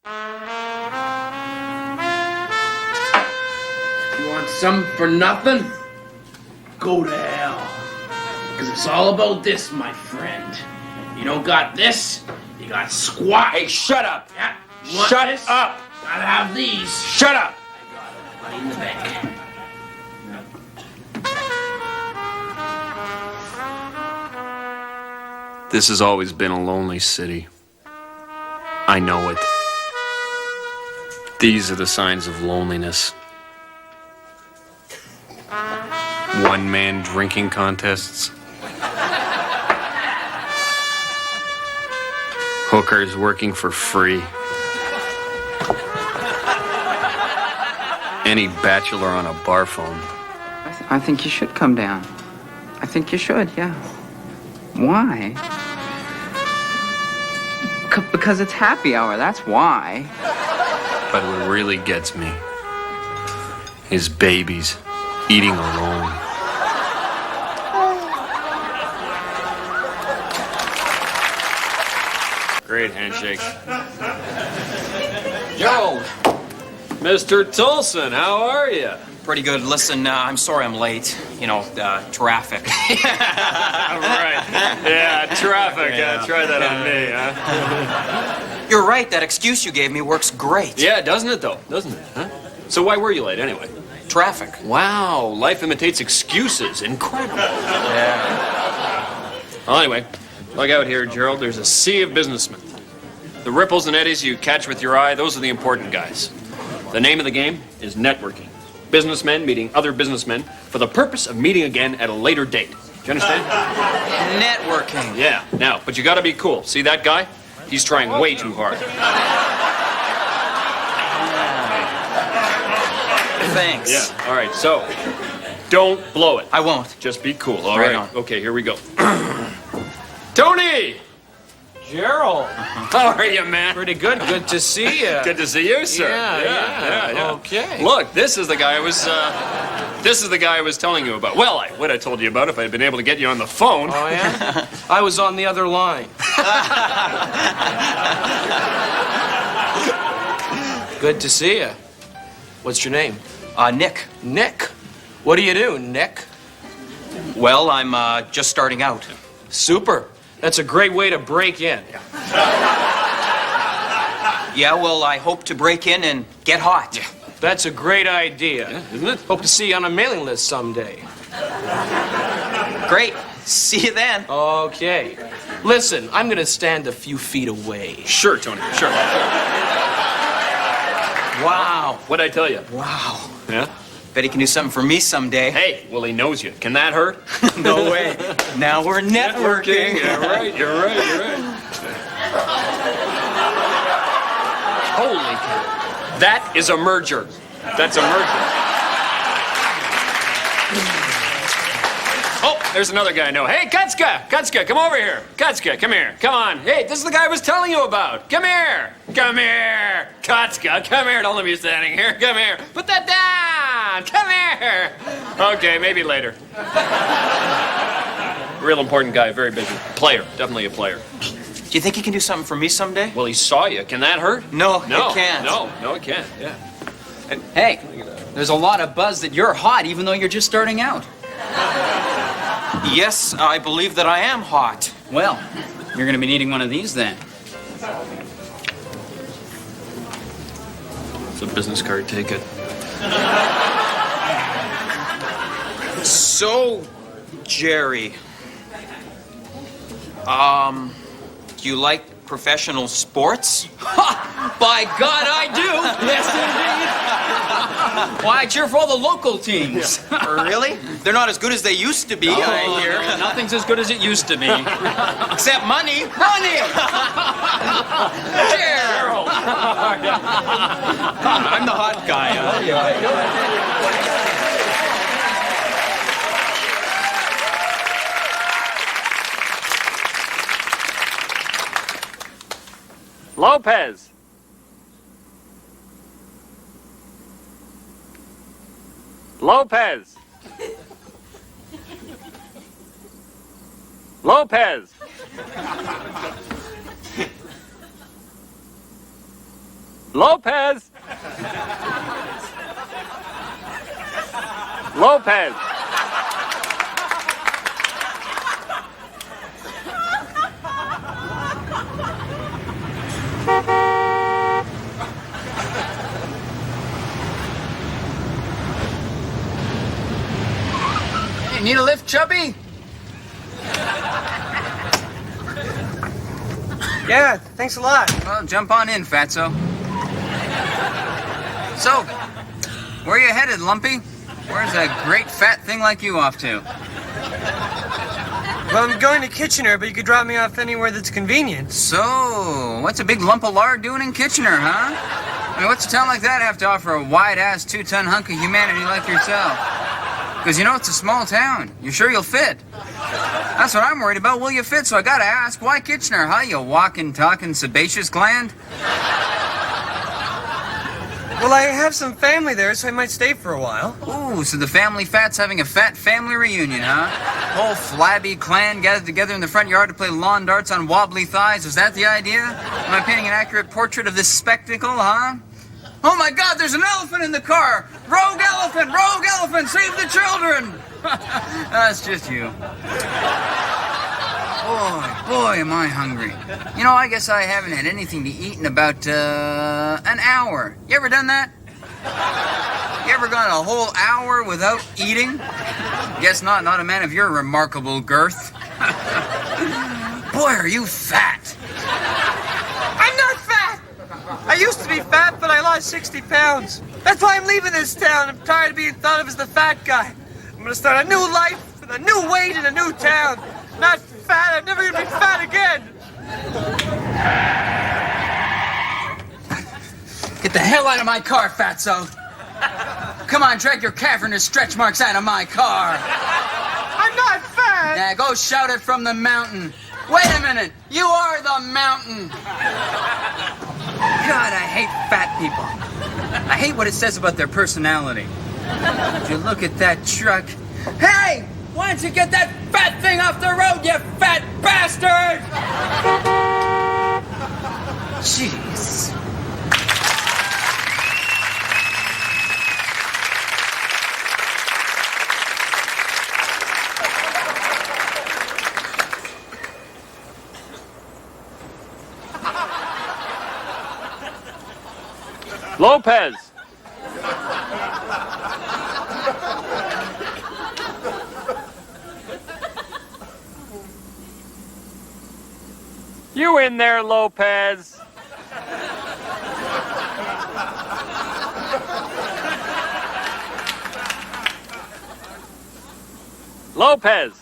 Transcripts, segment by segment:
You want something for nothing? Go to hell. Because it's all about this, my friend. You don't got this, you got squat. Hey, shut up! Yeah. You want Shut this? up! Gotta have these. Shut up! Money in the bank. This has always been a lonely city. I know it. These are the signs of loneliness. One-man drinking contests. Hookers working for free. Any bachelor on a bar phone. I think you should come down. I think you should, yeah. Why? Because it's happy hour, that's why. But what really gets me is babies eating alone. Great handshake. Yo, Mr. Tolson, how are you? pretty good. Listen, I'm sorry I'm late. You know, traffic. Right. Yeah, traffic. Try that on me, huh? You're right, that excuse you gave me works great. Yeah, doesn't it, though? Doesn't it? Huh? So why were you late, anyway? Traffic. Wow, life imitates excuses. Incredible. Yeah. Well, anyway, look out here, Gerald. There's a sea of businessmen. The ripples and eddies you catch with your eye, those are the important guys. The name of the game is networking. Businessmen meeting other businessmen for the purpose of meeting again at a later date. Do you understand? Networking. Yeah. Now, but you gotta be cool. See that guy? He's trying way too hard. Thanks. Yeah. All right. So, don't blow it. I won't. Just be cool. All Straight right. on. Okay. Here we go. Tony. Gerald, How are you, man? pretty good. Good to see you. Good to see you, sir. Yeah. Okay. Look, this is the guy I was. This is the guy I was telling you about. Well, I would have told you about if I had been able to get you on the phone. Oh, yeah? I was on the other line. Good to see you. What's your name? Nick. Nick. What do you do, Nick? Well, I'm just starting out. Super. That's a great way to break in. Yeah, well, I hope to break in and get hot. That's a great idea. Isn't it? Hope to see you on a mailing list someday. Great. See you then. Okay. Listen, I'm gonna stand a few feet away. Sure, Tony. Sure. Wow. What'd I tell you? Wow. Yeah. Bet he can do something for me someday. Hey, well, he knows you. Can that hurt? No way. Now we're networking. Yeah, right. You're right. You're right. Holy cow. That is a merger. That's a merger. Oh, there's another guy I know. Hey, Kutska! Kutska, come over here. Kutska, come here. Come on. Hey, this is the guy I was telling you about. Come here. Come here. Kutska, come here. Don't let me be standing here. Come here. Put that down. Come here. Okay, maybe later. Real important guy, very busy. Player, definitely a player. Do you think he can do something for me someday? Well, he saw you. Can that hurt? No, No, it can't. No, it can't. Yeah. Hey, there's a lot of buzz that you're hot even though you're just starting out. Yes, I believe that I am hot. Well, you're gonna be needing one of these then. It's a business card. Take it. So, Jerry, do you like professional sports? By God, I do! Yes, indeed! Why, I cheer for all the local teams. Really? They're not as good as they used to be, I hear. Nothing's as good as it used to be. Except money. Money! Gerald! I'm the hot guy. Lopez. Lopez. Lopez. Lopez! Lopez! Hey, need a lift, Chubby? Yeah, thanks a lot. Well, jump on in, Fatso. So, where you headed, Lumpy? Where's a great fat thing like you off to? Well, I'm going to Kitchener, but you could drop me off anywhere that's convenient. So, what's a big lump of lard doing in Kitchener, huh? I mean, what's a town like that have to offer a wide-ass 2-ton hunk of humanity like yourself? Because, you know, it's a small town. You sure you'll fit? That's what I'm worried about. Will you fit? So I gotta ask, why Kitchener, huh? You walking, talking, sebaceous gland? Well, I have some family there, so I might stay for a while. Ooh, so the family fat's having a fat family reunion, huh? Whole flabby clan gathered together in the front yard to play lawn darts on wobbly thighs. Was that the idea? Am I painting an accurate portrait of this spectacle, huh? Oh my God, there's an elephant in the car! Rogue elephant, save the children! That's just you. Boy, am I hungry. You know, I guess I haven't had anything to eat in about, an hour. You ever done that? You ever gone a whole hour without eating? Guess not a man of your remarkable girth. Boy, are you fat. I'm not fat! I used to be fat, but I lost 60 pounds. That's why I'm leaving this town. I'm tired of being thought of as the fat guy. I'm gonna start a new life with a new weight in a new town. Not fat, I'm never gonna be fat again. Get the hell out of my car, Fatso. Come on, drag your cavernous stretch marks out of my car. I'm not fat! Yeah, go shout it from the mountain. Wait a minute, you are the mountain. God, I hate fat people. I hate what it says about their personality. Would you look at that truck? Hey! Why don't you get that fat thing off the road, you fat bastard! Jeez. Lopez! You in there, Lopez? Lopez!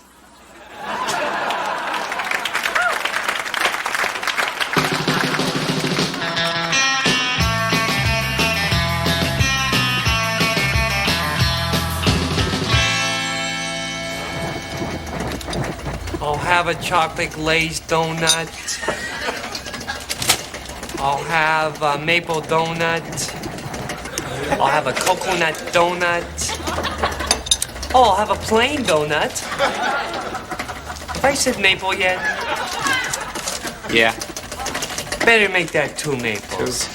I'll have a chocolate glazed donut. I'll have a maple donut. I'll have a coconut donut. Oh, I'll have a plain donut. Have I said maple yet? Yeah. Better make that 2 maples.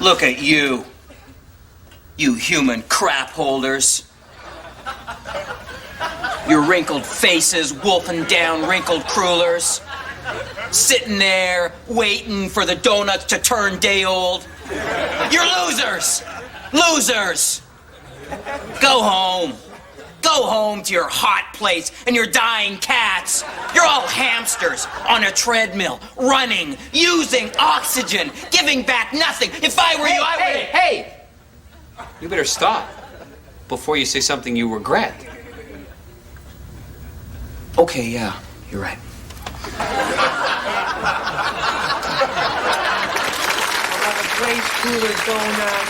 Look at you. You human crap holders. Your wrinkled faces wolfing down wrinkled crullers. Sitting there waiting for the donuts to turn day old. You're losers! Losers! Go home. Go home to your hot place and your dying cats. You're all hamsters on a treadmill, running, using oxygen, giving back nothing. If I were you, I would... Hey! You better stop before you say something you regret. Okay, yeah, you're right. I'll have a glazed cooler donut.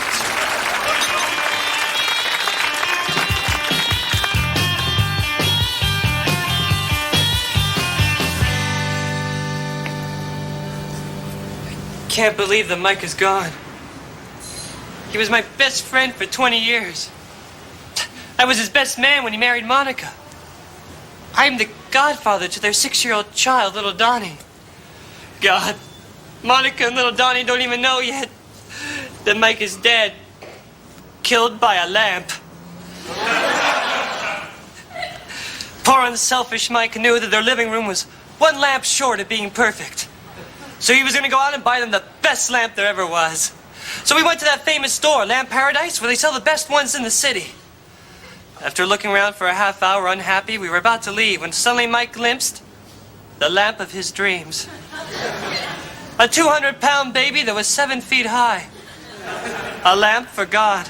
Can't believe that Mike is gone. He was my best friend for 20 years. I was his best man when he married Monica. I'm the godfather to their 6-year-old child, little Donnie. God, Monica and little Donnie don't even know yet that Mike is dead. Killed by a lamp. Poor unselfish Mike knew that their living room was one lamp short of being perfect. So he was going to go out and buy them the best lamp there ever was. So we went to that famous store, Lamp Paradise, where they sell the best ones in the city. After looking around for a half hour unhappy, we were about to leave when suddenly Mike glimpsed the lamp of his dreams. A 200-pound baby that was 7 feet high. A lamp for God.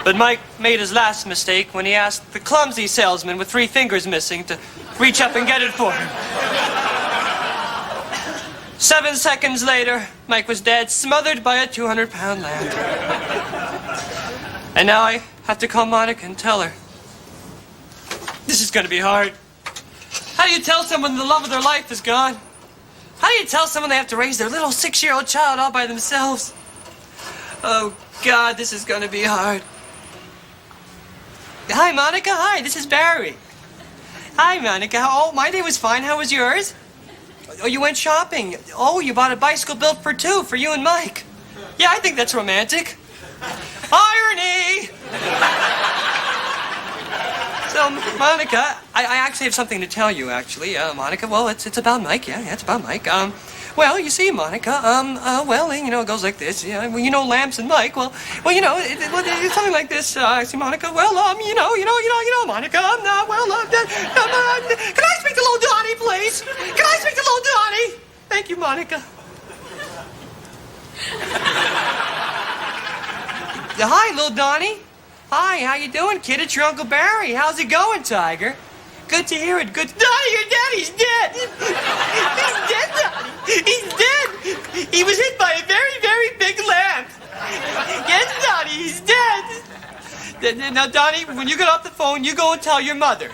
But Mike made his last mistake when he asked the clumsy salesman with 3 fingers missing to reach up and get it for him. 7 seconds later, Mike was dead, smothered by a 200-pound lamp. And now I have to call Monica and tell her. This is going to be hard. How do you tell someone the love of their life is gone? How do you tell someone they have to raise their little 6-year-old child all by themselves? Oh, God, this is going to be hard. Hi, Monica. Hi, this is Barry. Hi, Monica. Oh, my day was fine. How was yours? Oh, you went shopping. Oh, you bought a bicycle built for 2 for you and Mike. Yeah, I think that's romantic. Irony! So, Monica, I actually have something to tell you, actually. Monica, well, it's about Mike. Yeah, it's about Mike. Well, you see, Monica, well, you know, it goes like this. Yeah, well, you know, lamps and Mike. Well, you know, it's something like this. See, Monica, well, you know, Monica, can I speak to little Donnie, please? Can I speak to little Donnie? Thank you, Monica. Hi, little Donnie. Hi, how you doing, kid? It's your Uncle Barry. How's it going, Tiger? Good to hear it. Good. Donnie, your daddy's dead. He's dead, Donnie. He's dead. He was hit by a very, very big lamp. Yes, Donnie, he's dead. Now, Donnie, when you get off the phone, you go and tell your mother.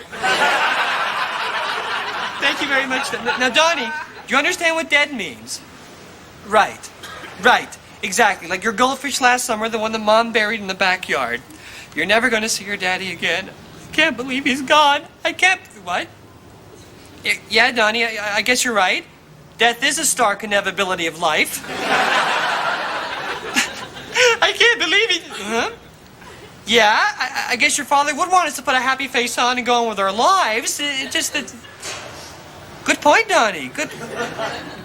Thank you very much. Now, Donnie, do you understand what dead means? Right. Exactly. Like your goldfish last summer, the one that Mom buried in the backyard. You're never going to see your daddy again. I can't believe he's gone. I can't... What? Yeah, Donnie, I guess you're right. Death is a stark inevitability of life. I can't believe it. Huh? Yeah, I guess your father would want us to put a happy face on and go on with our lives. It's just that... Good point, Donnie. Good...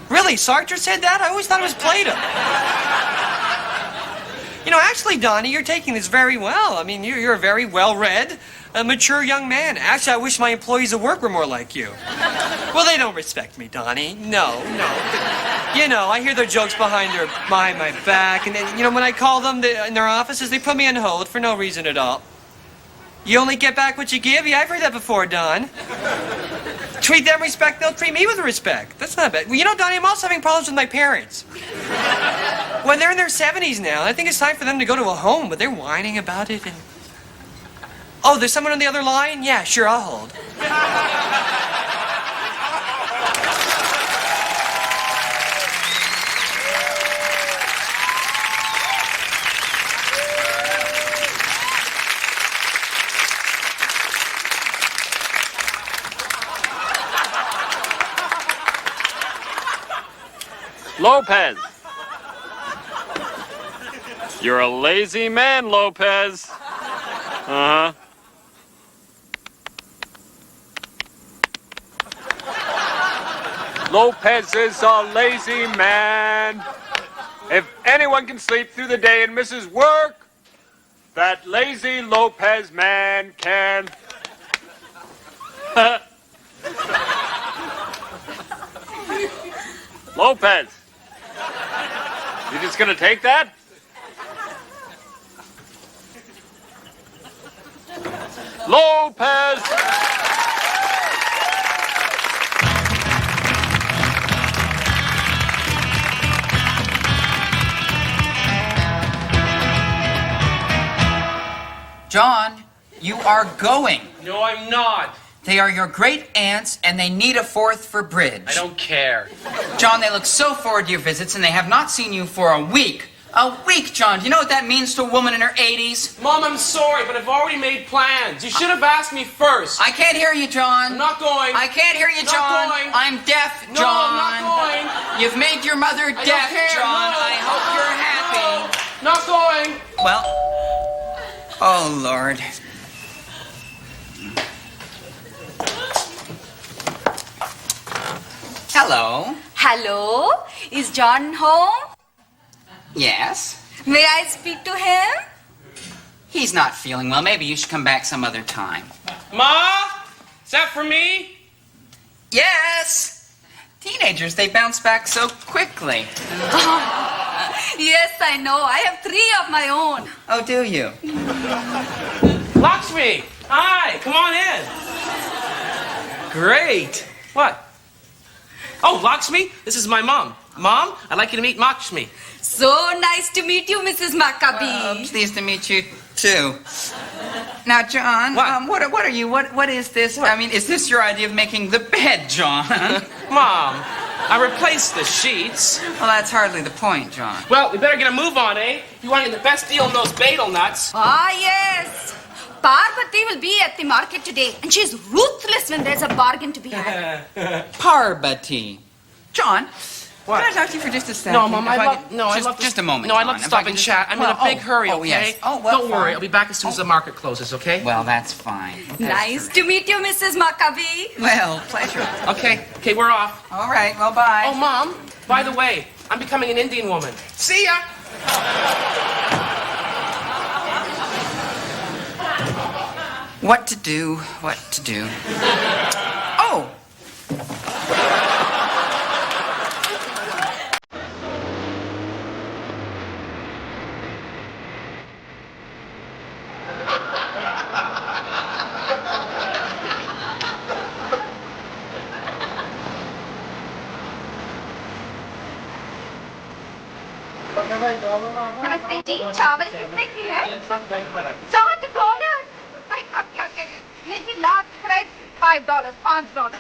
Really, Sartre said that? I always thought it was Plato. You know, actually, Donnie, you're taking this very well. I mean, you're a very well-read, mature young man. Actually, I wish my employees at work were more like you. Well, they don't respect me, Donnie. No. You know, I hear their jokes behind my back, and then, you know, when I call them in their offices, they put me on hold for no reason at all. You only get back what you give? Yeah, I've heard that before, Don. Treat them respect, they'll treat me with respect. That's not bad. Well, you know, Donnie, I'm also having problems with my parents. Well, they're in their 70s now. I think it's time for them to go to a home, but they're whining about it and... Oh, there's someone on the other line? Yeah, sure, I'll hold. Lopez. You're a lazy man, Lopez. Uh-huh. Lopez is a lazy man. If anyone can sleep through the day and misses work, that lazy Lopez man can. Lopez. You just gonna take that? Lopez! John, you are going. No, I'm not. They are your great aunts, and they need a 4th for bridge. I don't care. John, they look so forward to your visits, and they have not seen you for a week. A week, John. Do you know what that means to a woman in her 80s? Mom, I'm sorry, but I've already made plans. You should have asked me first. I can't hear you, John. I'm not going. I can't hear you, Not John. going. I'm deaf, No, John. I'm not going. You've made your mother deaf, care, John. no. I hope you're happy. Not going. Well, oh, Lord. Hello. Hello? Is John home? Yes. May I speak to him? He's not feeling well. Maybe you should come back some other time. Ma? Is that for me? Yes. Teenagers, they bounce back so quickly. Yes, I know. I have 3 of my own. Oh, do you? Lakshmi! Hi, come on in. Great. What? Oh, Lakshmi, this is my mom. Mom, I'd like you to meet Lakshmi. So nice to meet you, Mrs. Maccabee. Pleased to meet you, too. Now, John, What? what are you? What is this? What? I mean, is this your idea of making the bed, John? Mom, I replaced the sheets. Well, that's hardly the point, John. Well, we better get a move on, eh? You want to get the best deal on those betel nuts. Ah, yes. Parvati will be at the market today, and she's ruthless when there's a bargain to be had. Parvati. John, What? can I talk to you for just a second? No, Mom, If I I'd love to... just a moment. No, I'd John. love to If stop I could and just- chat. I'm in a big hurry, oh, okay? yes. Oh, well, Don't worry, fine. I'll be back as soon as the market closes, okay? Well, that's fine. That's Nice terrific. to meet you, Mrs. Maccabee. Well, pleasure. Okay, we're off. All right, well, bye. Oh, Mom, by the way, I'm becoming an Indian woman. See ya! What to do, what to do. Oh! नमस्ते जी चावल कितने की है 100 dollar अब क्या करें ये जी last price $5 $5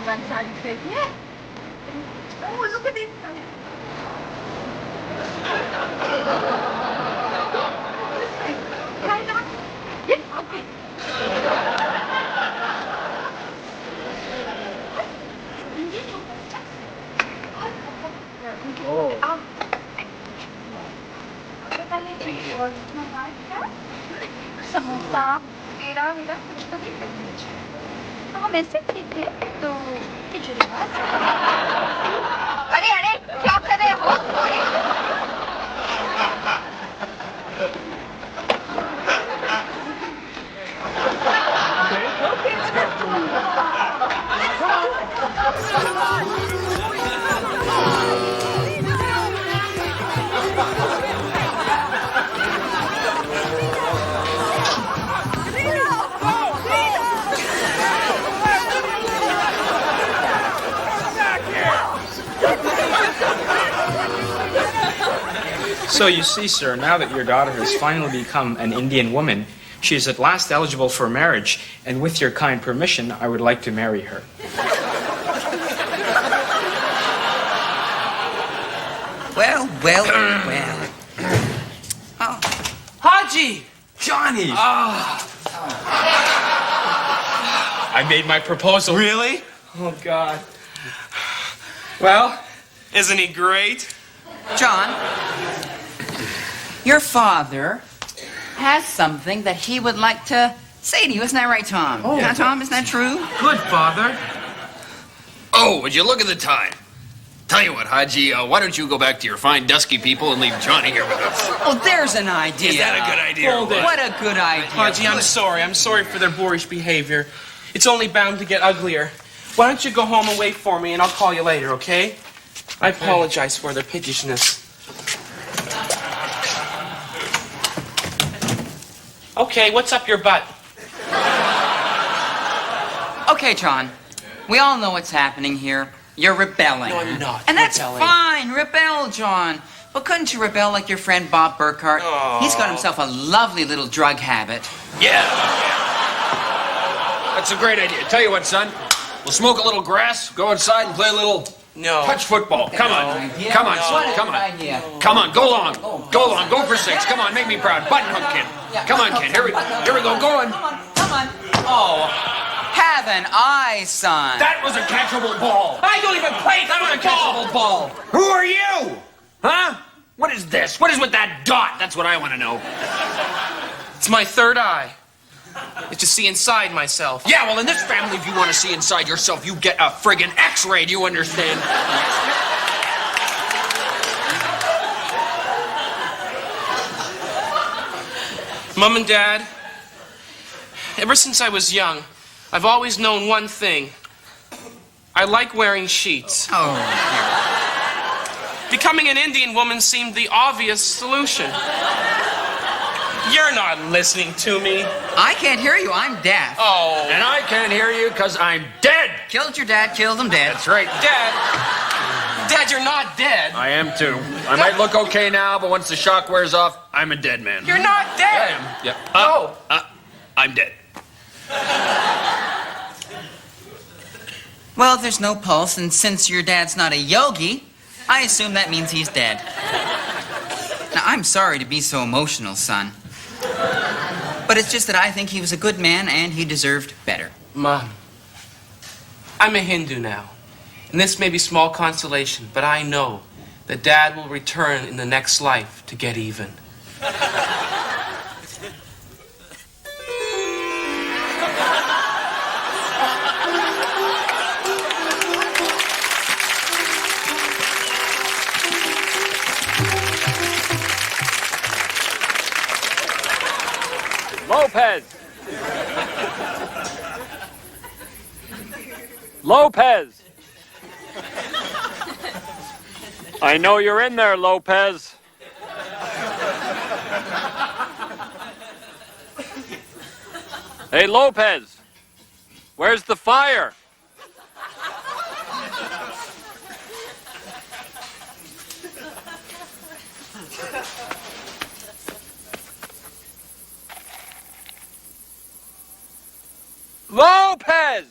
One side fit, yeah. Oh, look at it. Try that. Yes, okay. Oh. Samosa मेरा मेरा कुछ तो भी तो हम ऐसे ठीक है तो खिचड़ी बस अरे अरे क्या कर रहे हो So you see, sir, now that your daughter has finally become an Indian woman, she is at last eligible for marriage, and with your kind permission, I would like to marry her. Well. Oh, Haji! Johnny! I made my proposal. Really? Oh, God. Well, isn't he great? John, your father has something that he would like to say to you. Isn't that right, Tom? Oh. Huh, Tom, isn't that true? Good, Father. Oh, would you look at the time? Tell you what, Haji, why don't you go back to your fine dusky people and leave Johnny here with us? Oh, there's an idea. Is that a good idea? Hold it. What a good idea. Haji, I'm sorry. I'm sorry for their boorish behavior. It's only bound to get uglier. Why don't you go home and wait for me, and I'll call you later, okay? I apologize for their piggishness. Okay, what's up your butt? Okay, John, we all know what's happening here. You're rebelling. No, I'm not And that's rebelling. fine. Rebel, John. But couldn't you rebel like your friend Bob Burkhart? Oh. He's got himself a lovely little drug habit. Yeah. That's a great idea. Tell you what, son. We'll smoke a little grass, go inside and play a little No. Touch football. Come on. Idea? Come on, What son. is Come an on. idea? Come on, go long. Go long. Go for 6. Come on, make me proud. Button hook, kid. Come on, kid. Here we go. Go on. Come on. Oh, have an eye, son. That was a catchable ball. I don't even play That was a catchable ball. Who are you? Huh? What is this? What is with that dot? That's what I want to know. It's my third eye. It's to see inside myself. Yeah, well, in this family, if you want to see inside yourself, you get a friggin' X-ray. Do you understand? Mom and Dad, ever since I was young, I've always known one thing. I like wearing sheets. Oh, Becoming an Indian woman seemed the obvious solution. You're not listening to me. I can't hear you. I'm deaf. Oh, And I can't hear you because I'm dead. Killed your dad, killed him dead. That's right. Dad. Dad, you're not dead. I am too. I might look okay now, but once the shock wears off, I'm a dead man. You're not I dead. am. Yeah. No. I'm dead. Well, there's no pulse, and since your dad's not a yogi, I assume that means he's dead. Now, I'm sorry to be so emotional, son. But it's just that I think he was a good man and he deserved better. Mom, I'm a Hindu now. And this may be small consolation, but I know that Dad will return in the next life to get even. Lopez. Lopez. I know you're in there, Lopez. Hey, Lopez. Where's the fire? Lopez!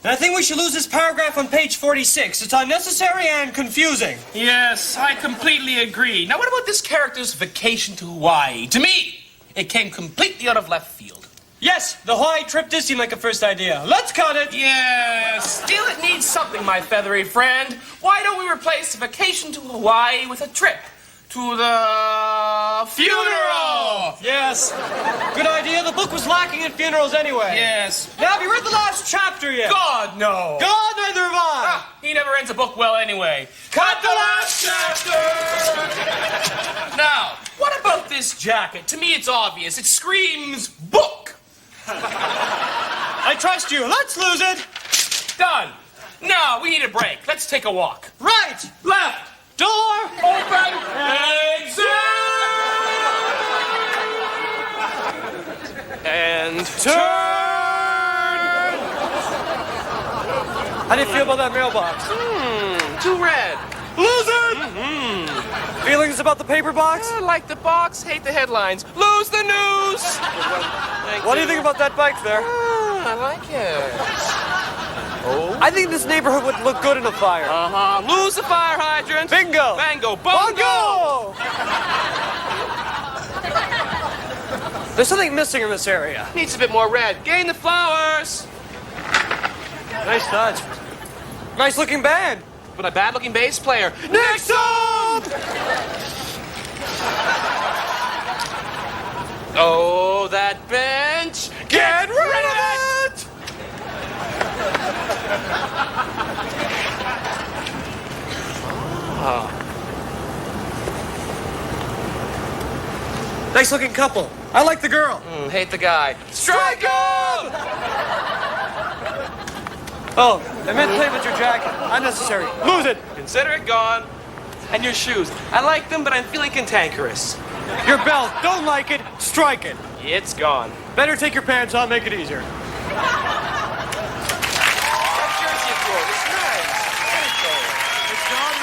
And I think we should lose this paragraph on page 46. It's unnecessary and confusing. Yes, I completely agree. Now, what about this character's vacation to Hawaii? To me, it came completely out of left field. Yes, the Hawaii trip did seem like a first idea. Let's cut it. Yes, still it needs something, my feathery friend. Why don't we replace the vacation to Hawaii with a trip to the funeral? Yes. Good idea. The book was lacking in funerals anyway. Yes. Now, have you read the last chapter yet? God, no. God, neither have I. Ah, he never ends a book well anyway. Cut the last chapter! Now, what about this jacket? To me, it's obvious. It screams book. I trust you. Let's lose it. Done. Now, we need a break. Let's take a walk. Right. Left. Door. Open. Exit. And turn. How do you feel about that mailbox? Too red. Lose it. Feelings about the paper box? I like the box, hate the headlines. Lose the news. What do you think about that bike there? I like it. I think this neighborhood would look good in a fire. Lose the fire hydrant. Bingo. Bango. Bongo. There's something missing in this area. Needs a bit more red. Gain the flowers. Nice touch. Nice looking band. But a bad-looking bass player. Next up! Oh, that bench. Get rid of it! Nice looking couple. I like the girl. Hate the guy. Strike him! Oh, I meant play with your jacket. Unnecessary. Lose it. Consider it gone. And your shoes. I like them, but I'm feeling cantankerous. Your belt. Don't like it. Strike it. It's gone. Better take your pants off. Make it easier. That jersey of yours is nice. It's gone.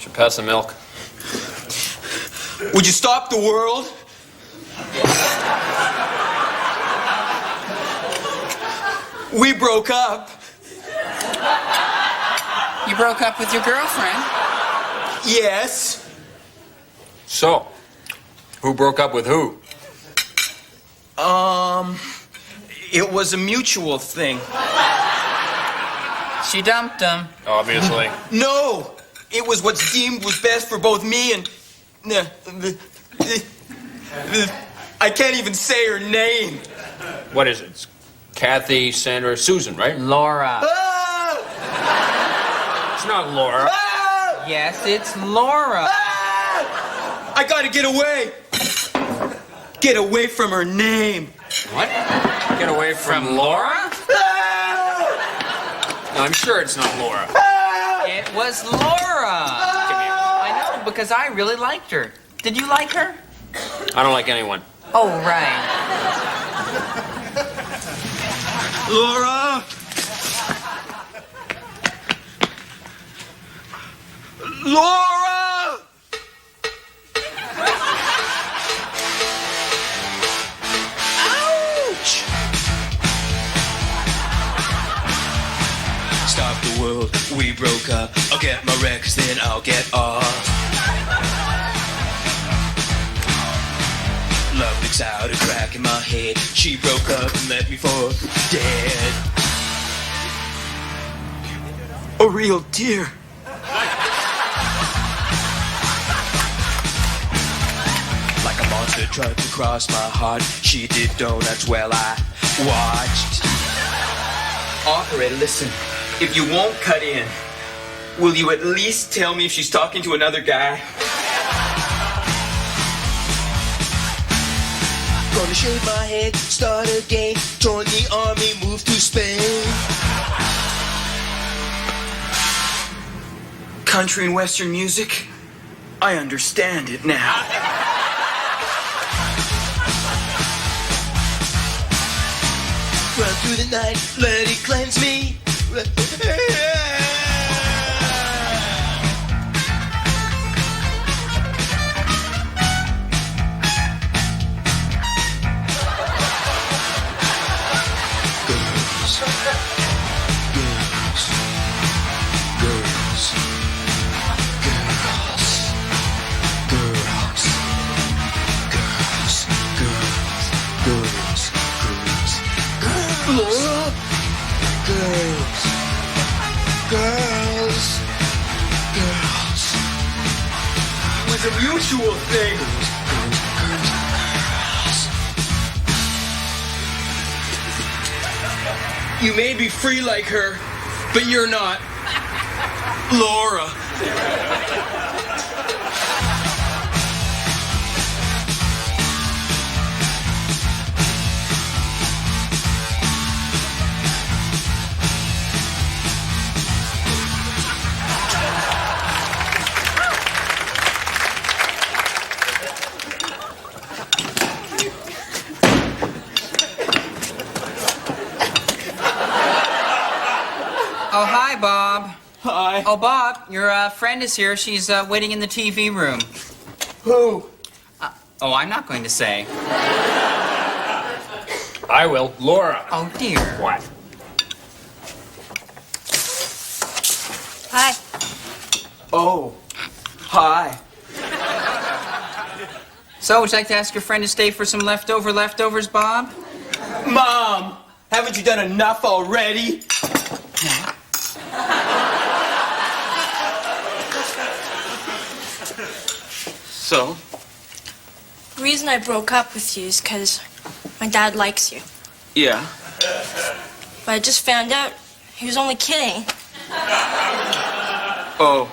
Should pass the milk. Would you stop the world? We broke up. You broke up with your girlfriend? Yes. So, who broke up with who? It was a mutual thing. She dumped him. Obviously. No! It was what's deemed was best for both me and... I can't even say her name. What is it? It's Kathy, Sandra, Susan, right? Laura. Ah! It's not Laura. Ah! Yes, it's Laura. Ah! I gotta get away. Get away from her name. What? Get away from Laura? Ah! No, I'm sure it's not Laura. Ah! It was Laura. I know, because I really liked her. Did you like her? I don't like anyone. Oh, right. Laura! Laura! Ouch! Stop the world, we broke up. I'll get my wrecks, then I'll get off. Love picks out a crack in my head. She broke up and left me for dead. A real dear. Like a monster tried to cross my heart. She did donuts while I watched. Operator, listen. If you won't cut in, will you at least tell me if she's talking to another guy? Gonna shave my head, start again. Join the army, move to Spain. Country and Western music? I understand it now. Run through the night, let it cleanse me. Laura? Girls. It was a mutual thing. You may be free like her, but you're not. Laura. Oh, hi, Bob. Hi. Oh, Bob, your friend is here. She's waiting in the TV room. Who? Oh, I'm not going to say. I will. Laura. Oh, dear. What? Hi. Oh. Hi. So, would you like to ask your friend to stay for some leftovers, Bob? Mom, haven't you done enough already? So? The reason I broke up with you is because my dad likes you. Yeah. But I just found out he was only kidding. Oh.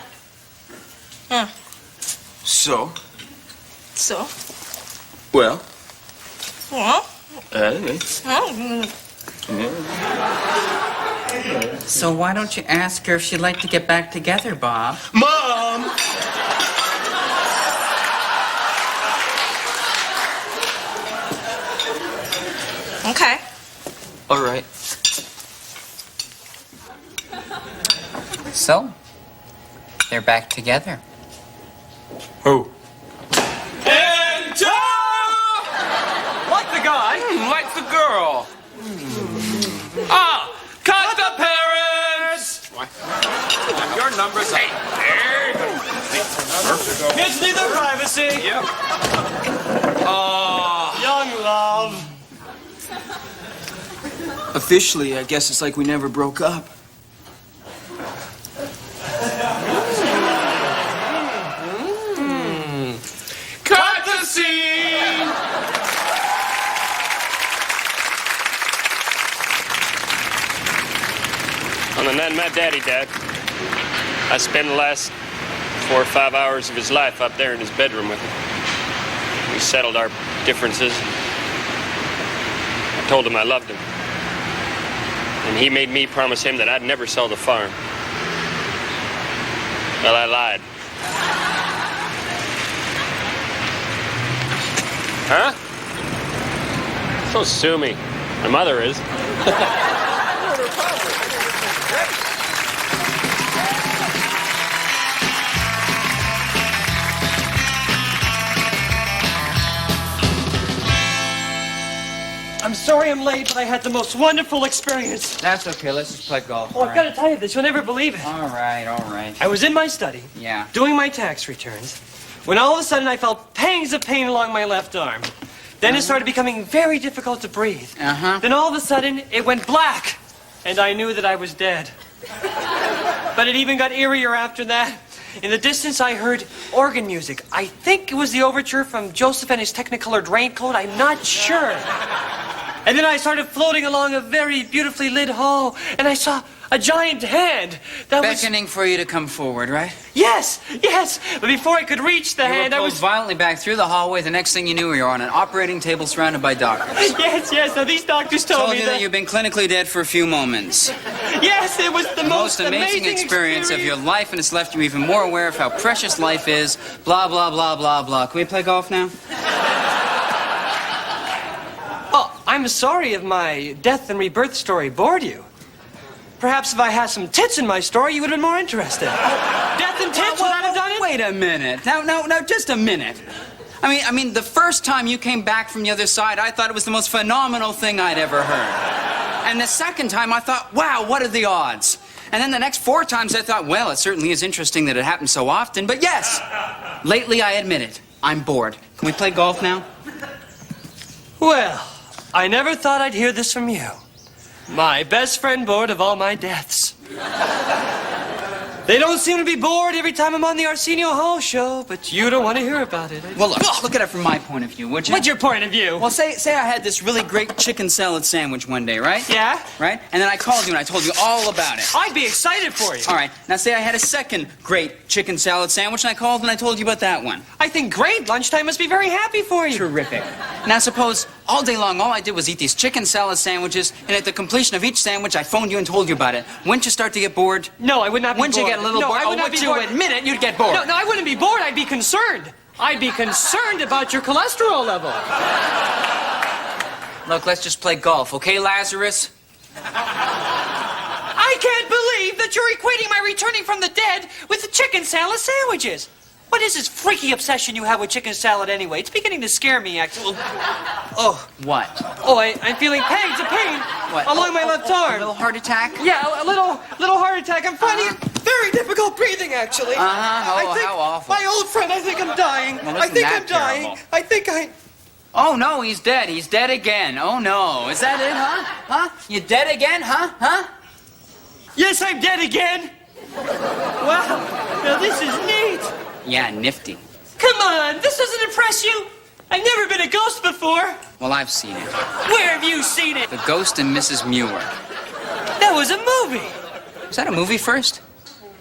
Yeah. So? So? Well, So why don't you ask her if she'd like to get back together, Bob? Mom! Okay. All right. So, they're back together. Who? And Like the guy. Like the girl. Ah! Cut the parents! Your number's 8. It's neither privacy. Yep. Young love. Officially, I guess it's like we never broke up. Cut the scene! On the night my daddy died, I spent the last 4 or 5 hours of his life up there in his bedroom with him. We settled our differences. I told him I loved him. And he made me promise him that I'd never sell the farm. Well, I lied. Huh? So sue me. My mother is. I'm sorry I'm late, but I had the most wonderful experience. That's okay. Let's just play golf. Oh, I've got to tell you this. You'll never believe it. All right, all right. I was in my study, Yeah. doing my tax returns, when all of a sudden I felt pangs of pain along my left arm. Then it started becoming very difficult to breathe. Uh-huh. Then all of a sudden, it went black, and I knew that I was dead. But it even got eerier after that. In the distance, I heard organ music. I think it was the overture from Joseph and his Technicolored Raincoat. I'm not sure. And then I started floating along a very beautifully lit hall, and I saw a giant hand that Beckoning for you to come forward, right? Yes, yes. But before I could reach the You hand, were I pulled was... violently back through the hallway. The next thing you knew, you were on an operating table surrounded by doctors. Yes, yes. Now, these doctors told me You that you've been clinically dead for a few moments. Yes, it was the Most amazing experience of your life, and it's left you even more aware of how precious life is. Blah, blah, blah, blah, blah. Can we play golf now? Oh, I'm sorry if my death and rebirth story bored you. Perhaps if I had some tits in my story, you would have been more interested. Death and tits, would I have done it? Wait a minute. Now, just a minute. I mean, the first time you came back from the other side, I thought it was the most phenomenal thing I'd ever heard. And the second time, I thought, wow, what are the odds? And then the next 4 times, I thought, well, it certainly is interesting that it happens so often. But yes, lately, I admit it. I'm bored. Can we play golf now? Well, I never thought I'd hear this from you. My best friend bored of all my deaths. They don't seem to be bored every time I'm on the Arsenio Hall show, but you don't want to hear about it. Well, look at it from my point of view, would you? What's your point of view? Well, say I had this really great chicken salad sandwich one day, right? Yeah? Right? And then I called you and I told you all about it. I'd be excited for you. All right. Now say I had a second great chicken salad sandwich and I called and I told you about that one. I think great. Lunchtime must be very happy for you. Terrific. Now suppose all day long all I did was eat these chicken salad sandwiches, and at the completion of each sandwich I phoned you and told you about it. Wouldn't you start to get bored? No, I would not be Wouldn't bored. you get a little no, bored? I would not would be you bored. admit it? You'd get bored. No, I wouldn't be bored. I'd be concerned. I'd be concerned about your cholesterol level. Look, let's just play golf, okay, Lazarus? I can't believe that you're equating my returning from the dead with the chicken salad sandwiches. What is this freaky obsession you have with chicken salad anyway? It's beginning to scare me, actually. Oh. What? Oh, I'm feeling pangs of pain What? along my left arm. A little heart attack? Yeah, a little heart attack. I'm finding it very difficult breathing, actually. Uh-huh. Oh, I think how awful. My old friend, I think I'm dying. Well, I isn't think that I'm dying. terrible? I think I... Oh, no, he's dead. He's dead again. Oh, no. Is that it, huh? Huh? You dead again, huh? Huh? Yes, I'm dead again. Wow, now this is neat. Yeah, nifty. Come on, this doesn't impress you? I've never been a ghost before. Well, I've seen it. Where have you seen it? The Ghost and Mrs. Muir. That was a movie. Was that a movie first?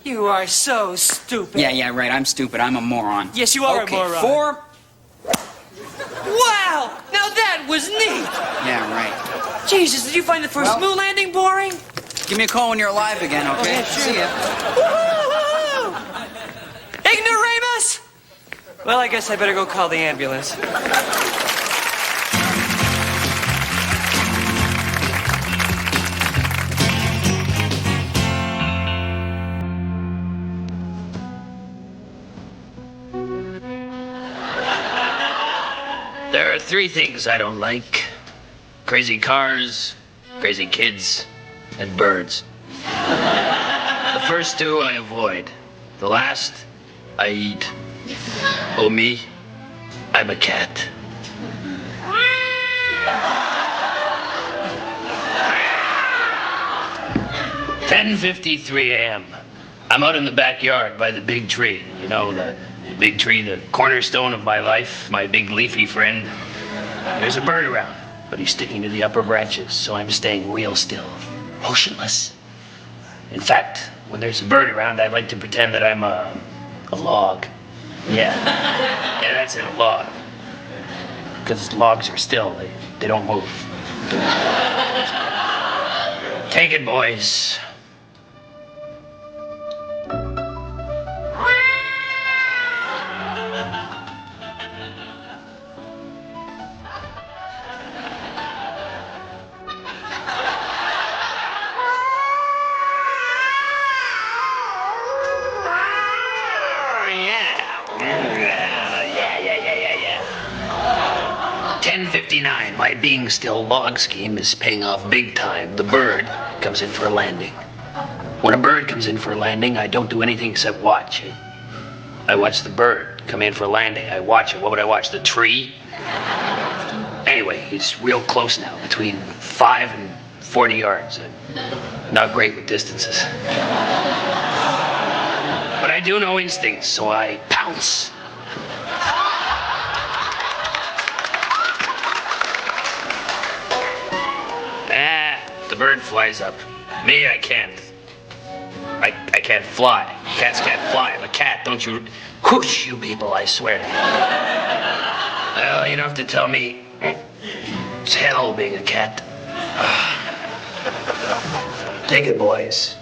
You are so stupid. Yeah, right. I'm stupid. I'm a moron. Yes, you are okay, a moron. 4. Wow! Now that was neat! Yeah, right. Jesus, did you find the first moon landing boring? Give me a call when you're alive again, okay? Yeah, sure. See ya. Woo-hoo! Ignoramus! Well, I guess I better go call the ambulance. There are three things I don't like. Crazy cars, crazy kids, and birds. The first two I avoid. The last I eat. Oh me, I'm a cat. "10:53 a.m. I'm out in the backyard by the big tree. You know, the big tree, the cornerstone of my life, my big leafy friend. There's a bird around, but he's sticking to the upper branches, so I'm staying real still, motionless. In fact, when there's a bird around, I like to pretend that I'm a log. Yeah, that's it, a log. Because logs are still, they don't move. Take it, boys. Yeah. 10:59. My being still log scheme is paying off big time. The bird comes in for a landing. When a bird comes in for a landing, I don't do anything except watch it. I watch the bird come in for a landing. I watch it. What would I watch? The tree? Anyway, he's real close now, between 5 and 40 yards. I'm not great with distances. But I do know instincts, so I pounce. The bird flies up. Me, I can't. I can't fly. Cats can't fly. I'm a cat, don't you? Whoosh, you people, I swear. Well, you don't have to tell me. It's hell being a cat. Take it, boys.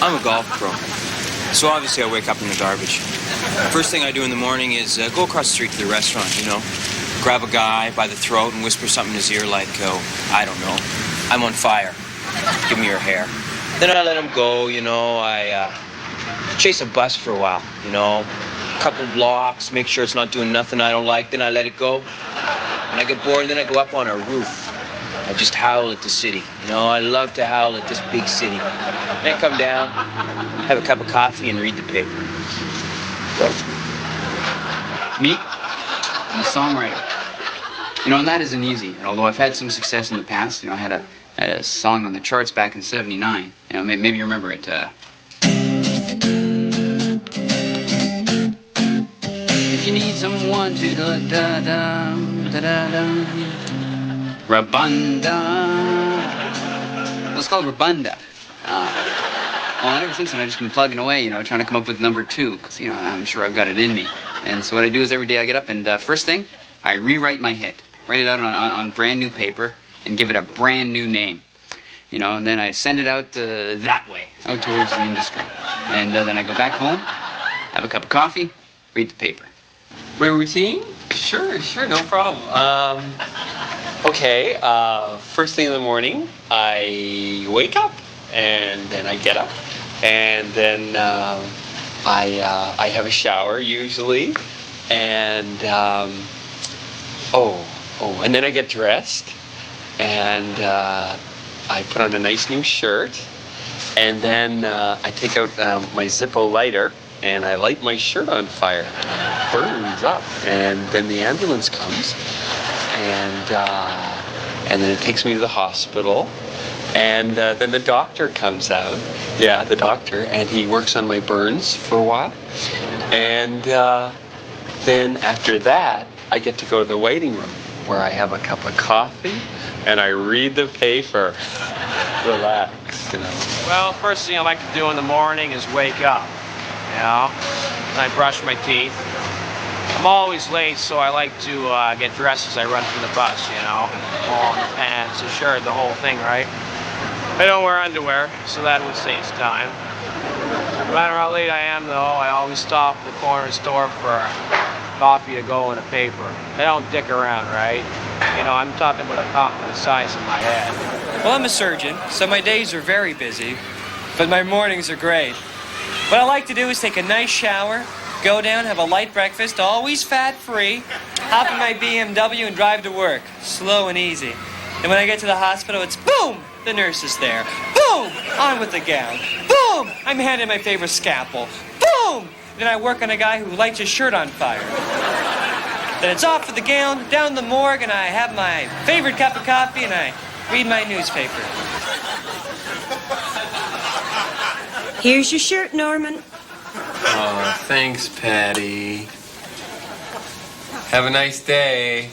I'm a golf pro, so obviously I wake up in the garbage. First thing I do in the morning is go across the street to the restaurant, you know, grab a guy by the throat and whisper something in his ear like, I don't know, I'm on fire, give me your hair. Then I let him go, you know, I chase a bus for a while, you know, a couple blocks, make sure it's not doing nothing I don't like, then I let it go. When I get bored, then I go up on a roof. I just howl at the city. You know, I love to howl at this big city. Then I come down, have a cup of coffee, and read the paper. Me? I'm a songwriter. You know, and that isn't easy. And although I've had some success in the past, you know, I had a song on the charts back in '79. You know, maybe you remember it. If you need someone to da-da-da-da-da-da. Rabunda. Well, it's called Rabunda. Well, ever since then, I've just been plugging away, you know, trying to come up with number 2, because, you know, I'm sure I've got it in me. And so what I do is every day I get up and first thing, I rewrite my hit. Write it out on brand new paper and give it a brand new name. You know, and then I send it out that way, out towards the industry. And then I go back home, have a cup of coffee, read the paper. Routine? Sure, no problem. Okay, first thing in the morning, I wake up, and then I get up, and then I have a shower usually, and and then I get dressed, and I put on a nice new shirt, and then I take out my Zippo lighter, and I light my shirt on fire. Burns up, and then the ambulance comes, and then it takes me to the hospital, and then the doctor comes out. Yeah, the doctor, and he works on my burns for a while. And then after that, I get to go to the waiting room where I have a cup of coffee and I read the paper. Relax, you know. Well, first thing I like to do in the morning is wake up, you know. And I brush my teeth. I'm always late, so I like to get dressed as I run from the bus, you know. All in the pants, the shirt, the whole thing, right? I don't wear underwear, so that would save time. No matter how late I am, though, I always stop at the corner store for coffee to go and a paper. I don't dick around, right? You know, I'm talking about a coffee the size of my head. Well, I'm a surgeon, so my days are very busy, but my mornings are great. What I like to do is take a nice shower, go down, have a light breakfast, always fat-free, hop in my BMW and drive to work, slow and easy. And when I get to the hospital, it's boom! The nurse is there. Boom! On with the gown. Boom! I'm handed my favorite scalpel. Boom! Then I work on a guy who lights his shirt on fire. Then it's off with the gown, down the morgue, and I have my favorite cup of coffee, and I read my newspaper. Here's your shirt, Norman. Oh, thanks, Patty. Have a nice day.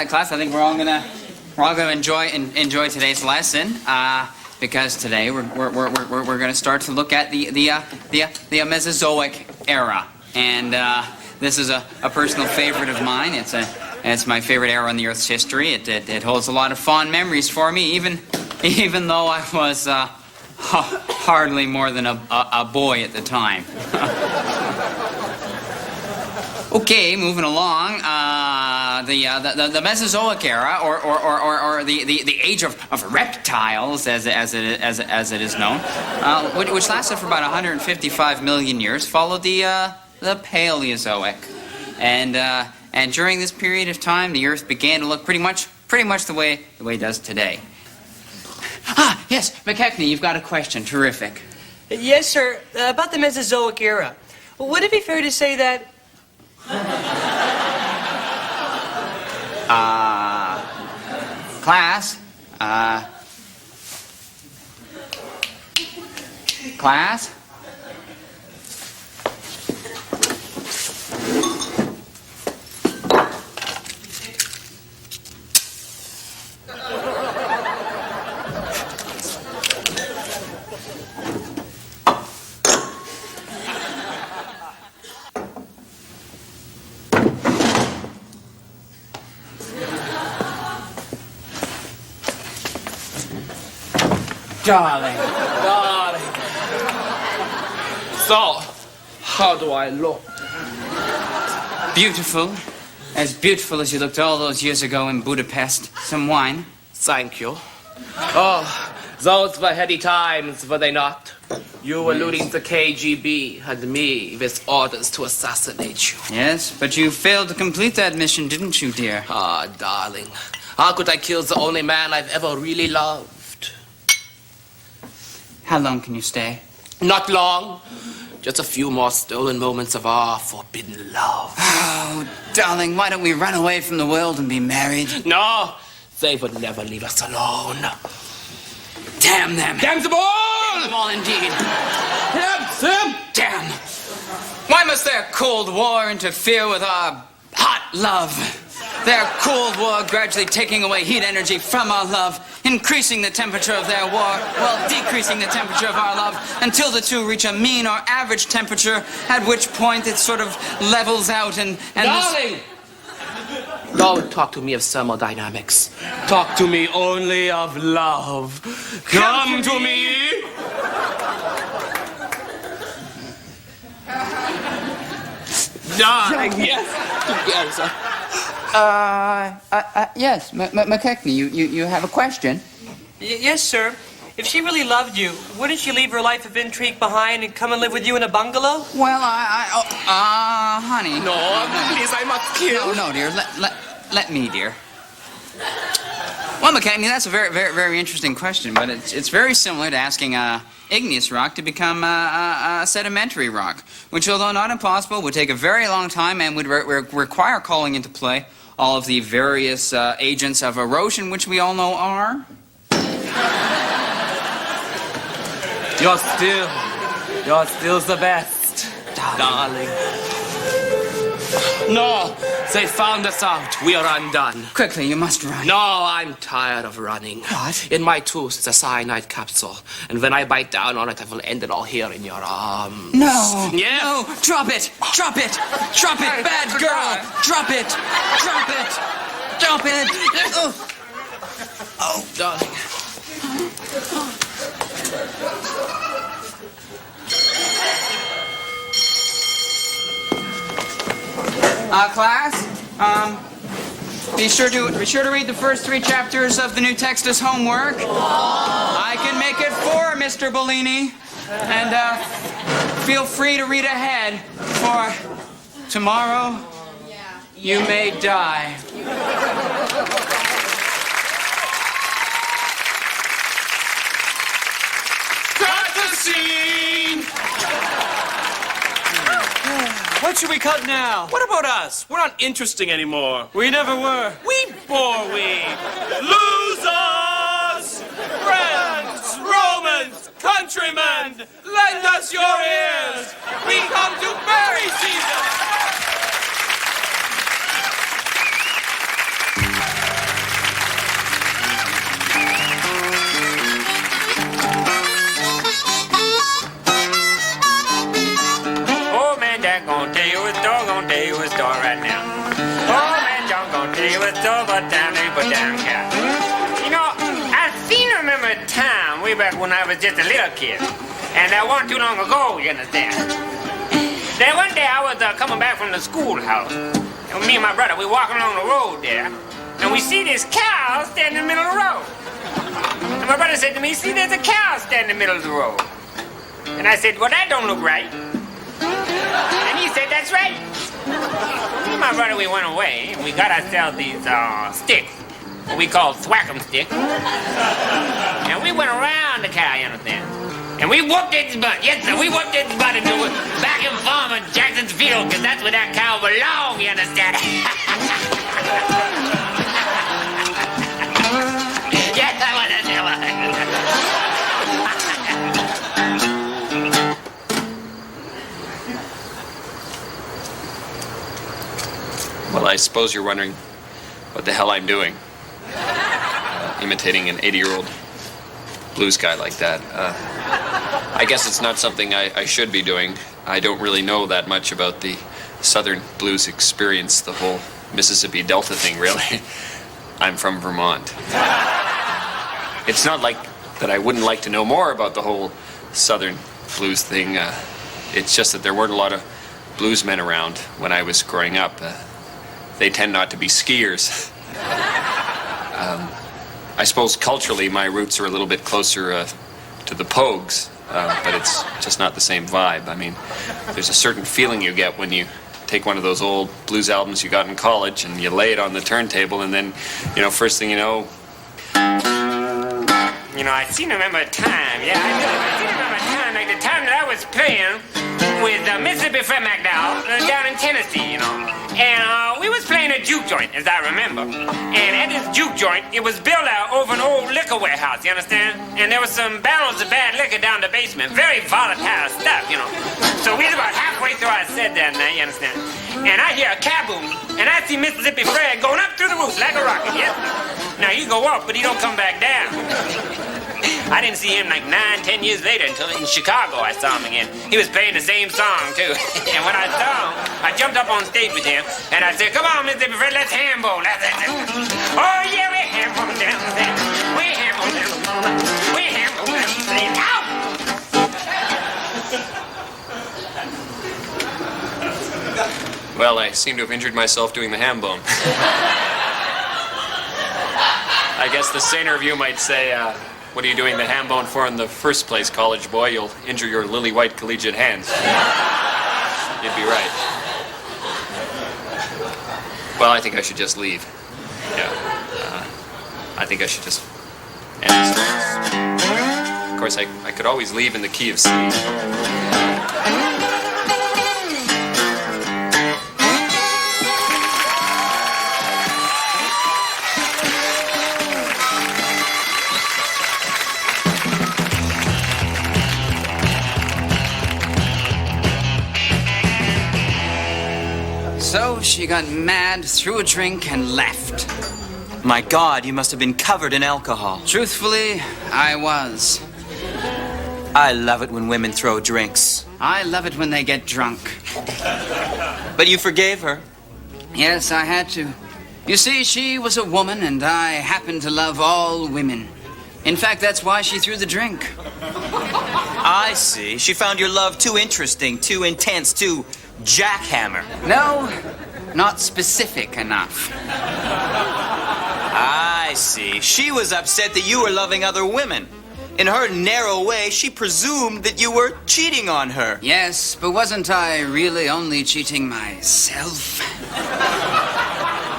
Class. I think we're all gonna enjoy today's lesson because today we're gonna start to look at the Mesozoic era, and this is a personal favorite of mine. It's my favorite era in the Earth's history. It holds a lot of fond memories for me, even though I was hardly more than a boy at the time. Okay, moving along. The Mesozoic era, or the age of reptiles, as it is known, which lasted for about 155 million years, followed the Paleozoic, and during this period of time, the Earth began to look pretty much the way it does today. Ah, yes, McKechnie, you've got a question. Terrific. Yes, sir. About the Mesozoic era. Would it be fair to say that? Class. Class. Darling. So, how do I look? Beautiful. As beautiful as you looked all those years ago in Budapest. Some wine? Thank you. Oh, those were heady times, were they not? You were eluding the KGB and me with orders to assassinate you. Yes, but you failed to complete that mission, didn't you, dear? Ah, darling. How could I kill the only man I've ever really loved? How long can you stay? Not long. Just a few more stolen moments of our forbidden love. Oh, darling, why don't we run away from the world and be married? No, they would never leave us alone. Damn them. Damn them all! Damn them all, indeed. Damn them! Damn. Why must their Cold War interfere with our hot love? Their Cold War gradually taking away heat energy from our love, increasing the temperature of their war, while decreasing the temperature of our love, until the two reach a mean or average temperature, at which point it sort of levels out and Darling! Don't talk to me of thermodynamics. Talk to me only of love. Come to me! Darling, yes. Together. Yes, McKechnie, you have a question? Yes, sir. If she really loved you, wouldn't she leave her life of intrigue behind and come and live with you in a bungalow? Well, honey. No, please, I must kill. No, dear. Let me, dear. Well, McKenny, that's a very interesting question, but it's very similar to asking igneous rock to become a sedimentary rock, which, although not impossible, would take a very long time and would require calling into play all of the various agents of erosion, which we all know are. You're still the best, darling. No, they found us out. We are undone. Quickly, you must run. No, I'm tired of running. What? In my tooth is a cyanide capsule, and when I bite down on it, I will end it all here in your arms. No. Yeah. No. Drop it. Drop it. Drop it, bad girl. Drop it. Drop it. Drop it. Oh, darling. Class, be sure to read the first 3 chapters of the new text as homework. I can make it 4, Mr. Bellini. And feel free to read ahead, for tomorrow you may die. Cut the scene! What should we cut now? What about us? We're not interesting anymore. We never were. We bore we. Losers! Friends, Romans, countrymen, lend us your ears. We come to bury Caesar. Gonna tell you a story, gonna tell you a story right now. Oh man, John gonna tell you a story about down there, but down cow. You know, I seem to remember a time way back when I was just a little kid, and that wasn't too long ago, you understand. Then one day I was coming back from the schoolhouse, and me and my brother, we walking along the road there, and we see this cow standing in the middle of the road. And my brother said to me, "See, there's a cow standing in the middle of the road." And I said, "Well, that don't look right." And he said, "That's right." Me and my brother, we went away, and we got ourselves these sticks, what we call thwack'em sticks. And we went around the cow, you understand? And we whooped its butt. Yes, sir, we whooped its butt into it back in Farmer Jackson's field, because that's where that cow belonged, you understand? Yes, that was it. Well, I suppose you're wondering what the hell I'm doing. Imitating an 80-year-old blues guy like that. I guess it's not something I should be doing. I don't really know that much about the Southern blues experience, the whole Mississippi Delta thing, really. I'm from Vermont. It's not like that I wouldn't like to know more about the whole Southern blues thing. It's just that there weren't a lot of bluesmen around when I was growing up. They tend not to be skiers. I suppose culturally my roots are a little bit closer to the Pogues, but it's just not the same vibe. I mean, there's a certain feeling you get when you take one of those old blues albums you got in college and you lay it on the turntable, and then, you know, first thing you know... You know, I seem to remember a time, yeah, I do. I seem to remember a time, like the time that I was playing with Mississippi Fred McDowell down in Tennessee, you know. And we was playing a juke joint, as I remember. And at this juke joint, it was built out over an old liquor warehouse, you understand? And there was some barrels of bad liquor down the basement. Very volatile stuff, you know. So we was about halfway through our set that night, you understand? And I hear a kaboom, and I see Mississippi Fred going up through the roof like a rocket, yes? Now, he go up, but he don't come back down. I didn't see him like 9-10 years later until in Chicago I saw him again. He was playing the same song, too. And when I saw him, I jumped up on stage with him, and I said, "Come on, Mississippi Fred, let's hambo." Oh, yeah, we hambo down there. We hambo down there. We hambo down there. Ow! Well, I seem to have injured myself doing the ham bone. I guess the saner of you might say, What are you doing the ham bone for in the first place, college boy? You'll injure your lily-white collegiate hands. You'd be right. Well, I think I should just leave. Yeah. I think I should just end this dance. Of course, I could always leave in the key of C. So she got mad, threw a drink, and left. My God, you must have been covered in alcohol. Truthfully, I was. I love it when women throw drinks. I love it when they get drunk. But you forgave her. Yes, I had to. You see, she was a woman, and I happen to love all women. In fact, that's why she threw the drink. I see. She found your love too interesting, too intense, too jackhammer. No, not specific enough. I see. She was upset that you were loving other women. In her narrow way, she presumed that you were cheating on her. Yes, but wasn't I really only cheating myself?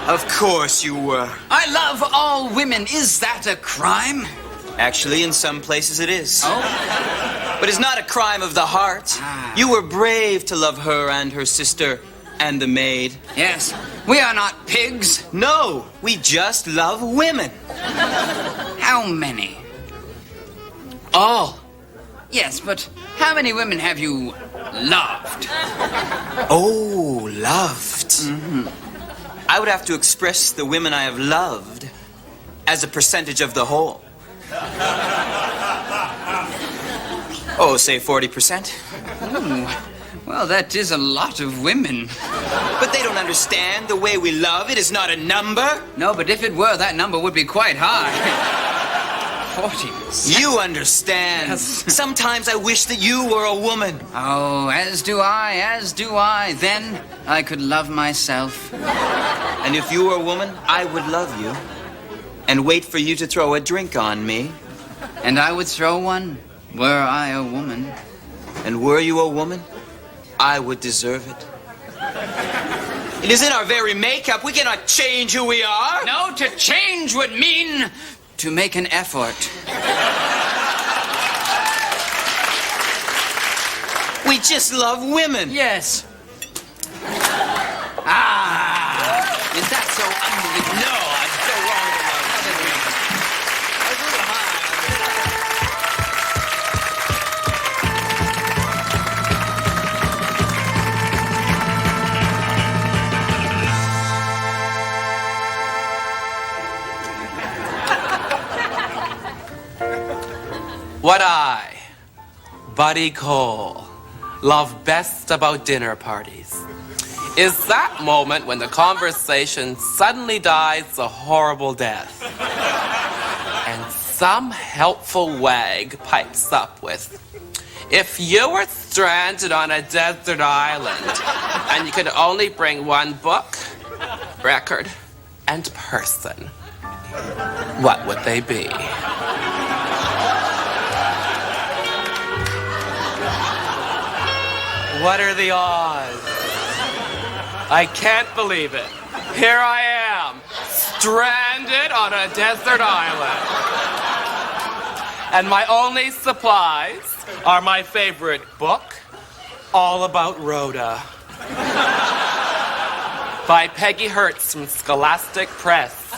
Of course you were. I love all women. Is that a crime? Actually, in some places it is. Oh? But it's not a crime of the heart. You were brave to love her and her sister and the maid. Yes, we are not pigs. No, we just love women. How many? All. Yes, but how many women have you loved? Oh, loved. Mm-hmm. I would have to express the women I have loved as a percentage of the whole. Oh, say 40%. Ooh, well, that is a lot of women. But they don't understand the way we love. It is not a number. No, but if it were, that number would be quite high. 40%. You understand. Yes. Sometimes I wish that you were a woman. Oh, as do I, as do I. Then I could love myself. And if you were a woman, I would love you. And wait for you to throw a drink on me. And I would throw one, were I a woman. And were you a woman, I would deserve it. It is in our very makeup. We cannot change who we are. No, to change would mean to make an effort. We just love women. Yes. Ah! Is that so unbelievable? No, I'm so wrong to love women. What I, Buddy Cole, love best about dinner parties is that moment when the conversation suddenly dies a horrible death. And some helpful wag pipes up with, if you were stranded on a desert island and you could only bring one book, record, and person, what would they be? What are the odds? I can't believe it. Here I am, stranded on a desert island. And my only supplies are my favorite book, All About Rhoda, by Peggy Hertz from Scholastic Press.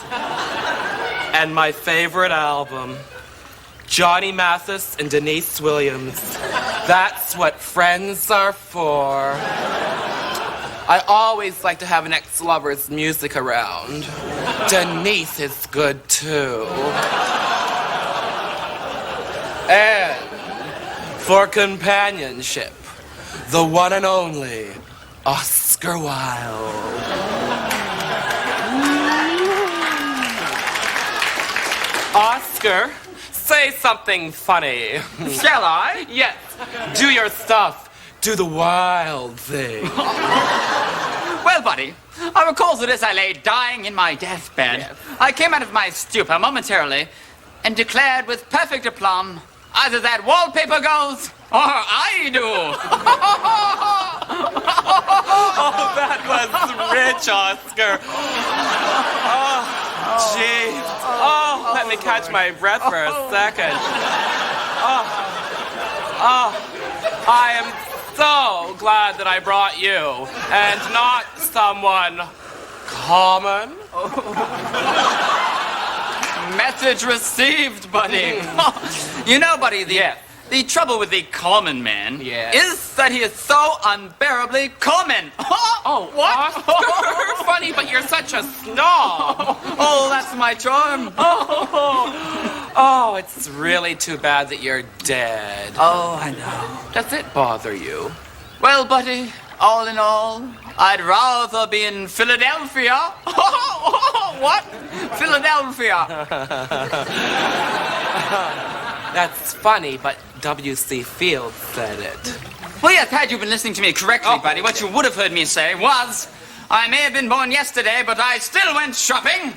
And my favorite album, Johnny Mathis and Denise Williams. That's what friends are for. I always like to have an ex-lover's music around. Denise is good too. And for companionship, the one and only Oscar Wilde. Oscar, say something funny. Shall I? Yes. Do your stuff. Do the wild thing. Well, buddy, I recall that as I lay dying in my deathbed, I came out of my stupor momentarily and declared with perfect aplomb, either that wallpaper goes or I do. Oh, that was rich, Oscar. Oh, gee. Oh, let me catch my breath for a second. I am so glad that I brought you and not someone common. Message received, buddy. You know, buddy, the trouble with the common man is that he is so unbearably common. Oh, what? Oscar, funny, but you're such a snob. Oh, that's my charm. Oh, it's really too bad that you're dead. Oh, I know. Does it bother you? Well, buddy, all in all, I'd rather be in Philadelphia. What? Philadelphia. That's funny, but W.C. Fields said it. Well, yes, had you been listening to me correctly, buddy, what you would have heard me say was, I may have been born yesterday, but I still went shopping.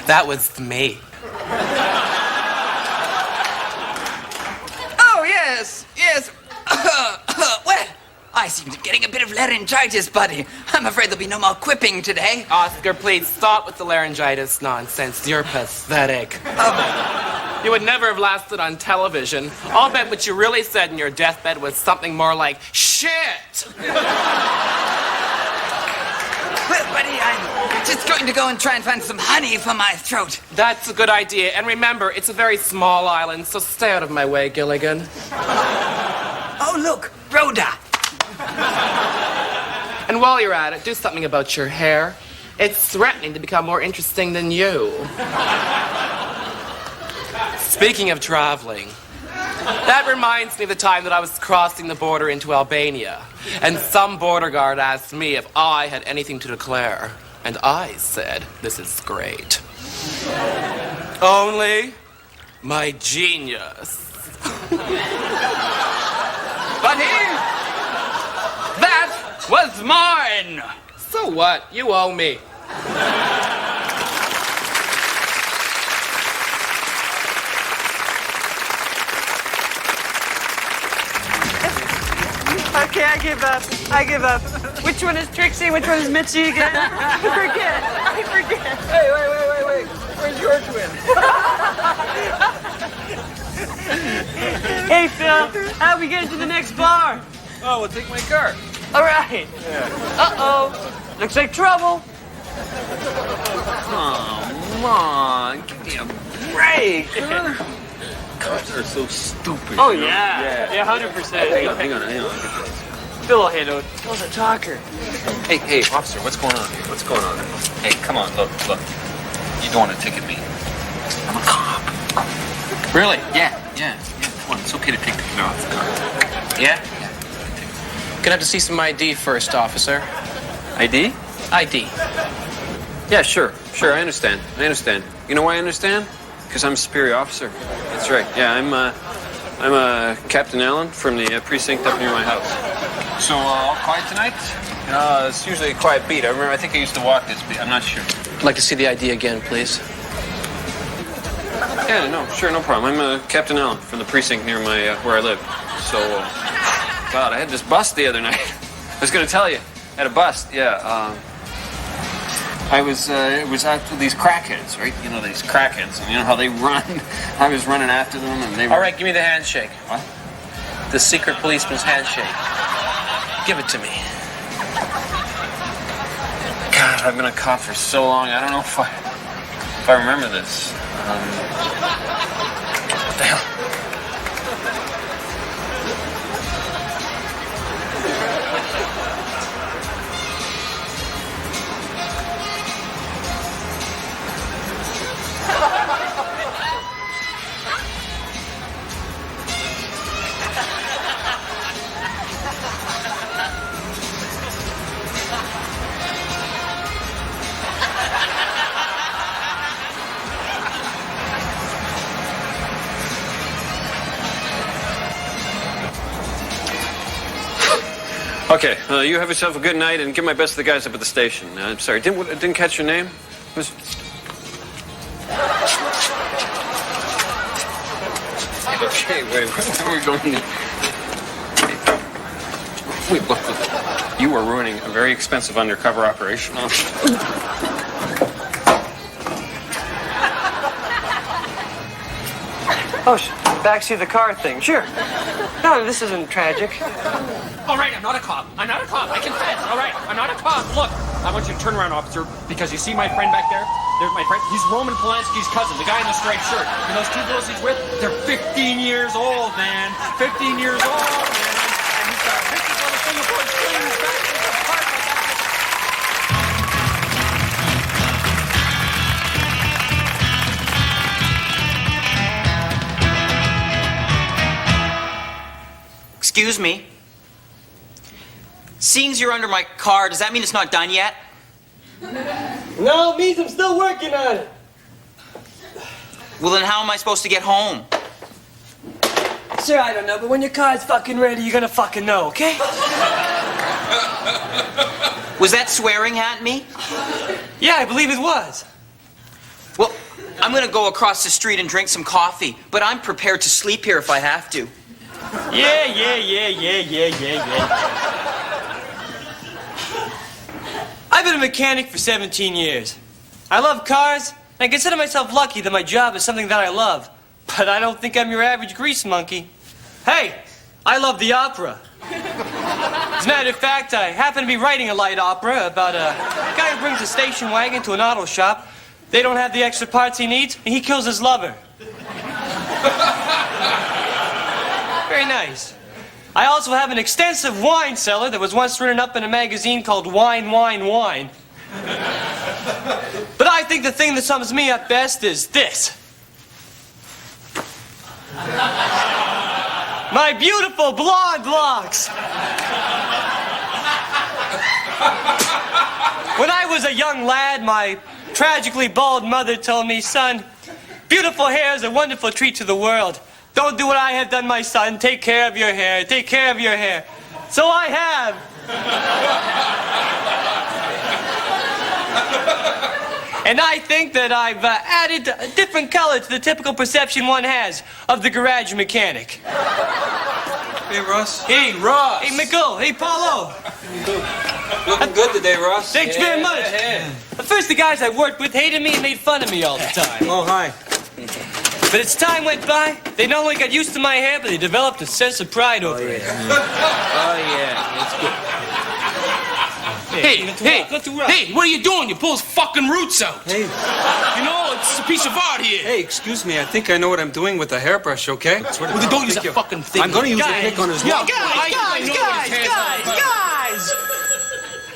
That was me. Oh, yes. Well, I seem to be getting a bit of laryngitis, buddy. I'm afraid there'll be no more quipping today. Oscar, please stop with the laryngitis nonsense. You're pathetic. You would never have lasted on television. I'll bet what you really said in your deathbed was something more like, shit! Well, buddy, I'm just going to go and try and find some honey for my throat. That's a good idea. And remember, it's a very small island, so stay out of my way, Gilligan. Oh, look, Rhoda. And while you're at it, do something about your hair. It's threatening to become more interesting than you. Speaking of traveling, that reminds me of the time that I was crossing the border into Albania, and some border guard asked me if I had anything to declare, and I said, this is great. Only my genius. Buddy, that was mine. So what? You owe me. Okay, I give up. Which one is Trixie? Which one is Mitzi again? I forget. Hey, wait. Where's your twin? Hey, Phil, how we get into the next bar? Oh, we'll take my car. All right. Uh-oh. Looks like trouble. Come on, give me a break. Cars are so stupid. Oh, you know? yeah, 100%. Hang on. Phil will handle it. Phil's a talker. Hey, officer, what's going on here? What's going on? Hey, come on, look. You don't want to ticket me. I'm a cop. Really? Yeah. Come on, it's okay to take the car off the car. Yeah? Gonna have to see some ID first, officer. ID? ID. Yeah, sure, I understand. You know why I understand? Because I'm a superior officer. That's right. Yeah, I'm Captain Allen from the precinct up near my house. So, all quiet tonight? It's usually a quiet beat. I think I used to walk this beat. I'm not sure. I'd like to see the ID again, please. Yeah, no, sure, no problem. I'm Captain Allen from the precinct near my where I live. So, God, I had this bust the other night. I was going to tell you. I had a bust, yeah. It was after these crackheads, right? You know, these crackheads, and you know how they run? I was running after them, and they were... All right, give me the handshake. What? The secret policeman's handshake. Give it to me. God, I've been a cop for so long, I don't know if I remember this. What the hell? Okay, you have yourself a good night and give my best to the guys up at the station. I'm sorry, didn't catch your name? Okay, wait, where are we going? Wait, look, you are ruining a very expensive undercover operation. Oh, backseat of the car thing. Sure. No, this isn't tragic. All right, I'm not a cop. I confess. All right, I'm not a cop. Look, I want you to turn around, officer, because you see my friend back there? There's my friend. He's Roman Polanski's cousin, the guy in the striped shirt. And those two girls he's with, they're 15 years old, man. 15 years old, man. And he's got pictures on the Singapore strings back in the apartment. Excuse me. Seeing as you're under my car, does that mean it's not done yet? No, it means I'm still working on it. Well, then how am I supposed to get home? Sure, I don't know, but when your car's fucking ready, you're gonna fucking know, okay? Was that swearing at me? Yeah, I believe it was. Well, I'm gonna go across the street and drink some coffee, but I'm prepared to sleep here if I have to. Yeah. I've been a mechanic for 17 years. I love cars, and I consider myself lucky that my job is something that I love. But I don't think I'm your average grease monkey. Hey, I love the opera. As a matter of fact, I happen to be writing a light opera about a guy who brings a station wagon to an auto shop. They don't have the extra parts he needs, and he kills his lover. Very nice. I also have an extensive wine cellar that was once written up in a magazine called Wine, Wine, Wine. But I think the thing that sums me up best is this. My beautiful blonde locks. When I was a young lad, my tragically bald mother told me, son, beautiful hair is a wonderful treat to the world. Don't do what I have done, my son. Take care of your hair. Take care of your hair. So I have. And I think that I've added a different color to the typical perception one has of the garage mechanic. Hey, Russ. Hey, Russ. Hey, Michael. Hey, Paulo. Looking good today, Russ. Thanks very much. At first, the guys I worked with hated me and made fun of me all the time. Oh, hi. But as time went by, they not only got used to my hair, but they developed a sense of pride over it. Oh, yeah. That's good. Hey, what are you doing? You pull his fucking roots out. Hey. You know, it's a piece of art here. Hey, excuse me. I think I know what I'm doing with the hairbrush, okay? Well, then don't use a fucking thing. I'm going to use a pick on his nose. Guys!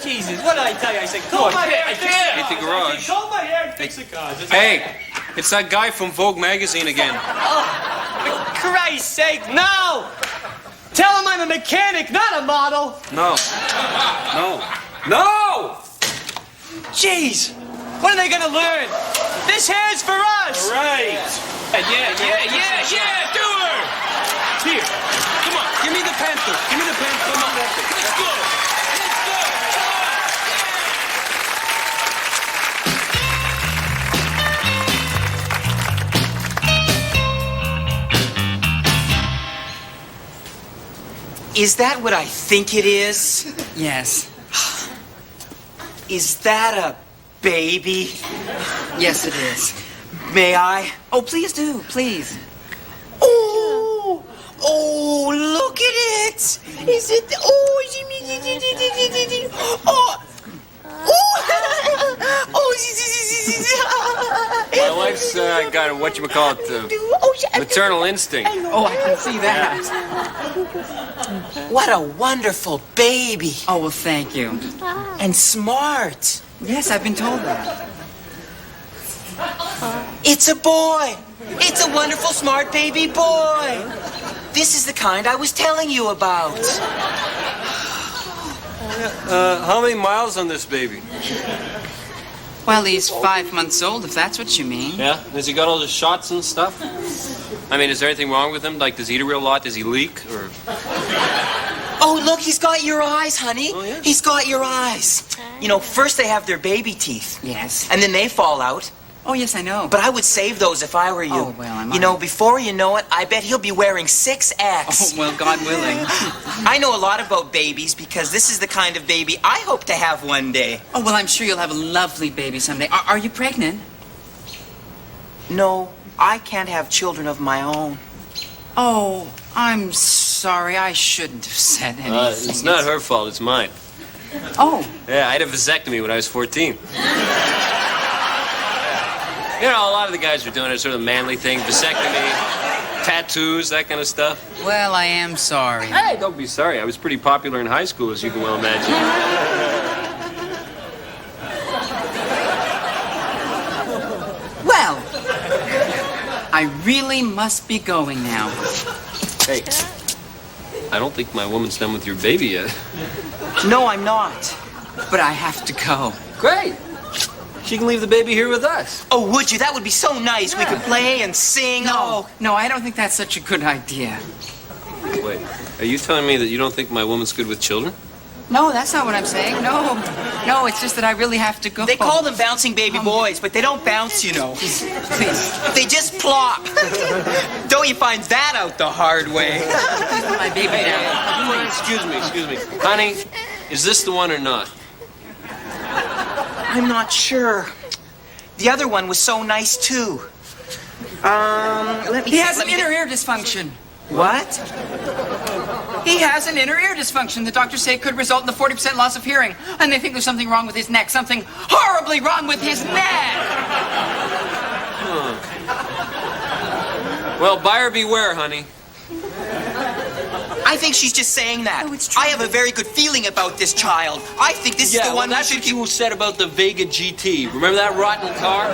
Jesus, what did I tell you? I said, comb my hair, Hit the garage. comb my hair and fix the cars. Hey, it's that guy from Vogue magazine again. Oh, for Christ's sake, no! Tell him I'm a mechanic, not a model. No. Jeez, what are they gonna learn? This hair's for us. Right. Yeah, do her! Here, come on. Give me the panther. Come on. Let's go. Is that what I think it is? Yes. Is that a baby? Yes, it is. May I? Oh, please do. Please. Oh, look at it! Is it? My wife's got a, maternal instinct. Oh, I can see that. What a wonderful baby. Oh, well, thank you. And smart. Yes, I've been told that. It's a boy. It's a wonderful, smart baby boy. This is the kind I was telling you about. How many miles on this baby? Well, he's 5 months old, if that's what you mean. Yeah? Has he got all the shots and stuff? I mean, is there anything wrong with him? Like, does he eat a real lot? Does he leak? Or... Oh, look, he's got your eyes, honey. Oh, yeah? He's got your eyes. You know, first they have their baby teeth. Yes. And then they fall out. Oh, yes, I know. But I would save those if I were you. Oh, well, I might. You know, before you know it, I bet he'll be wearing 6X. Oh, well, God willing. I know a lot about babies because this is the kind of baby I hope to have one day. Oh, well, I'm sure you'll have a lovely baby someday. Are you pregnant? No, I can't have children of my own. Oh, I'm sorry. I shouldn't have said anything. It's not her fault, it's mine. Oh. Yeah, I had a vasectomy when I was 14. You know, a lot of the guys are doing it, sort of manly thing, vasectomy, tattoos, that kind of stuff. Well, I am sorry. Hey, don't be sorry. I was pretty popular in high school, as you can well imagine. Well, I really must be going now. Hey, I don't think my woman's done with your baby yet. No, I'm not. But I have to go. Great. She can leave the baby here with us. Oh, would you? That would be so nice. Yeah. We could play and sing. No, I don't think that's such a good idea. Wait, are you telling me that you don't think my woman's good with children? No, that's not what I'm saying. No, it's just that I really have to go. They call them bouncing baby boys, but they don't bounce, you know. Please. They just plop. Don't you find that out the hard way? Please put my baby down. Excuse me. Honey, is this the one or not? I'm not sure. The other one was so nice, too. He has an inner ear dysfunction. What? He has an inner ear dysfunction. The doctors say it could result in the 40% loss of hearing. And they think there's something wrong with his neck. Something horribly wrong with his neck. Well, buyer beware, honey. I think she's just saying that. Oh, it's true. I have a very good feeling about this child. I think this is the one that's what you said about the Vega GT. Remember that rotten car?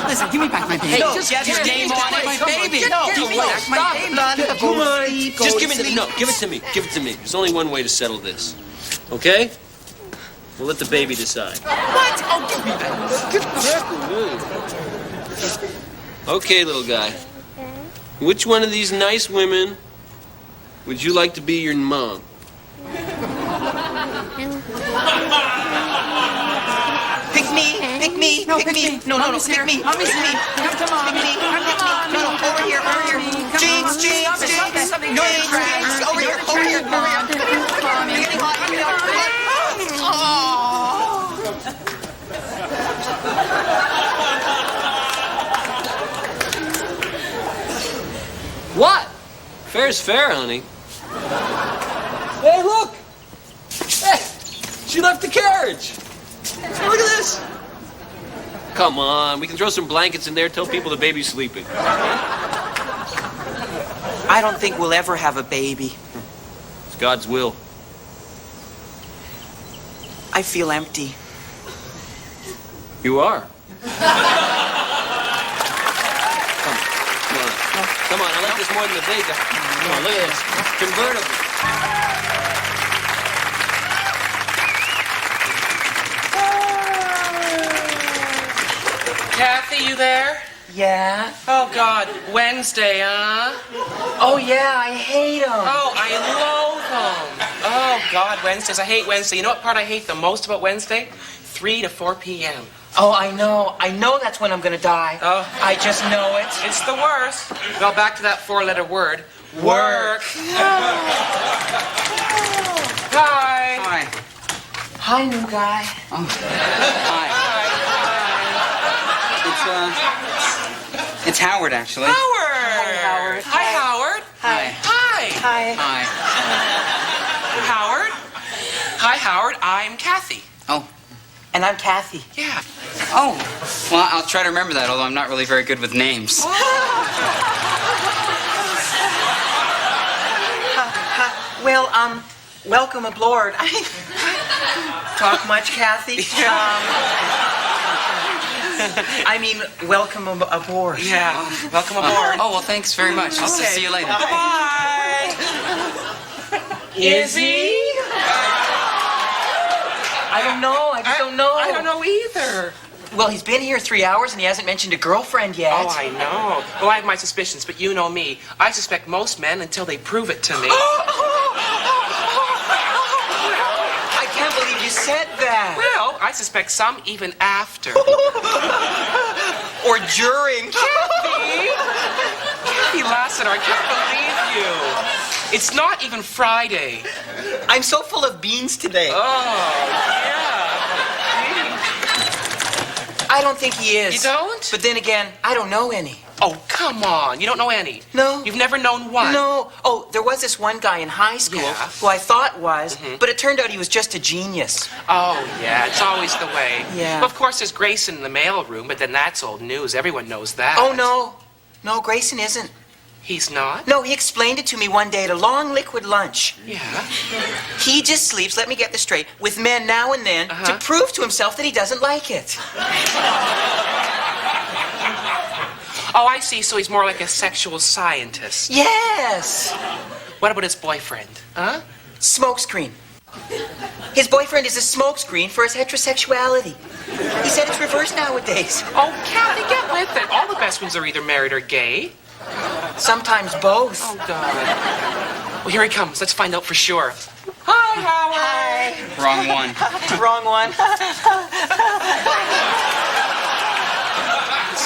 Listen, give me back my baby. Hey, just get your game on it. my baby. Give me back my baby. Come on. Just give it to me. No, give it to me. Give it to me. There's only one way to settle this. Okay? We'll let the baby decide. What? Oh, give me that. Okay, little guy. Which one of these nice women would you like to be your mom? Pick me. No, pick me. No, pick me. Mommy's pick me. here. Come to mommy. Pick me. Come to mommy. No, over here. Jinx. No, Jinx. Over here. What? Fair's fair, honey. Hey, look! Hey, she left the carriage. Look at this. Come on, we can throw some blankets in there, tell people the baby's sleeping. I don't think we'll ever have a baby. It's God's will. I feel empty. You are. Come on, I like this more than the Vega. Come on, look at this. Convertible. Kathy, you there? Yeah? Oh, God. Wednesday, huh? Oh, yeah, I hate them. Oh, I loathe them. Oh, God, Wednesdays. I hate Wednesday. You know what part I hate the most about Wednesday? 3 to 4 p.m. Oh, I know that's when I'm gonna die. Oh. I just know it. It's the worst. Well, back to that 4-letter word. Work. Hi. Hi. Hi, new guy. Oh. Hi. It's Howard, actually. Howard. Hi, Howard. Hi. Hi. Howard. Hi, Howard. I'm Kathy. Oh. And I'm Kathy. Yeah. Oh. Well, I'll try to remember that, although I'm not really very good with names. Well, welcome aboard. Talk much, Kathy? I mean, welcome aboard. Yeah. Welcome aboard. Oh, well, thanks very much. I'll see you later. Bye. Is he? I don't know. I just don't know. I don't know either. Well, he's been here 3 hours and he hasn't mentioned a girlfriend yet. Oh, I know. Well, I have my suspicions, but you know me. I suspect most men until they prove it to me. that? Well, I suspect some even after. Or during. Kathy Lassiter, I can't believe you. It's not even Friday. I'm so full of beans today. Oh, yeah. I don't think he is. You don't? But then again, I don't know any. Oh, come on. You don't know any? No. You've never known one? No. Oh, there was this one guy in high school who I thought was, but it turned out he was just a genius. Oh, yeah. It's always the way. Yeah. Well, of course, there's Grayson in the mailroom, but then that's old news. Everyone knows that. Oh, no. No, Grayson isn't. He's not? No, he explained it to me one day at a long liquid lunch. Yeah. He just sleeps, let me get this straight, with men now and then to prove to himself that he doesn't like it. Oh, I see. So he's more like a sexual scientist. Yes. What about his boyfriend? Huh? Smokescreen. His boyfriend is a smokescreen for his heterosexuality. He said it's reversed nowadays. Oh, Kathy, get with it. All the best ones are either married or gay. Sometimes both. Oh, God. Well, here he comes. Let's find out for sure. Hi, Howard. Hi. Wrong one. Wrong one.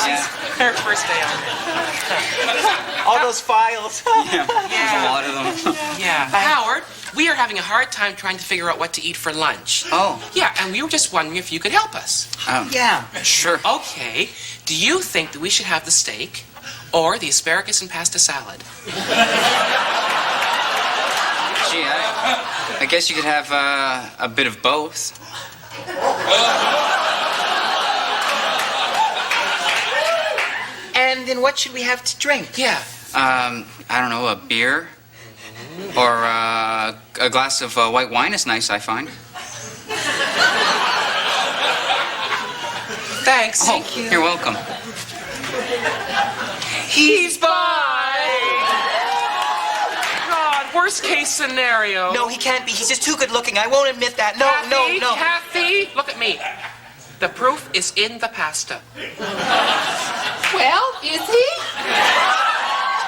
Yeah. Her first day on it. All those files. Yeah, there's a lot of them. Yeah. Howard, we are having a hard time trying to figure out what to eat for lunch. Oh. Yeah, and we were just wondering if you could help us. Oh. Yeah. Sure. Okay. Do you think that we should have the steak or the asparagus and pasta salad? Gee, I guess you could have a bit of both. And then what should we have to drink? Yeah. I don't know, a beer? Or a glass of white wine is nice, I find. Thanks. Oh, thank you. You're welcome. He's bi! God, worst case scenario. No, he can't be. He's just too good looking. I won't admit that. No, Kathy, no. Kathy, look at me. The proof is in the pasta. Well, is he?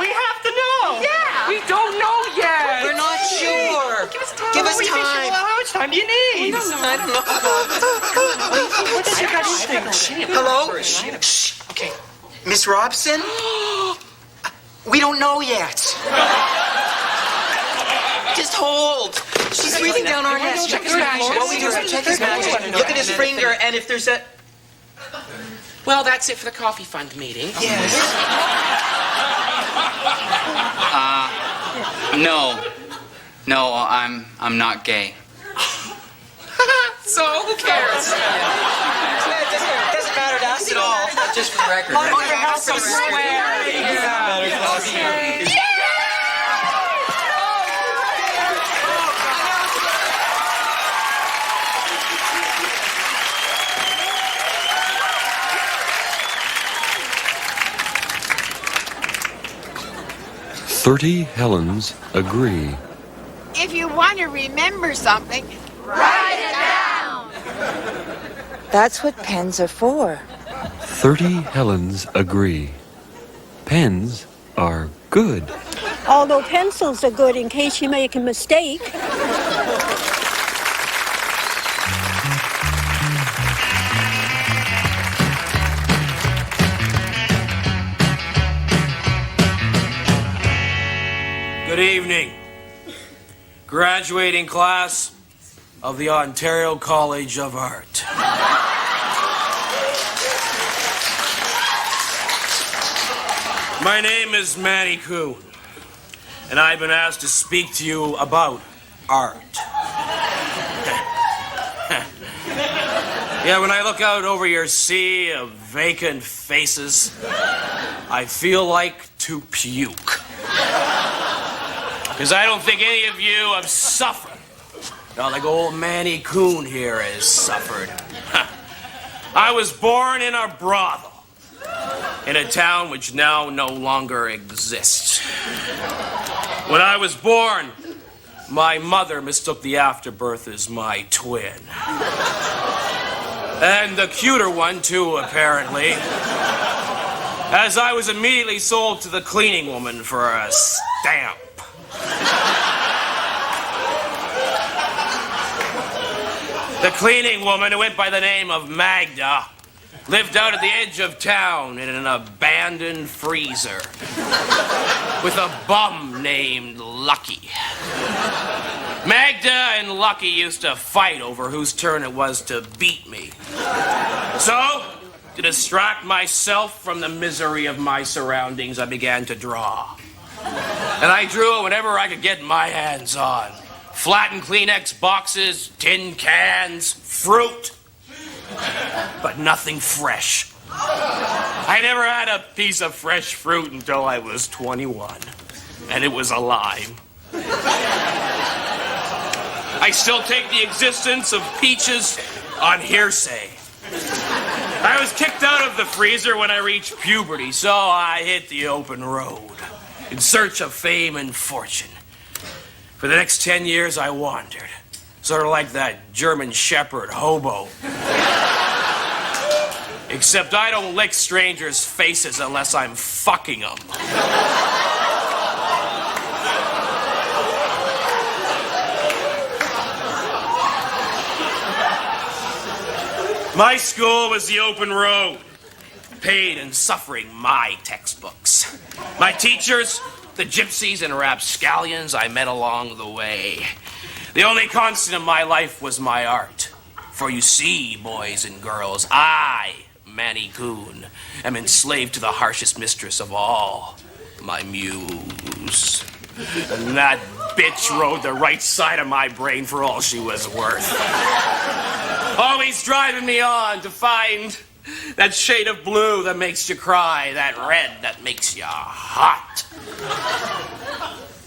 We have to know. Yeah. We don't know yet. We're not sure. Give us time. Give us time. How much time do you need? I don't know. Hello? Shh. Okay. Miss Robson? We don't know yet. Just hold. She's reading down our nest. Check his matches. What we do is we check his matches. Look at his finger, and if there's a... Well, that's it for the coffee fund meeting. Yes. No, I'm not gay. So, who cares? It doesn't matter to us at all. Just for the record. Oh, yeah, So swear. Yeah. "30 Helens agree." If you want to remember something, write it down. That's what pens are for. 30 Helens agree. Pens are good. Although pencils are good in case you make a mistake. Good evening. Graduating class of the Ontario College of Art. My name is Manny Kuhn, and I've been asked to speak to you about art. Yeah, when I look out over your sea of vacant faces, I feel like to puke. Because I don't think any of you have suffered. Not like old Manny Kuhn here has suffered. I was born in a brothel in a town which now no longer exists. When I was born, my mother mistook the afterbirth as my twin. And the cuter one, too, apparently. As I was immediately sold to the cleaning woman for a stamp. The cleaning woman who went by the name of Magda lived out at the edge of town in an abandoned freezer with a bum named Lucky. Magda and Lucky used to fight over whose turn it was to beat me. So, to distract myself from the misery of my surroundings, I began to draw. And I drew whatever I could get my hands on. Flattened Kleenex boxes, tin cans, fruit. But nothing fresh. I never had a piece of fresh fruit until I was 21. And it was a lime. I still take the existence of peaches on hearsay. I was kicked out of the freezer when I reached puberty, so I hit the open road in search of fame and fortune. For the next 10 years, I wandered, sort of like that German Shepherd hobo. Except I don't lick strangers' faces unless I'm fucking them. My school was the open road. Pain and suffering, my textbooks. My teachers, the gypsies and rapscallions I met along the way. The only constant in my life was my art. For you see, boys and girls, I, Manny Coon, am enslaved to the harshest mistress of all, my muse. And that bitch rode the right side of my brain for all she was worth. Always driving me on to find that shade of blue that makes you cry, that red that makes you hot.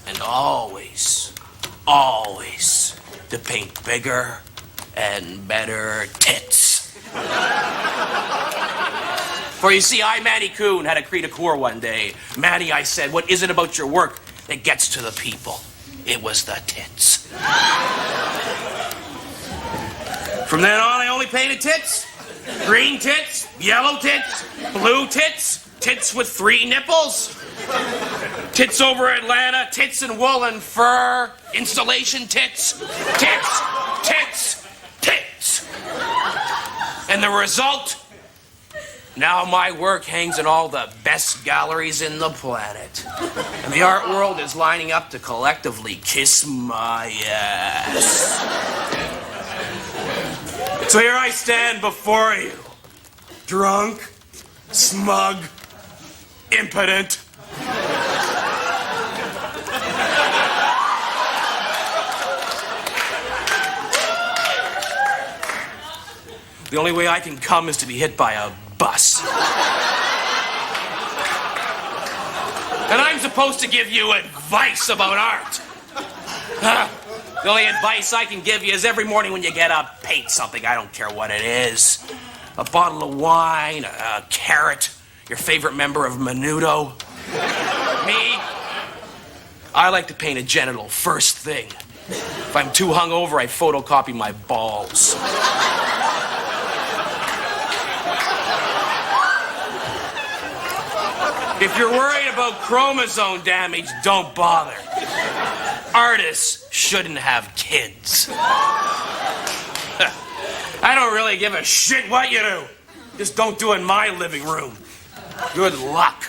And always, always to paint bigger and better tits. For you see, I, Manny Coon, had a cri de coeur one day. Manny, I said, what is it about your work that gets to the people? It was the tits. From then on, I only painted tits. Green tits, yellow tits, blue tits, tits with 3 nipples. Tits over Atlanta, tits and wool and fur, installation tits, tits, tits, tits. And the result? Now my work hangs in all the best galleries in the planet. And the art world is lining up to collectively kiss my ass. So here I stand before you, drunk, smug, impotent. The only way I can come is to be hit by a bus. And I'm supposed to give you advice about art. The only advice I can give you is every morning when you get up, paint something. I don't care what it is. A bottle of wine, a carrot, your favorite member of Menudo. Me, I like to paint a genital first thing. If I'm too hungover, I photocopy my balls. If you're worried about chromosome damage, don't bother. Artists shouldn't have kids. I don't really give a shit what you do. Just don't do it in my living room. Good luck.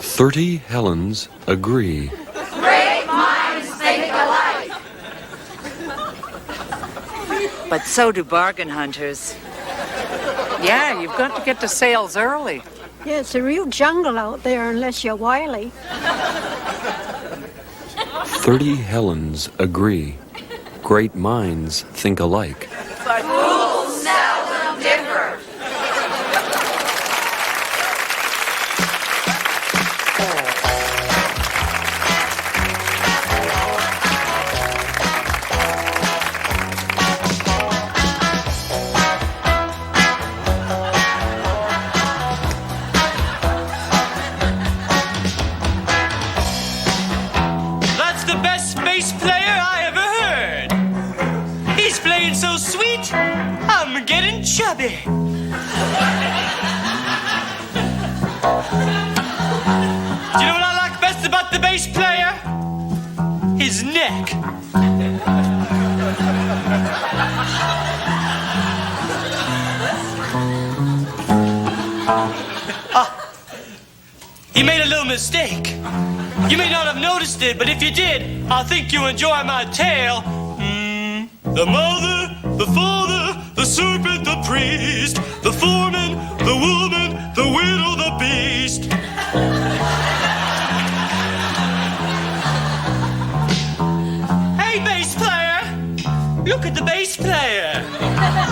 "30 Helens agree." Great minds think alike. But so do bargain hunters. Yeah, you've got to get to sales early. Yeah, it's a real jungle out there unless you're wily. 30 Helens agree. Great minds think alike. But rules seldom differ. That's the best bass player I ever heard. party. Do you know what I like best about the bass player? His neck. He made a little mistake. You may not have noticed it, but if you did, I think you enjoy my tale. The mother, the father, the serpent, the priest, the foreman, the woman, the widow, the beast. Hey, bass player! Look at the bass player.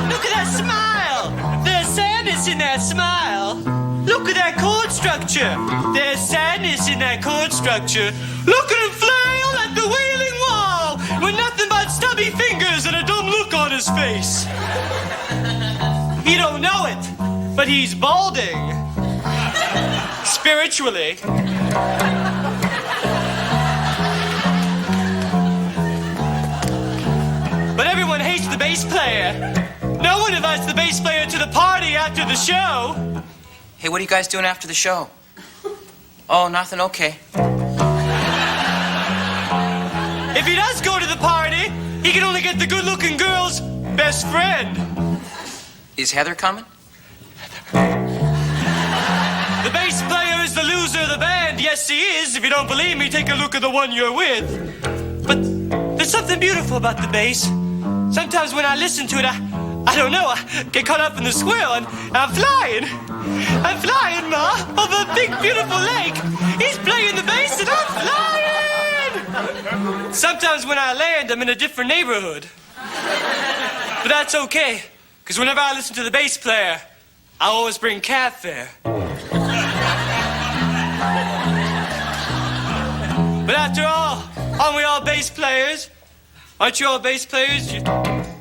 Look at that smile. There's sadness in that smile. Look at that chord structure. There's sadness in that chord structure. Look at him flail at the Wailing Wall with nothing but stubby fingers and a dumb look on his face. He don't know it, but he's balding. Spiritually. But everyone hates the bass player. No one invites the bass player to the party after the show. Hey, what are you guys doing after the show? Oh, nothing? Okay. If he does go to the party, he can only get the good-looking girl's best friend. Is Heather coming? The bass player is the loser of the band. Yes, he is. If you don't believe me, take a look at the one you're with. But there's something beautiful about the bass. Sometimes when I listen to it, I don't know, I get caught up in the swirl and I'm flying. I'm flying, Ma, over a big, beautiful lake. He's playing the bass and I'm flying. Sometimes when I land, I'm in a different neighborhood. But that's okay, because whenever I listen to the bass player, I always bring cat fare. But after all, aren't we all bass players? Aren't you all bass players?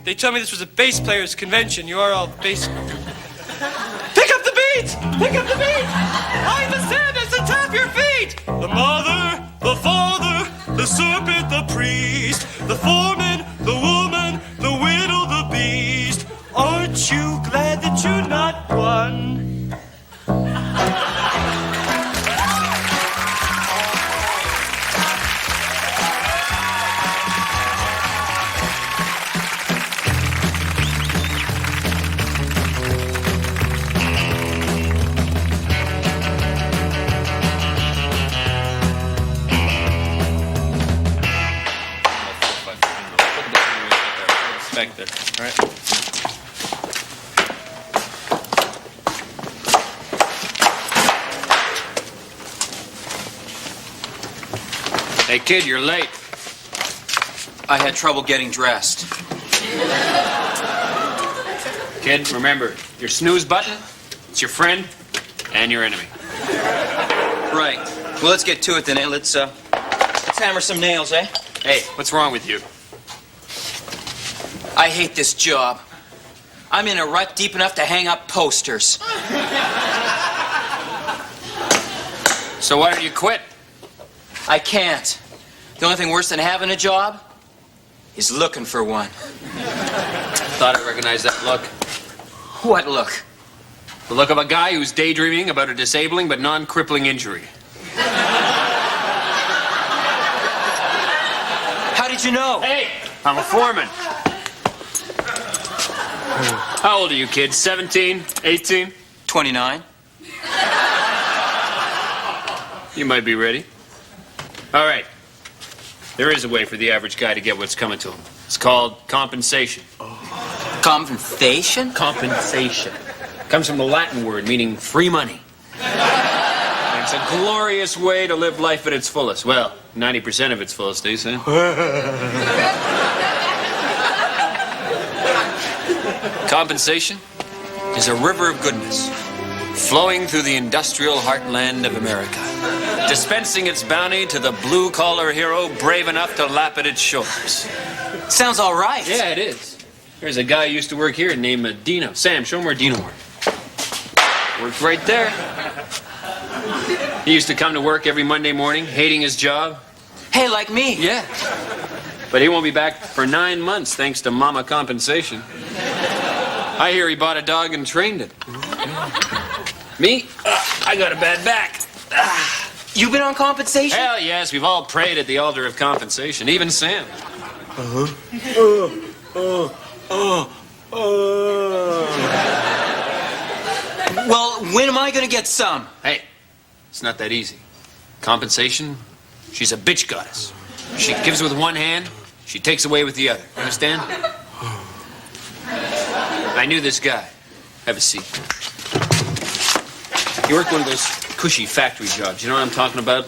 They tell me this was a bass players' convention. You are all bass... Pick up the beat! Pick up the beat! I'm the sadness and tap your feet! The mother, the father, the serpent, the priest, the foreman, the woman, the widow, the beast. Aren't you glad that you're not one? Back there. All right. Hey, kid, you're late. I had trouble getting dressed. Kid, remember, your snooze button, it's your friend and your enemy. Right. Well, let's get to it then, eh? Let's hammer some nails, eh? Hey, what's wrong with you? I hate this job. I'm in a rut deep enough to hang up posters. So why don't you quit? I can't. The only thing worse than having a job is looking for one. Thought I recognized that look. What look? The look of a guy who's daydreaming about a disabling but non-crippling injury. How did you know? Hey, I'm a foreman. How old are you, kid? 17? 18? 29. You might be ready. All right. There is a way for the average guy to get what's coming to him. It's called compensation. Compensation? Compensation. Comes from the Latin word meaning free money. And it's a glorious way to live life at its fullest. Well, 90% of its fullest, they say. Compensation is a river of goodness flowing through the industrial heartland of America, dispensing its bounty to the blue-collar hero brave enough to lap at its shores. Sounds all right. Yeah, it is. There's a guy who used to work here named Dino. Sam, show him where Dino worked. Worked right there. He used to come to work every Monday morning, hating his job. Hey, like me. Yeah. But he won't be back for 9 months, thanks to Mama Compensation. I hear he bought a dog and trained it. Me? I got a bad back. You been on compensation? Hell yes, we've all prayed at the altar of compensation, even Sam. Well, when am I gonna get some? Hey, it's not that easy. Compensation, she's a bitch goddess. She gives with one hand, she takes away with the other. Understand? I knew this guy. Have a seat. He worked one of those cushy factory jobs. You know what I'm talking about?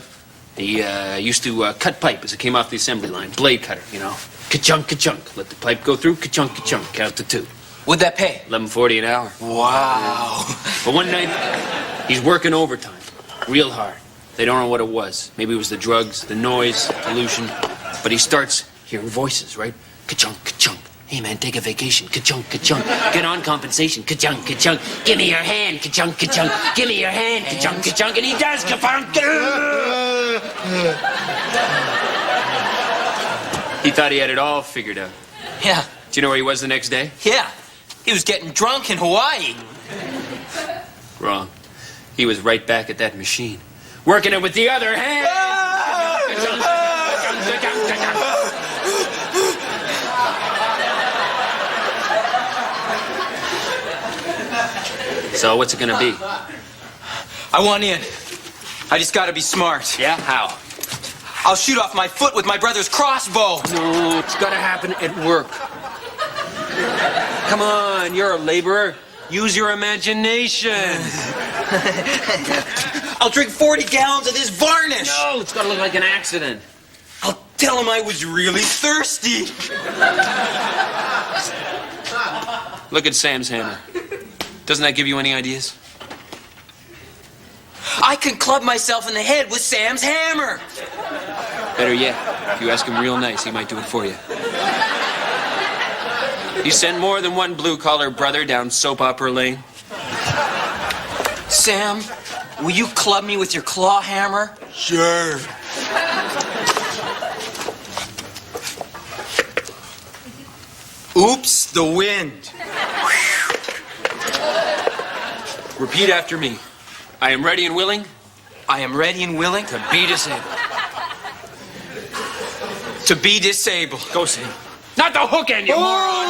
He used to cut pipe as it came off the assembly line. Blade cutter, you know. Ka-chunk, ka-chunk. Let the pipe go through. Ka-chunk, ka-chunk. Count to 2. What'd that pay? $11.40 an hour. Wow. But one night, he's working overtime. Real hard. They don't know what it was. Maybe it was the drugs, the noise, pollution. But he starts hearing voices, right? Ka-chunk, ka-chunk. Hey, man, take a vacation. Ka-chunk, ka-chunk. Get on compensation. Ka-chunk, ka-chunk. Give me your hand. Ka-chunk, ka-chunk. Give me your hand. Ka-chunk, ka-chunk. And he does. Ka-chunk. He thought he had it all figured out. Yeah. Do you know where he was the next day? Yeah. He was getting drunk in Hawaii. Wrong. He was right back at that machine. Working it with the other hand. So what's it gonna be? I want in. I just gotta be smart. Yeah? How? I'll shoot off my foot with my brother's crossbow. No, it's gotta happen at work. Come on, you're a laborer. Use your imagination. I'll drink 40 gallons of this varnish. No, it's gotta look like an accident. I'll tell him I was really thirsty. Look at Sam's hammer. Doesn't that give you any ideas? I can club myself in the head with Sam's hammer. Better yet, if you ask him real nice, he might do it for you. You send more than one blue-collar brother down soap opera lane? Sam, will you club me with your claw hammer? Sure. Oops, the wind. Repeat after me. I am ready and willing. I am ready and willing to be disabled. To be disabled. Go, Sam. Not the hook end, you moron!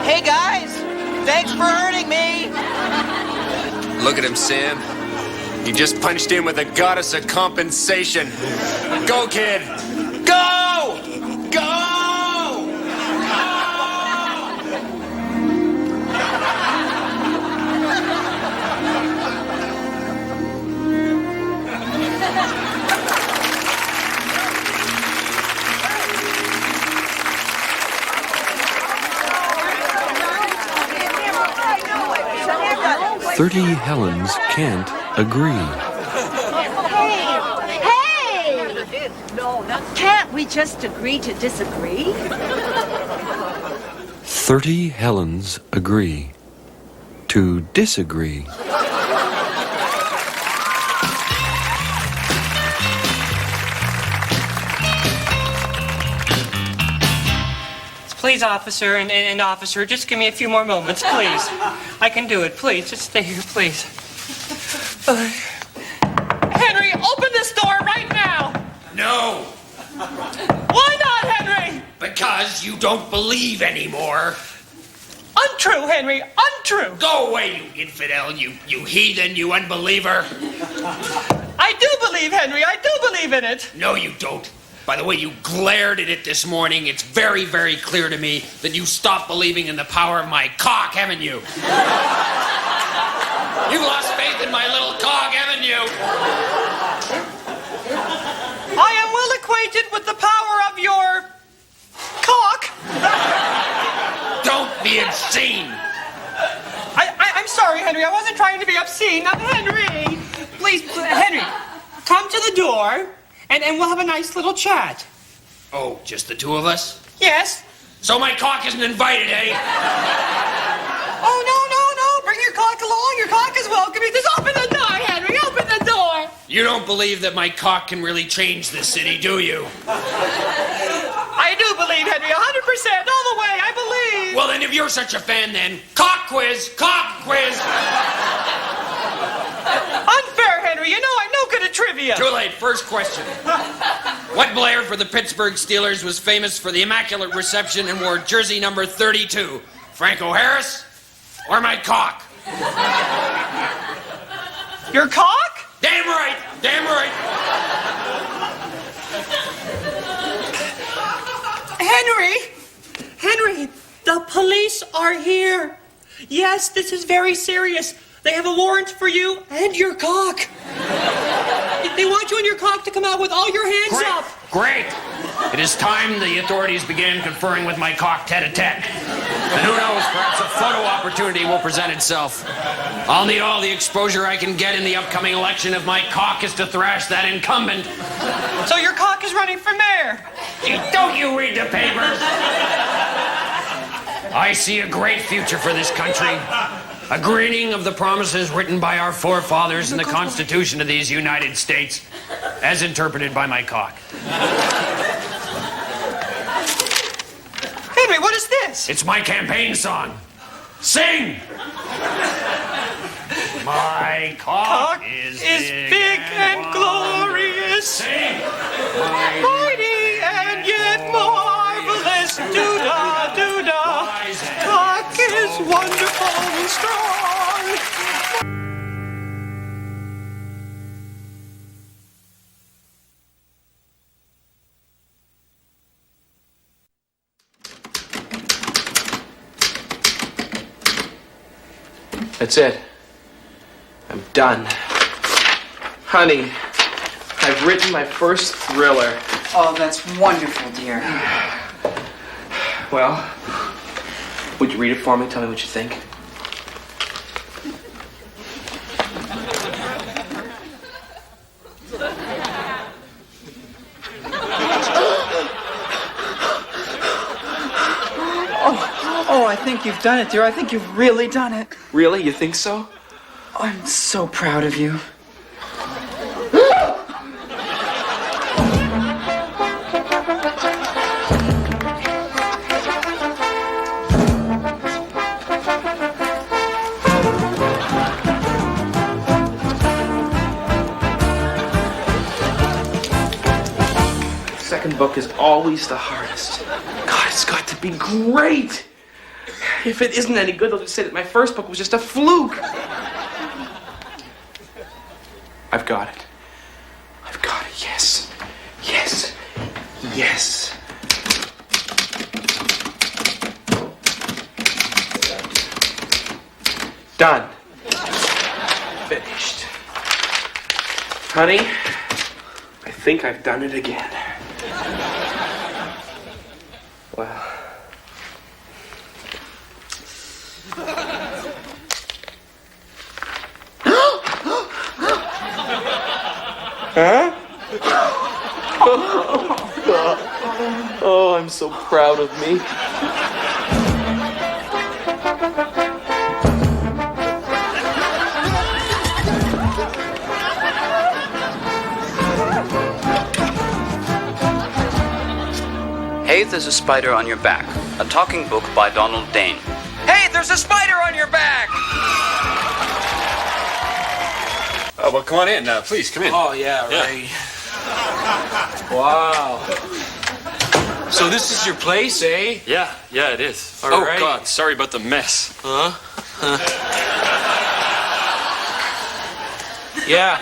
Hey, guys. Thanks for hurting me. Look at him, Sam. You just punched in with a goddess of compensation. Go, kid. Go! Go! 30 Helens can't agree. Hey! Can't we just agree to disagree? 30 Helens agree to disagree. Please, officer and officer, just give me a few more moments, please. I can do it, please. Just stay here, please. Henry, open this door right now! No, Why not, Henry? because you don't believe anymore. Untrue, Henry, untrue. Go away, you infidel, you heathen, you unbeliever. I do believe, Henry, I do believe in it. No, you don't. By the way you glared at it this morning, it's very, very clear to me that you stopped believing in the power of my cock, haven't you? You've lost faith in my little cock, haven't you? I am well acquainted with the power of your cock. Don't be obscene. I'm sorry, Henry. I wasn't trying to be obscene. Now, Henry, please, Henry, come to the door, and we'll have a nice little chat. Oh, just the two of us? Yes. So my cock isn't invited, eh? Oh, no. Bring your cock along. Your cock is welcome. Just open the door, Henry. Open the door. You don't believe that my cock can really change this city, do you? I do believe, Henry, 100%, all the way, I believe. Well, then, if you're such a fan, then, cock quiz, cock quiz. Unfair, Henry. You know I'm no good at trivia. Too late. First question. What player for the Pittsburgh Steelers was famous for the immaculate reception and wore jersey number 32? Franco Harris or my cock? Your cock? Damn right. Damn right. Henry, the police are here. Yes, this is very serious. They have a warrant for you and your cock. They want you and your cock to come out with all your hands up. Great. It is time the authorities began conferring with my cock tete-a-tete. And who knows, perhaps a photo opportunity will present itself. I'll need all the exposure I can get in the upcoming election if my cock is to thrash that incumbent. So your cock is running for mayor. Don't you read the papers? I see a great future for this country. A greening of the promises written by our forefathers in the Constitution of these United States, as interpreted by my cock. Henry, what is this? It's my campaign song. Sing! My cock is big and glorious. Sing! Mighty and yet marvelous. Doo-da, doo-da. Cock is wonderful and strong. That's it. I'm done. Honey, I've written my first thriller. Oh, that's wonderful, dear. Well, would you read it for me? Tell me what you think. Oh, I think you've done it, dear. I think you've really done it. Really? You think so? I'm so proud of you. Second book is always the hardest. God, it's got to be great. If it isn't any good, they'll just say that my first book was just a fluke. I've got it. I've got it, yes. Yes. Yes. Done. Finished. Honey, I think I've done it again. Well. Huh? Oh, I'm so proud of me. Hey, There's a Spider on Your Back, a talking book by Donald Dane. Hey, there's a spider on your back! Oh, well, come on in. Please, come in. Oh, yeah, right. Wow. So this is your place, eh? Yeah, it is. All right. God, sorry about the mess. Huh? Yeah.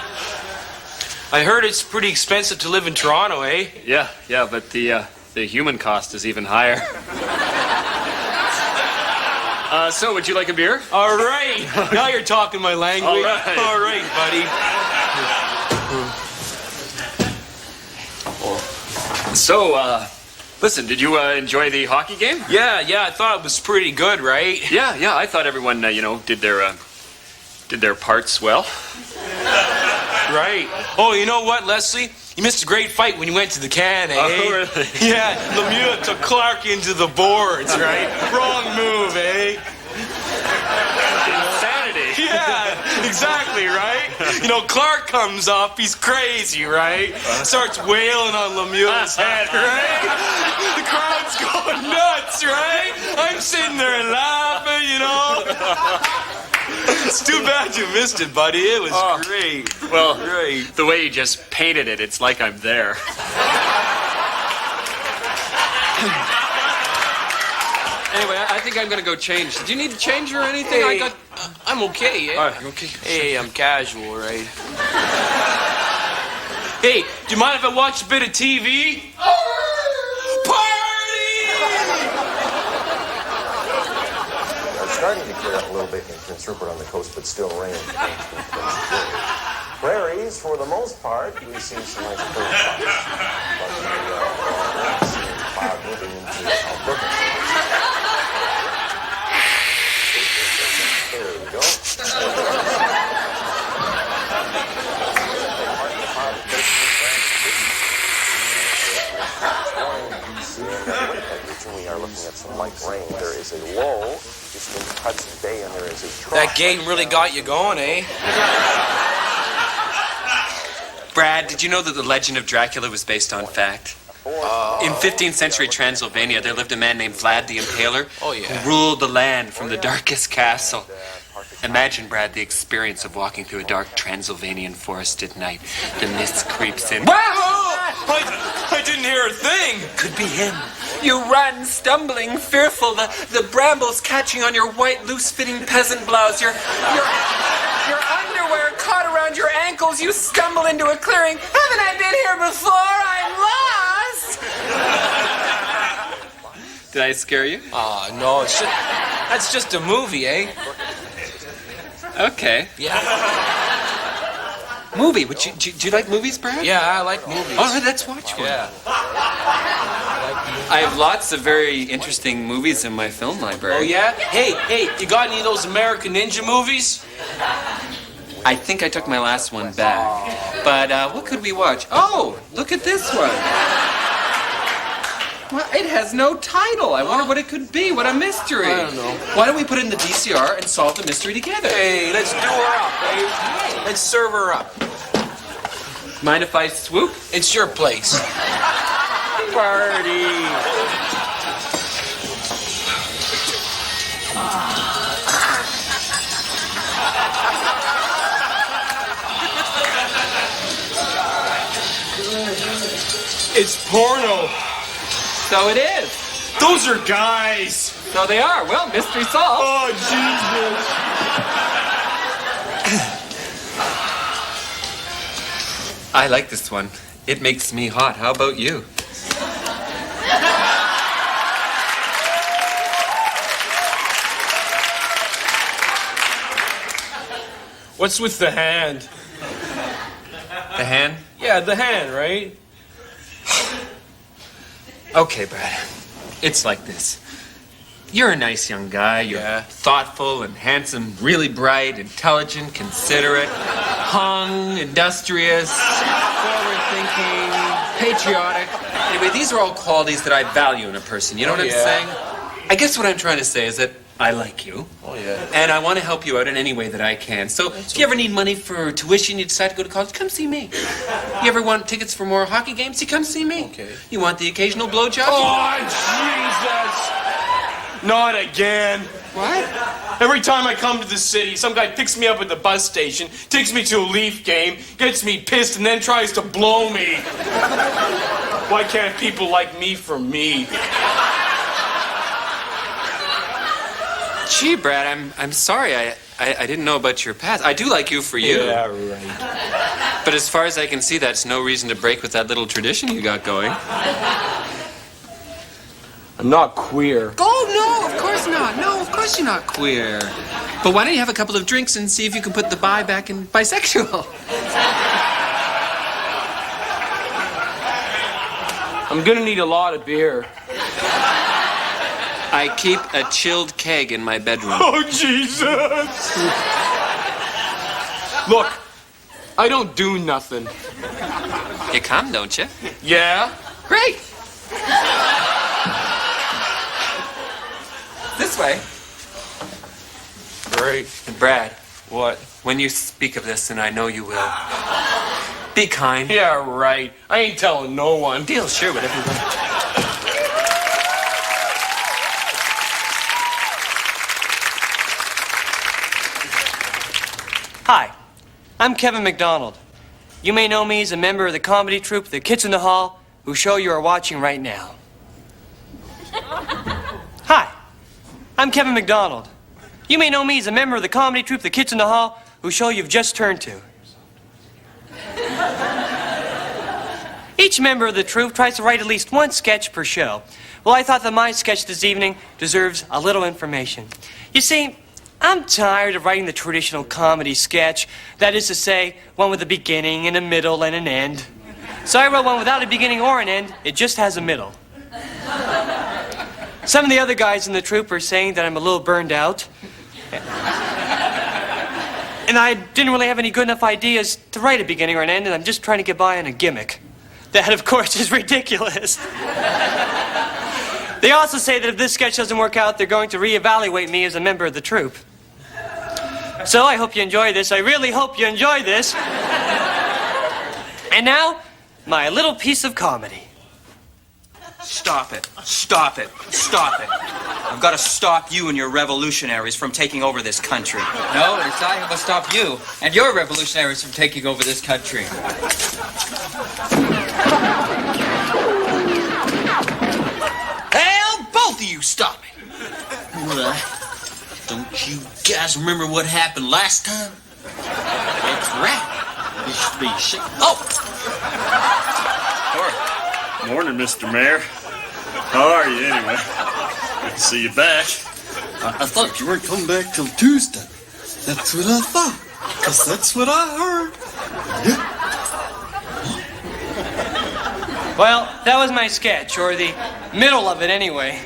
I heard it's pretty expensive to live in Toronto, eh? Yeah, but the human cost is even higher. So, would you like a beer? All right. Now you're talking my language. All right, buddy. So, listen, did you enjoy the hockey game? Yeah, I thought it was pretty good, right? Yeah, I thought everyone, did their parts well. Right. Oh, you know what, Leslie? You missed a great fight when you went to the can, eh? Oh, really? Yeah, Lemieux took Clark into the boards, right? Wrong move, eh? Insanity. Yeah, exactly, right? You know, Clark comes up, he's crazy, right? Starts wailing on Lemieux's head, right? The crowd's going nuts, right? I'm sitting there laughing, you know? It's too bad you missed it, buddy. It was great. Well, great. The way you just painted it, it's like I'm there. Anyway, I think I'm gonna go change. Do you need to change or anything? Hey, I'm okay, yeah? All right, okay. Hey, I'm casual, right? Hey, do you mind if I watch a bit of TV? It's starting to clear up a little bit in Prince Rupert on the coast, but still rain. Prairies, for the most part, we see some nice clear spots. But we're seeing cloud moving into Alberta. There we go. We are looking at some light rain. There is a lull just in Hudson Bay, and there is a trough. That game really got you going, eh? Brad, did you know that the legend of Dracula was based on fact? In 15th century Transylvania, there lived a man named Vlad the Impaler who ruled the land from the darkest castle. Imagine, Brad, the experience of walking through a dark Transylvanian forest at night. The mist creeps in. I didn't hear a thing. Could be him. You run, stumbling, fearful, the brambles catching on your white, loose-fitting peasant blouse, your underwear caught around your ankles. You stumble into a clearing. Haven't I been here before? I'm lost. Did I scare you? No, that's just a movie, eh? Okay. Yeah. Movie? Do you like movies, Brad? Yeah, I like movies. All right, let's watch one. Yeah. I have lots of very interesting movies in my film library. Oh, yeah? Hey, you got any of those American Ninja movies? I think I took my last one back. But what could we watch? Oh, look at this one. Well, it has no title. I wonder what it could be. What a mystery. I don't know. Why don't we put it in the VCR and solve the mystery together? Hey, let's do her up, eh? Let's serve her up. Mind if I swoop? It's your place. Party. It's porno. So it is. Those are guys. So they are. Well, mystery solved. Oh, Jesus. I like this one. It makes me hot. How about you? What's with the hand? The hand? Yeah, the hand, right? Okay, Brad. It's like this. You're a nice young guy. You're thoughtful and handsome, really bright, intelligent, considerate, hung, industrious, forward-thinking, patriotic. Anyway, these are all qualities that I value in a person. You know what I'm saying? I guess what I'm trying to say is that I like you. Oh, yeah. And I want to help you out in any way that I can. So if you ever need money for tuition, you decide to go to college, come see me. You ever want tickets for more hockey games, you come see me. Okay. You want the occasional blowjob? Oh, Jesus! Not again. What? Every time I come to the city, some guy picks me up at the bus station, takes me to a Leaf game, gets me pissed, and then tries to blow me. Why can't people like me for me? Gee, Brad, I'm sorry. I didn't know about your past. I do like you for you. Yeah, right. But as far as I can see, that's no reason to break with that little tradition you got going. I'm not queer. Oh, no, of course not. No, of course you're not queer. But why don't you have a couple of drinks and see if you can put the bi back in bisexual? I'm gonna need a lot of beer. I keep a chilled keg in my bedroom. Oh, Jesus! Look, I don't do nothing. You come, don't you? Yeah? Great. This way. Great. Brad, What? when you speak of this, and I know you will, be kind. Yeah, right. I ain't telling no one. Deal sure with everyone. Hi, I'm Kevin McDonald. You may know me as a member of the comedy troupe The Kids in the Hall, whose show you are watching right now. Hi, I'm Kevin McDonald. You may know me as a member of the comedy troupe The Kids in the Hall, whose show you've just turned to. Each member of the troupe tries to write at least one sketch per show. Well, I thought that my sketch this evening deserves a little information. You see, I'm tired of writing the traditional comedy sketch. That is to say, one with a beginning and a middle and an end. So I wrote one without a beginning or an end. It just has a middle. Some of the other guys in the troupe are saying that I'm a little burned out. And I didn't really have any good enough ideas to write a beginning or an end, and I'm just trying to get by on a gimmick. That, of course, is ridiculous. They also say that if this sketch doesn't work out, they're going to reevaluate me as a member of the troupe. So I hope you enjoy this. I really hope you enjoy this. And now, my little piece of comedy. Stop it. Stop it. Stop it. I've got to stop you and your revolutionaries from taking over this country. No, it's I who must stop you and your revolutionaries from taking over this country. Hell, both of you stop it. Don't you guys remember what happened last time? That's right. You should be sick. Oh! Morning, Mr. Mayor. How are you, anyway? Good to see you back. I thought you weren't coming back till Tuesday. That's what I thought. Because that's what I heard. Well, that was my sketch, or the middle of it anyway.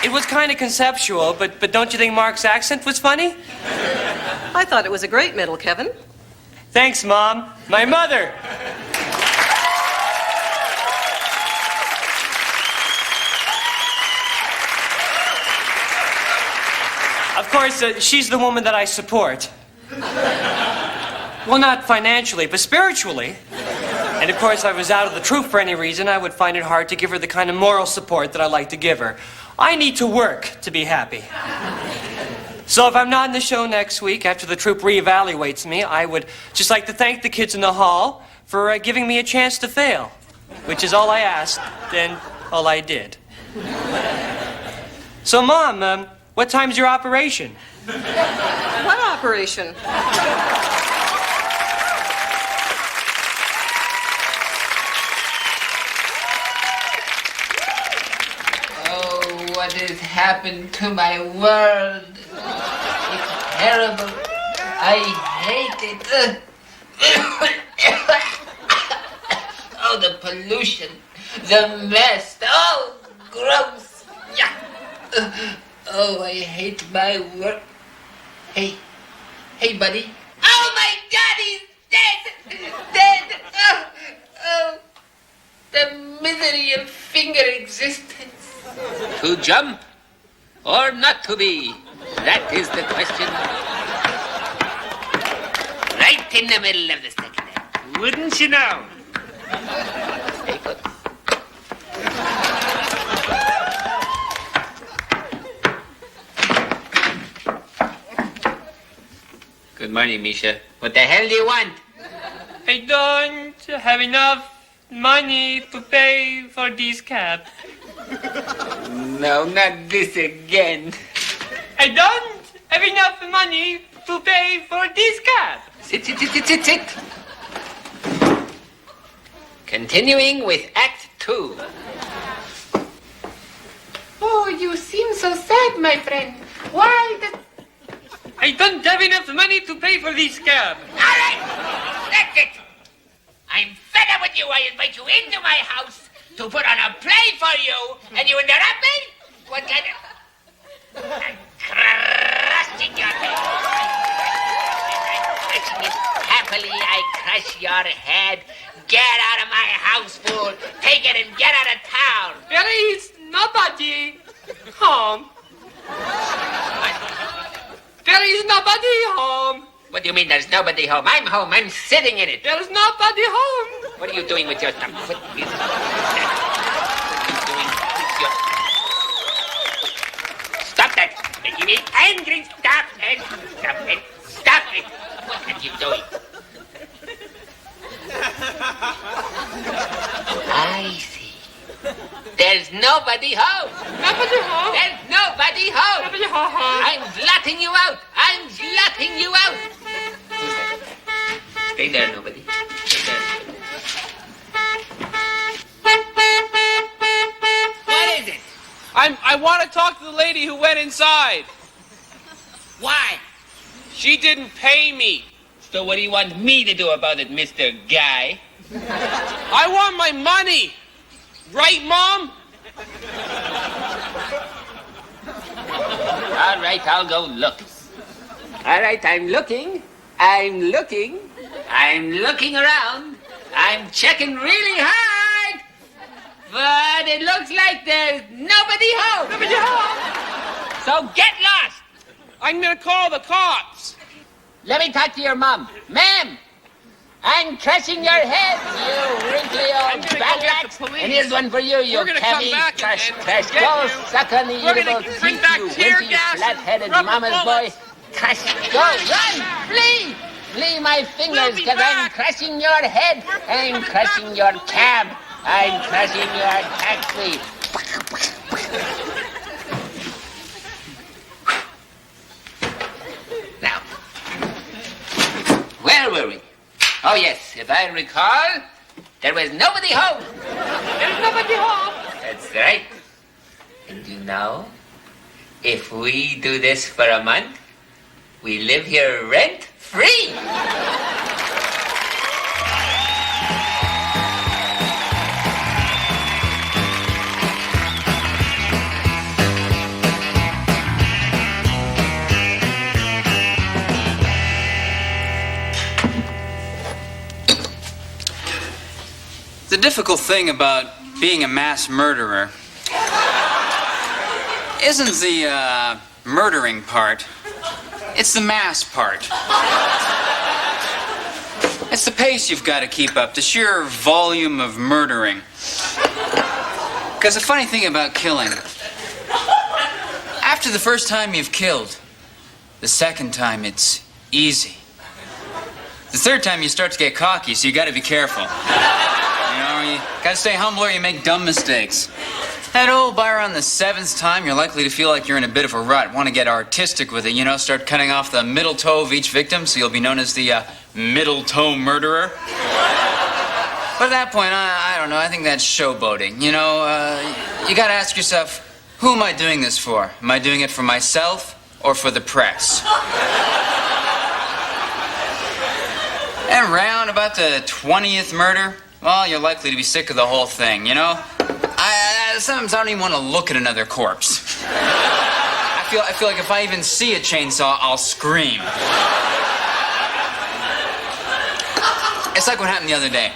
It was kind of conceptual, but don't you think Mark's accent was funny? I thought it was a great middle, Kevin. Thanks, Mom. My mother. Of course, she's the woman that I support. Well, not financially, but spiritually. And of course, if I was out of the troupe for any reason, I would find it hard to give her the kind of moral support that I like to give her. I need to work to be happy. So if I'm not in the show next week, after the troupe reevaluates me, I would just like to thank the kids in the hall for giving me a chance to fail, which is all I asked and all I did. So, Mom, what time's your operation? What operation? What has happened to my world? It's terrible. I hate it. Oh, the pollution, the mess. Oh, gross. Oh, I hate my work. Hey, buddy. Oh my God, he's dead. Dead. Oh, the misery of finger existence. To jump or not to be? That is the question. Right in the middle of the second act. Wouldn't you know? Very good. Good morning, Misha. What the hell do you want? I don't have enough money to pay for this cab. No, not this again. I don't have enough money to pay for this cab. Sit. Continuing with Act 2. Oh, you seem so sad, my friend. Why the... I don't have enough money to pay for this cab. All right, that's it. I'm fed up with you. I invite you into my house. to put on a play for you, and you interrupt me? What kind of... I'm crushing your head. I'm crushing it happily. I crush your head. Get out of my house, fool. Take it and get out of town. There is nobody home. There is nobody home. What do you mean there's nobody home? I'm home. I'm sitting in it. There is nobody home. What are you doing with your stuff? What are you doing with your... Stop that. Making me angry. Stop it. Stop it. Stop it. What are you doing? I see. There's nobody home. Nobody home. There's nobody home. Nobody home. I'm blotting you out. I'm blotting you out. Who's that? Stay there, nobody. Stay there. What is it? I want to talk to the lady who went inside. Why? She didn't pay me. So what do you want me to do about it, Mr. Guy? I want my money. Right, Mom? All right, I'll go look. All right, I'm looking. I'm looking. I'm looking around. I'm checking really hard. But it looks like there's nobody home. Nobody home. So get lost. I'm going to call the cops. Let me talk to your mom. Ma'am, I'm crushing your head, you wrinkly old baglax. And here's one for you, you cabby. Crush, crush, go suck on the eatable teeth, you wimpy, flat-headed mama's boy. Crush, go, run, flee. Flee my fingers, because I'm crushing your head. I'm crushing your cab. I'm crushing your taxi. Now, where were we? Oh, yes, if I recall, there was nobody home. There's nobody home. That's right. And you know, if we do this for a month, we live here rent-free. The difficult thing about being a mass murderer isn't the murdering part. It's the mass part. It's the pace you've got to keep up, the sheer volume of murdering. Because the funny thing about killing, after the first time you've killed, the second time it's easy. The third time you start to get cocky, so you got to be careful. You gotta stay humble or you make dumb mistakes. That old by around the seventh time, you're likely to feel like you're in a bit of a rut. Want to get artistic with it, start cutting off the middle toe of each victim so you'll be known as the middle toe murderer. But at that point, I don't know, I think that's showboating. You gotta ask yourself, who am I doing this for? Am I doing it for myself or for the press? And round about the 20th murder, well, you're likely to be sick of the whole thing, Sometimes I don't even want to look at another corpse. I feel like if I even see a chainsaw, I'll scream. It's like what happened the other day.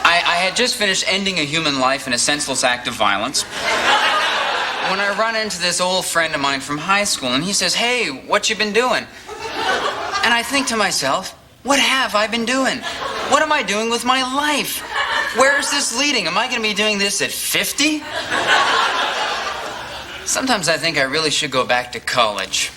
I had just finished ending a human life in a senseless act of violence when I run into this old friend of mine from high school, and he says, "Hey, what you been doing?" And I think to myself, what have I been doing? What am I doing with my life? Where is this leading? Am I going to be doing this at 50? Sometimes I think I really should go back to college.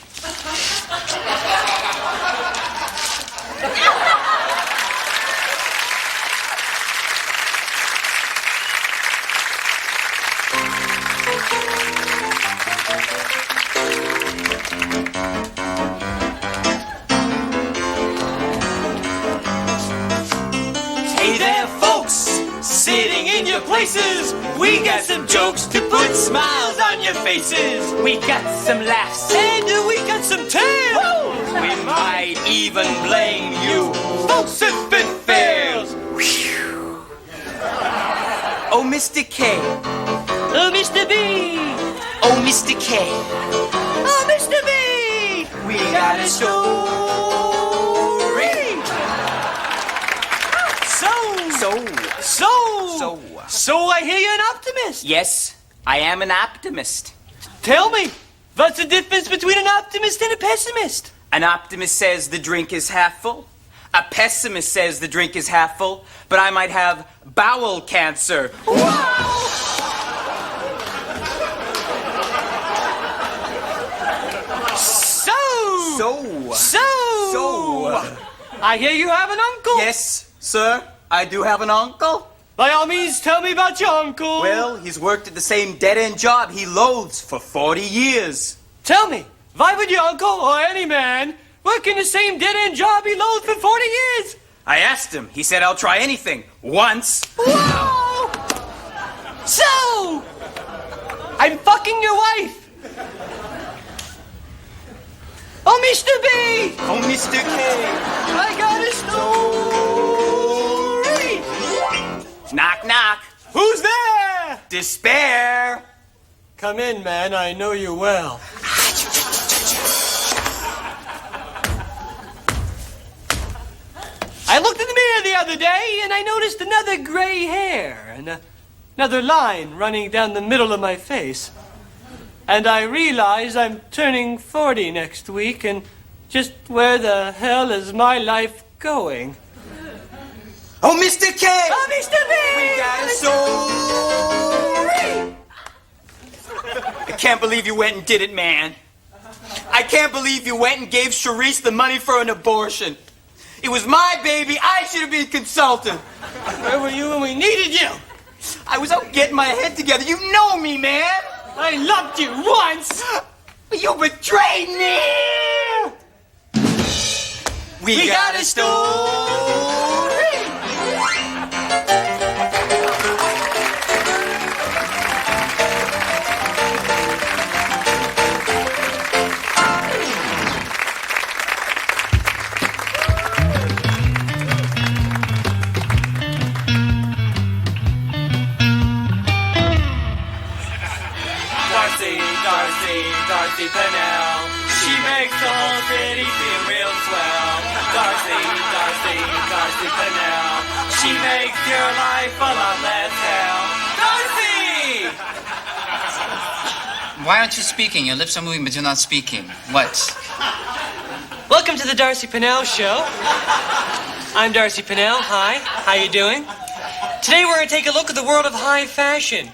Hey there, folks, sitting in your places. We got some jokes to put smiles on your faces. We got some laughs, and we got some tales. We might even blame you, folks, if it fails. Oh, Mr. K. Oh, Mr. B. Oh, Mr. K. Oh, Mr. B. We got a story. So I hear you're an optimist. Yes, I am an optimist. Tell me, what's the difference between an optimist and a pessimist? An optimist says the drink is half full. A pessimist says the drink is half full, but I might have bowel cancer. So, I hear you have an uncle. Yes, sir, I do have an uncle. By all means, tell me about your uncle. Well, he's worked at the same dead-end job he loathes for 40 years. Tell me, why would your uncle or any man work in the same dead-end job he loathed for 40 years? I asked him. He said, I'll try anything. Once. Whoa! So, I'm fucking your wife. Oh, Mr. B! Oh, Mr. K! I got a story! Knock, knock. Who's there? Despair. Come in, man. I know you well. I looked in the mirror the other day, and I noticed another gray hair and another line running down the middle of my face. And I realize I'm turning 40 next week, and just where the hell is my life going? Oh, Mr. K! Oh, Mr. B! We got a story! I can't believe you went and did it, man. I can't believe you went and gave Charisse the money for an abortion. It was my baby. I should have been consulted. Where were you when we needed you? I was out getting my head together. You know me, man. I loved you once. You betrayed me. We got a story. Darcy Pennell. She makes the whole city feel real swell. Darcy Pennell. She makes your life a lot less hell. Darcy! Why aren't you speaking? Your lips are moving, but you're not speaking. What? Welcome to the Darcy Pennell Show. I'm Darcy Pennell. Hi. How you doing? Today we're going to take a look at the world of high fashion.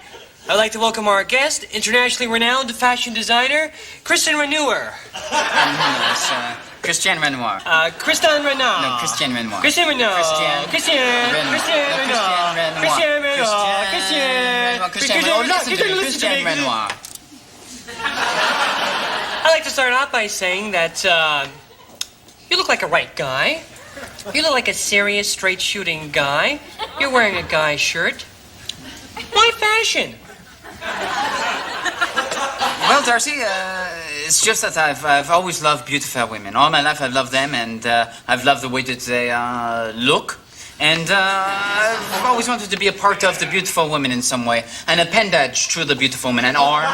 I'd like to welcome our guest, internationally renowned fashion designer, Christian Renoir. Christian Renoir. Christian Renoir. No, Christian Renoir. Christian Renoir. Christian Renoir. Christian Renoir. I'd like to start off by saying that you look like a right guy. You look like a serious, straight-shooting guy. You're wearing a guy shirt. Why fashion? Well, Darcy, it's just that I've always loved beautiful women. All my life I've loved them, and I've loved the way that they look. And I've always wanted to be a part of the beautiful woman in some way. An appendage to the beautiful woman, an arm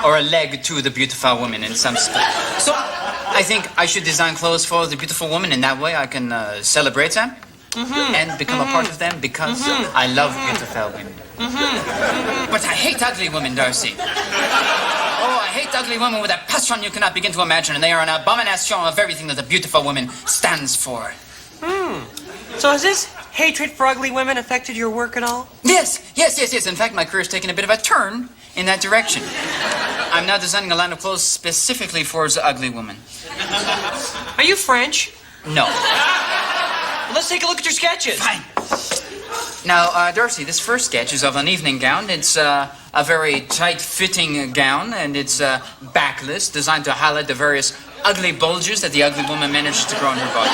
or a leg to the beautiful woman in some state. So I think I should design clothes for the beautiful woman, and that way I can celebrate them and become a part of them because I love beautiful women. But I hate ugly women, Darcy. Oh, I hate ugly women with a passion you cannot begin to imagine, and they are an abomination of everything that a beautiful woman stands for. So has this hatred for ugly women affected your work at all? Yes. In fact, my career's taken a bit of a turn in that direction. I'm now designing a line of clothes specifically for the ugly woman. Are you French? No. Well, let's take a look at your sketches. Fine. Now, Darcy, this first sketch is of an evening gown. It's a very tight-fitting gown, and it's backless, designed to highlight the various ugly bulges that the ugly woman manages to grow in her body.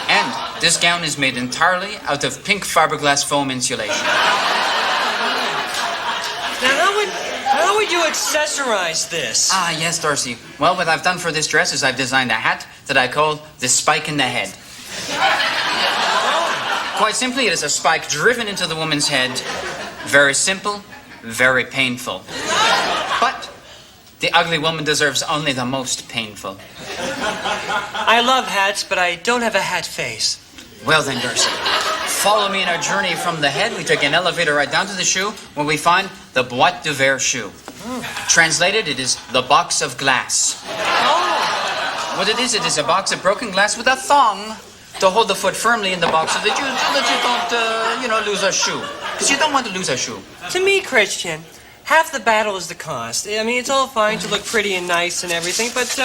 And this gown is made entirely out of pink fiberglass foam insulation. Now, how would you accessorize this? Ah, yes, Darcy. Well, what I've done for this dress is I've designed a hat that I call the spike in the head. Quite simply, it is a spike driven into the woman's head Very simple, very painful. But the ugly woman deserves only the most painful. I love hats, but I don't have a hat face. Well then, Darcy, follow me in our journey from the head. We take an elevator right down to the shoe, where we find the boîte de verre shoe. Translated, it is the box of glass. What it is a box of broken glass with a thong to hold the foot firmly in the box so that you don't, lose a shoe. Because you don't want to lose a shoe. To me, Christian, half the battle is the cost. I mean, it's all fine to look pretty and nice and everything, but,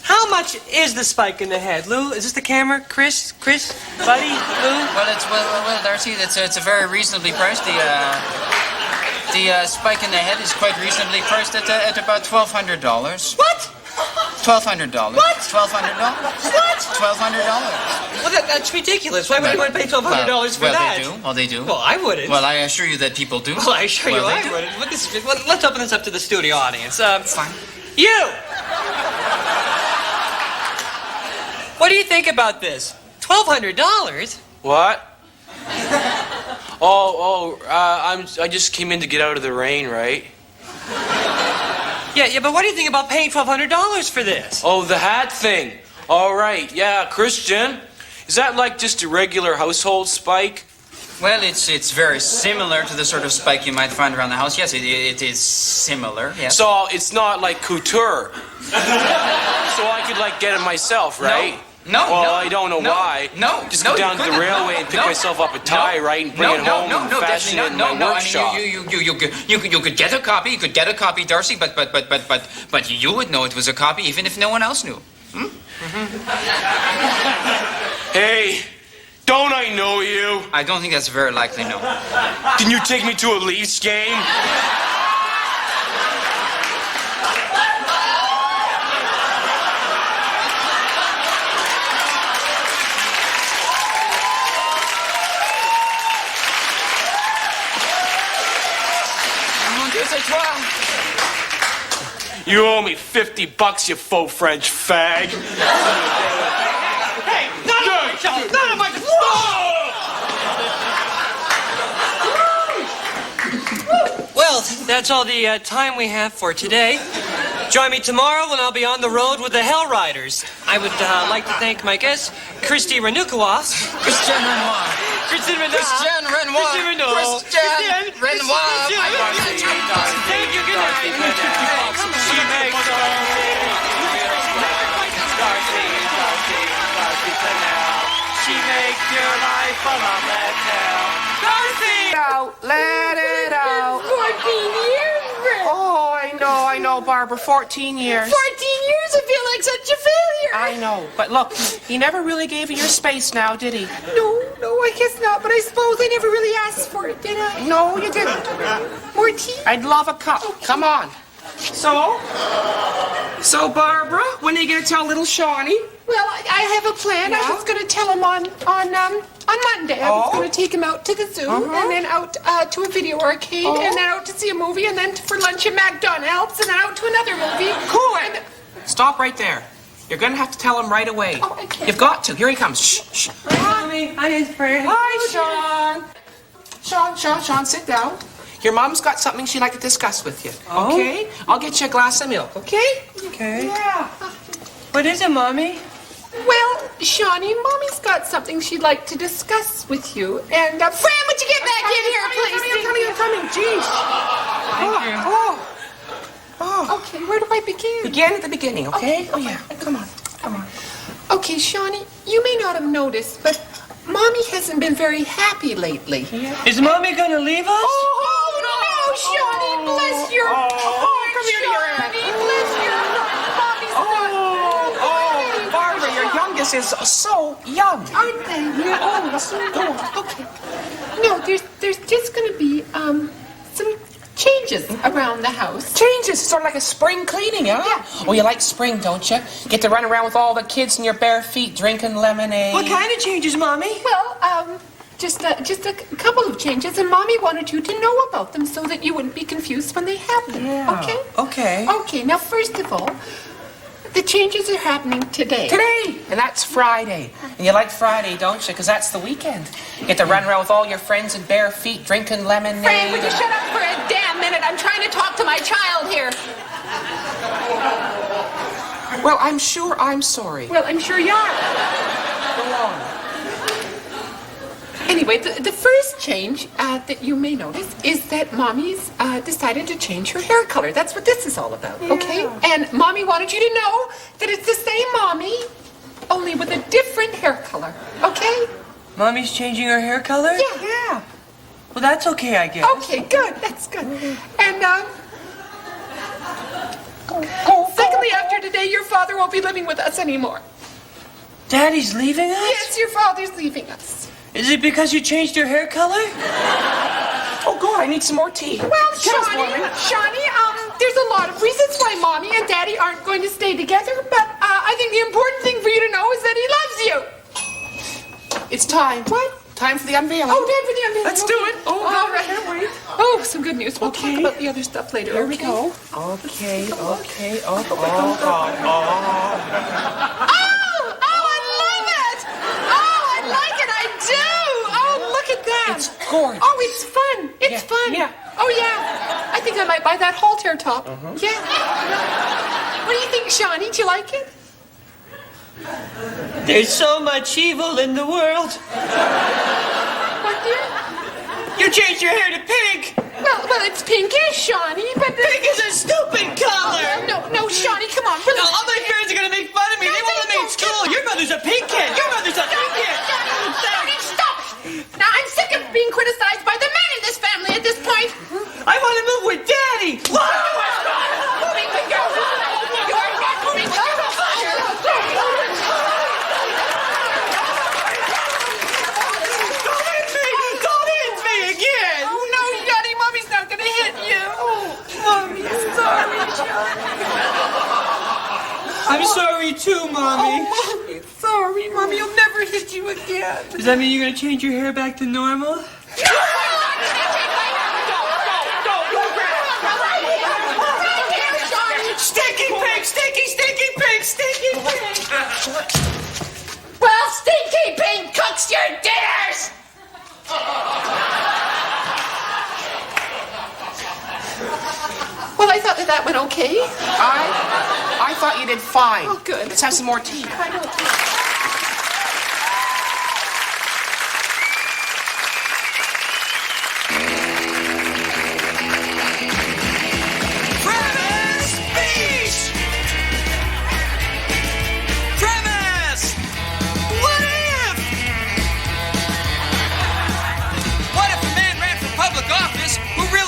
how much is the spike in the head? Lou, is this the camera? Chris, buddy, Lou? Well, Darcy, it's a very reasonably priced. The spike in the head is quite reasonably priced at about $1,200. What? $1,200. What? $1,200. What? $1,200. Well, that's ridiculous. Why would anyone pay $1,200 for that? They do. Well, I wouldn't. Well, I assure you that people do. Well, I assure you I wouldn't. Let's open this up to the studio audience. Fine. You! What do you think about this? $1,200? What? I just came in to get out of the rain, right? Yeah, but what do you think about paying $1,200 for this? Oh, the hat thing. All right, yeah, Christian. Is that like just a regular household spike? Well, it's very similar to the sort of spike you might find around the house. Yes, it is similar, yes. So it's not like couture. So I could like get it myself, right? No, I don't know why. Just go down to the railway and pick myself up a tie, right, and bring it home and fashion it in my workshop. I mean, you could get a copy. You could get a copy, Darcy. But you would know it was a copy, even if no one else knew. Hmm? Hey, don't I know you? I don't think that's very likely. No. Can you take me to a Leafs game? You owe me $50, you faux French fag. Hey, none of my Well, that's all the time we have for today. Join me tomorrow when I'll be on the road with the Hell Riders. I would like to thank my guests, Christy Renoukoua. Christian Renoir. Christian Renoir. Christian Renoir. Christian Renoir. Christian Renoir. Thank you. Good night. She makes She makes your life a lovely hell. Darcy! Let it out. 14 years, Brett. Oh, I know, Barbara. 14 years. 14 years, I feel like such a failure. I know, but look, he never really gave you your space now, did he? No, I guess not, but I suppose I never really asked for it, did I? No, you didn't. More tea? I'd love a cup. Okay. Come on. So, Barbara, when are you going to tell little Shawnee? Well, I have a plan. Yeah? I was going to tell him on Monday. I was going to take him out to the zoo, and then out to a video arcade, and then out to see a movie, and then for lunch at McDonald's, and then out to another movie. Cool. Stop right there. You're going to have to tell him right away. Oh, I can't. You've got to. Here he comes. Shh. Hi, his friend. Hi, Sean. Sean, sit down. Your mom's got something she'd like to discuss with you. Oh? Okay? I'll get you a glass of milk, okay? Okay. Yeah. What is it, Mommy? Well, Shawnee, Mommy's got something she'd like to discuss with you. And, Fran, would you get back in here, please? I'm coming. Jeez. Okay, where do I begin? Begin at the beginning, okay? Oh, yeah. Come on. Okay, Shawnee, you may not have noticed, but Mommy hasn't been very happy lately. Is Mommy gonna leave us? Oh, no, Shawnee, bless your heart. Come here to your aunt. Shawnee, bless your heart. Mommy's not. Barbara, your youngest is so young. Aren't they? Yeah. Okay. No, there's just going to be some changes around the house. Changes, sort of like a spring cleaning, huh? Yeah. Oh, you like spring, don't you? Get to run around with all the kids in your bare feet drinking lemonade. What kind of changes, Mommy? Well, just a couple of changes, and Mommy wanted you to know about them so that you wouldn't be confused when they happen. Yeah. Okay? Okay. Okay, now first of all, The changes are happening today. Today! And that's Friday. And you like Friday, don't you? Because that's the weekend. You get to run around with all your friends in bare feet, drinking lemonade. Frank, would you shut up for a damn minute? I'm trying to talk to my child here. Well, I'm sure I'm sorry. Well, I'm sure you are. Go on. Anyway, the first change that you may notice is that Mommy's decided to change her hair color. That's what this is all about, okay? And Mommy wanted you to know that it's the same Mommy, only with a different hair color, okay? Mommy's changing her hair color? Yeah. Well, that's okay, I guess. Okay, good. That's good. And, secondly, after today, your father won't be living with us anymore. Daddy's leaving us? Yes, your father's leaving us. Is it because you changed your hair color? Oh, God, I need some more tea. Well, Shawnee, there's a lot of reasons why Mommy and Daddy aren't going to stay together, but I think the important thing for you to know is that he loves you. It's time. What? Time for the unveiling. Oh, time for the unveiling. Let's do it. Oh, all right. Wait. Oh, some good news. We'll talk about the other stuff later. Here we go. Okay. It's gorgeous. Oh, it's fun. It's fun. Yeah. Oh, yeah. I think I might buy that halter top. Yeah. What do you think, Shawnee? Do you like it? There's so much evil in the world. What, dear? You changed your hair to pink. Well, it's pinkish, Shawnee, but... Pink is a stupid color. No, Shawnee, come on. No, all my friends are going to make fun of me. They won't let me in school. Your mother's a pink kid. Your mother's a pink kid. Shawnee, stop. Now, I'm sick of being criticized by the men in this family at this point. I want to move with Daddy. Moving with your... You're not moving with your... Don't hit me again. Oh, no, Daddy, Mommy's not going to hit you. Oh, Mommy, sorry, Johnny. I'm sorry too, Mommy. Oh, Mommy, sorry. Mommy, you'll never hit you again. Does that mean you're going to change your hair back to normal? Stinky pink, stinky pink, stinky pink. Well, Stinky Pink cooks your dinners! Well, I thought that went okay. I thought you did fine. Oh, good. Let's have some more tea.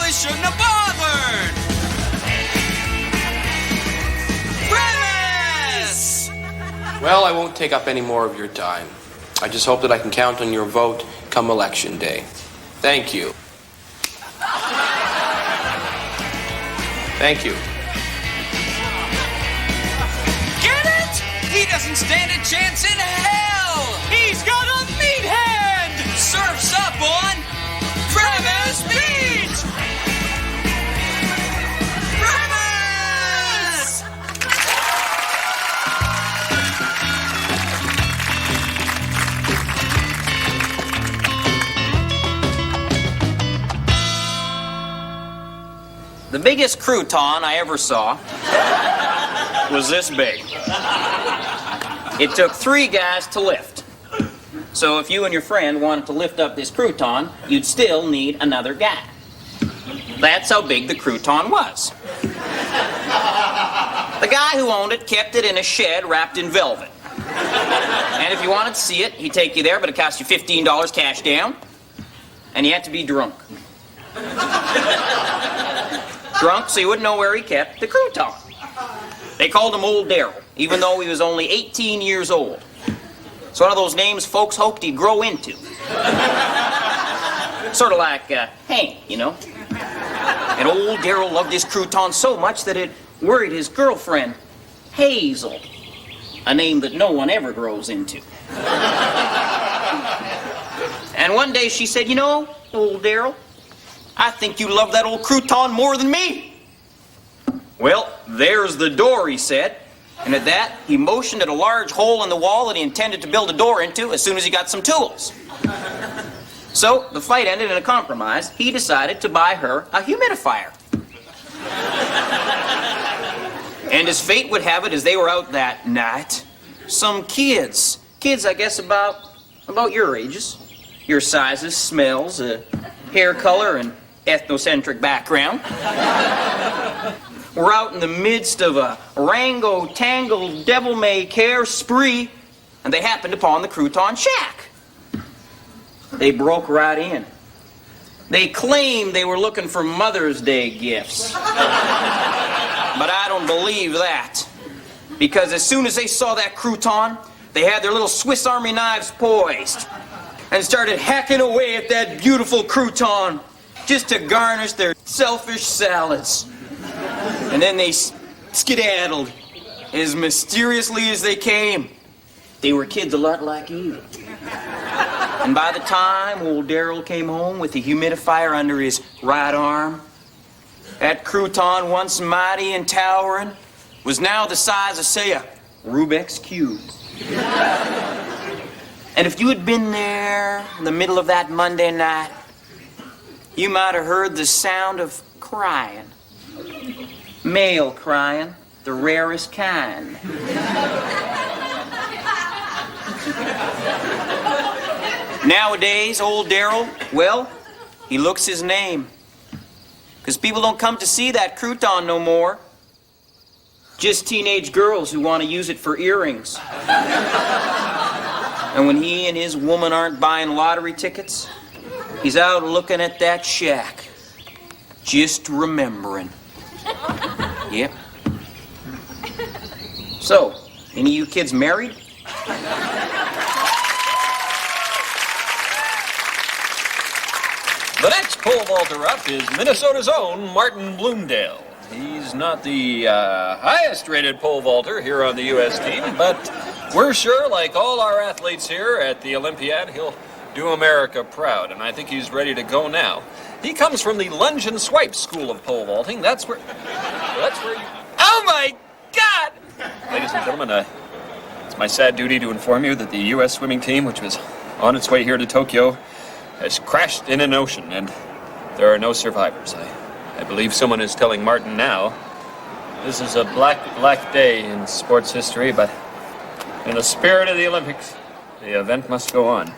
Shouldn't have bothered! Premise! Well, I won't take up any more of your time. I just hope that I can count on your vote come election day. Thank you. Thank you. Get it? He doesn't stand a chance in hell! He's got a meat hand! Surf's up on Premise Beach! Premise! The biggest crouton I ever saw was this big. It took 3 guys to lift. So if you and your friend wanted to lift up this crouton, you'd still need another guy. That's how big the crouton was. The guy who owned it kept it in a shed wrapped in velvet. And if you wanted to see it, he'd take you there, but it cost you $15 cash down. And you had to be drunk. Drunk so you wouldn't know where he kept the crouton. They called him Old Darryl, even though he was only 18 years old. It's one of those names folks hoped he'd grow into. Sort of like Hank, you know. And Old Darryl loved this crouton so much that it worried his girlfriend, Hazel, a name that no one ever grows into. And one day she said, "You know, Old Darryl, I think you love that old crouton more than me." "Well, there's the door," he said. And at that, he motioned at a large hole in the wall that he intended to build a door into as soon as he got some tools. So, the fight ended in a compromise. He decided to buy her a humidifier. And as fate would have it, as they were out that night, some kids, I guess about your ages, your sizes, smells, hair color, and ethnocentric background, were out in the midst of a Rango-tangled devil-may-care spree, and they happened upon the Crouton Shack. They broke right in. They claimed they were looking for Mother's Day gifts. But I don't believe that. Because as soon as they saw that crouton, they had their little Swiss Army knives poised and started hacking away at that beautiful crouton just to garnish their selfish salads. And then they skedaddled as mysteriously as they came. They were kids a lot like you. And by the time old Darrell came home with the humidifier under his right arm, that crouton, once mighty and towering, was now the size of, say, a Rubik's Cube. And if you had been there in the middle of that Monday night, you might have heard the sound of crying. Male crying, the rarest kind. Nowadays, old Darrell, well, he looks his name. Because people don't come to see that crouton no more. Just teenage girls who want to use it for earrings. And when he and his woman aren't buying lottery tickets, he's out looking at that shack, just remembering. Yep. So, any of you kids married? The next pole vaulter up is Minnesota's own Martin Bloomdale. He's not the highest rated pole vaulter here on the U.S. team, but we're sure, like all our athletes here at the Olympiad, he'll do America proud, and I think he's ready to go now. He comes from the Lunge and Swipe School of Pole Vaulting. That's where you... Oh my God! Ladies and gentlemen, it's my sad duty to inform you that the U.S. swimming team, which was on its way here to Tokyo, has crashed in an ocean, and there are no survivors. I believe someone is telling Martin now. This is a black day in sports history, but in the spirit of the Olympics, the event must go on.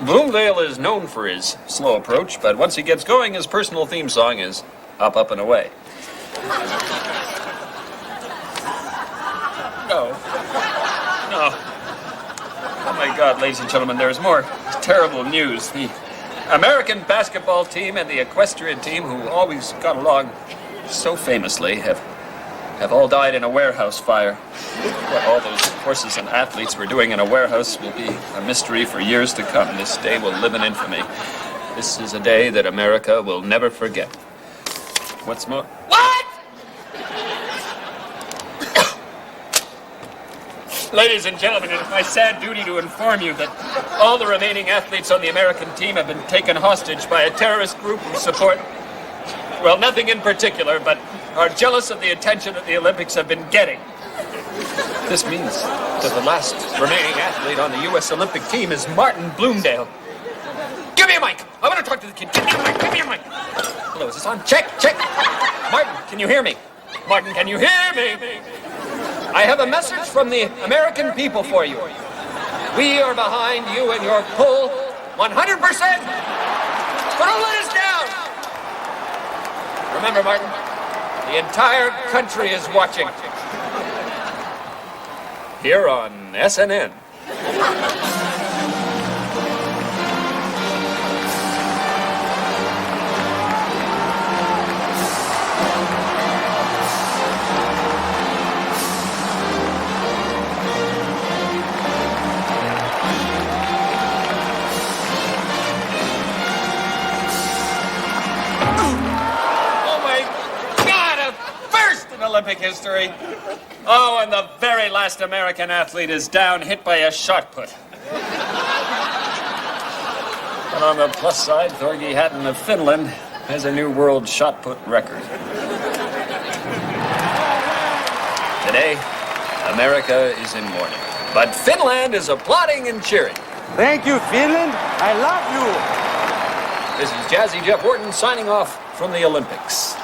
Bloomdale is known for his slow approach, but once he gets going, his personal theme song is Up, Up, and Away. No. Oh my God, ladies and gentlemen, there's more terrible news. The American basketball team and the equestrian team, who always got along so famously, have all died in a warehouse fire. What all those horses and athletes were doing in a warehouse will be a mystery for years to come. This day will live in infamy. This is a day that America will never forget. What's more... What? Ladies and gentlemen, it is my sad duty to inform you that all the remaining athletes on the American team have been taken hostage by a terrorist group who support, well, nothing in particular, but are jealous of the attention that the Olympics have been getting. This means that the last remaining athlete on the U.S. Olympic team is Martin Bloomdale. Give me a mic! I want to talk to the kid. Give me a mic! Give me a mic! Hello, is this on? Check! Martin, can you hear me? Martin, can you hear me? I have a message from the American people for you. We are behind you and your pull 100%. But don't let us down. Remember, Martin, the entire country is watching. Here on SNN. Olympic history. Oh, and the very last American athlete is down, hit by a shot put. And on the plus side, Thorgy Hatton of Finland has a new world shot put record. Today, America is in mourning, but Finland is applauding and cheering. Thank you, Finland. I love you. This is Jazzy Jeff Wharton signing off from the Olympics.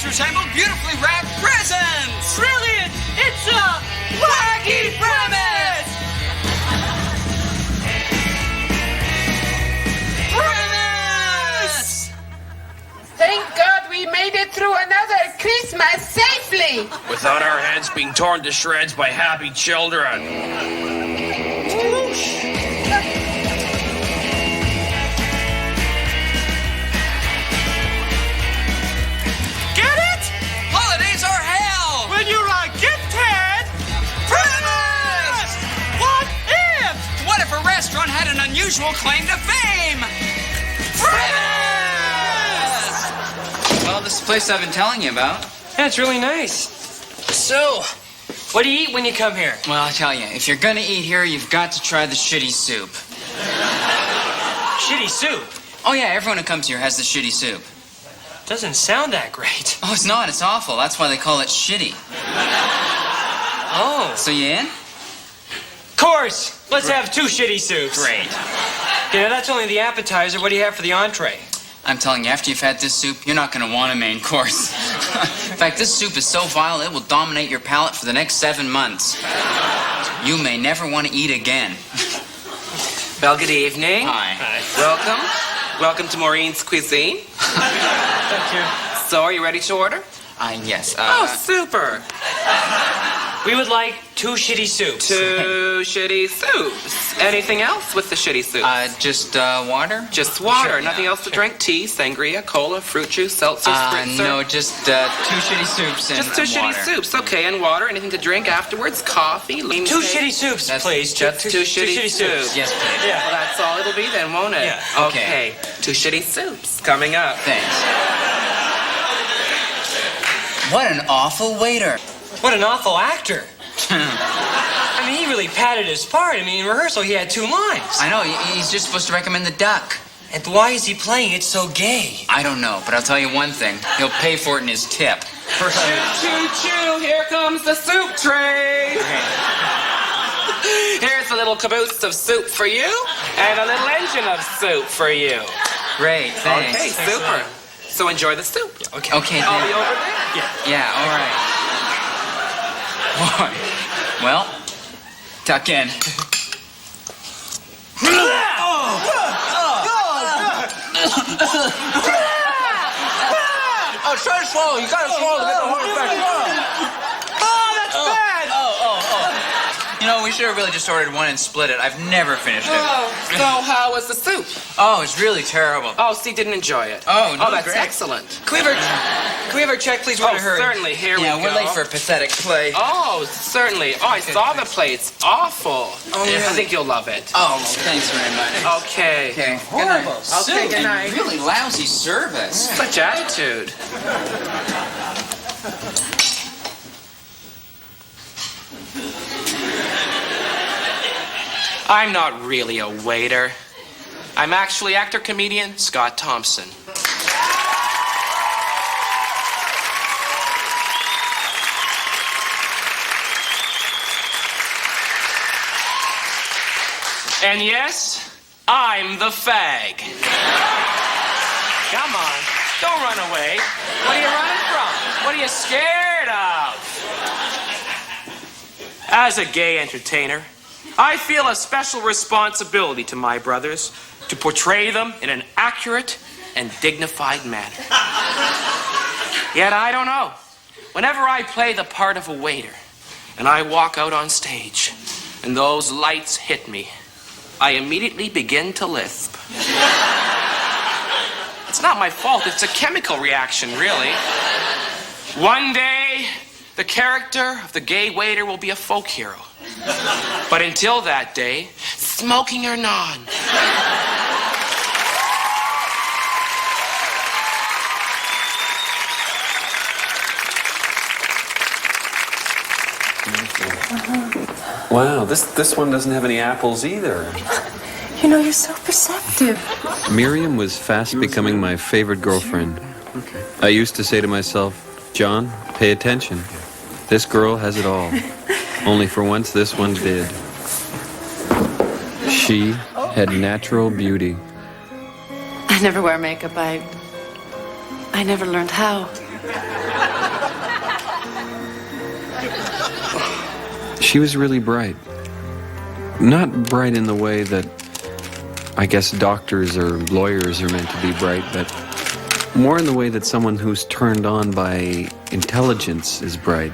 Resemble beautifully wrapped presents! Brilliant! It's a wacky premise! Premise! Thank God we made it through another Christmas safely. Without our heads being torn to shreds by happy children. When you're a gifted premise! What if a restaurant had an unusual claim to fame? Premise! Well, this is the place I've been telling you about. Yeah, it's really nice. So, what do you eat when you come here? Well, I tell you, if you're gonna eat here, you've got to try the shitty soup. Shitty soup? Oh yeah, everyone who comes here has the shitty soup. Doesn't sound that great. Oh, it's not. It's awful. That's why they call it shitty. Oh. So you in? Of course. Let's have 2 shitty soups. Great. Yeah, that's only the appetizer. What do you have for the entree? I'm telling you, after you've had this soup, you're not going to want a main course. In fact, this soup is so vile, it will dominate your palate for the next 7 months. You may never want to eat again. Well, good evening. Hi. Welcome. Welcome to Maureen's Cuisine. Thank you. So, are you ready to order? Yes. Oh, super. We would like 2 shitty soups. 2 shitty soups. Anything else with the shitty soup? Just water? Just water. Sure, Nothing yeah, else to drink? Tea, sangria, cola, fruit juice, seltzer, spritzer? No, just 2 shitty soups and Just 2 shitty water. soups. Okay, and water. Anything to drink afterwards? Coffee, lean 2 cake? shitty soups, please. Just 2 shitty soups. Yes, please. Yeah. Well, that's all it'll be then, won't it? Yeah. Okay. 2 shitty soups coming up. Thanks. What an awful waiter. What an awful actor. I mean, he really padded his part. I mean, in rehearsal, he had 2 lines. I know, he's just supposed to recommend the duck. And why is he playing it so gay? I don't know, but I'll tell you one thing. He'll pay for it in his tip. Choo-choo, here comes the soup train. Here's a little caboose of soup for you, and a little engine of soup for you. Great, thanks. Okay, super. So enjoy the soup. Yeah, okay. Okay, I'll then. be over there. Yeah, all right. Boy. Well, tuck in. Oh, try to swallow. You gotta swallow to get the heart back. Oh, that's bad. You know, we should have really just ordered one and split it. I've never finished it. So how was the soup? Oh, it's really terrible. Oh, Steve didn't enjoy it. Oh, no, that's great. excellent. Can we have our check, please? We're in a hurry. Certainly. Here we go. Yeah, we're late for a pathetic play. Oh, certainly. Oh, I saw the play. It's awful. Oh, yeah. really? I think you'll love it. Oh, thanks very much. Okay. Okay. Horrible Okay, good night. And really lousy service. Such attitude. I'm not really a waiter. I'm actually actor-comedian Scott Thompson. And yes, I'm the fag. Come on, don't run away. What are you running from? What are you scared of? As a gay entertainer, I feel a special responsibility to my brothers to portray them in an accurate and dignified manner. Yet I don't know. Whenever I play the part of a waiter and I walk out on stage and those lights hit me, I immediately begin to lisp. It's not my fault. It's a chemical reaction, really. One day, the character of the gay waiter will be a folk hero. But until that day, smoking or non, Wow, this one doesn't have any apples either. You know, you're so perceptive. Miriam was fast becoming my favorite girlfriend. I used to say to myself, John, pay attention. This girl has it all. Only for once, this one did. She had natural beauty. I never wear makeup. I never learned how. She was really bright. Not bright in the way that I guess doctors or lawyers are meant to be bright, but more in the way that someone who's turned on by intelligence is bright.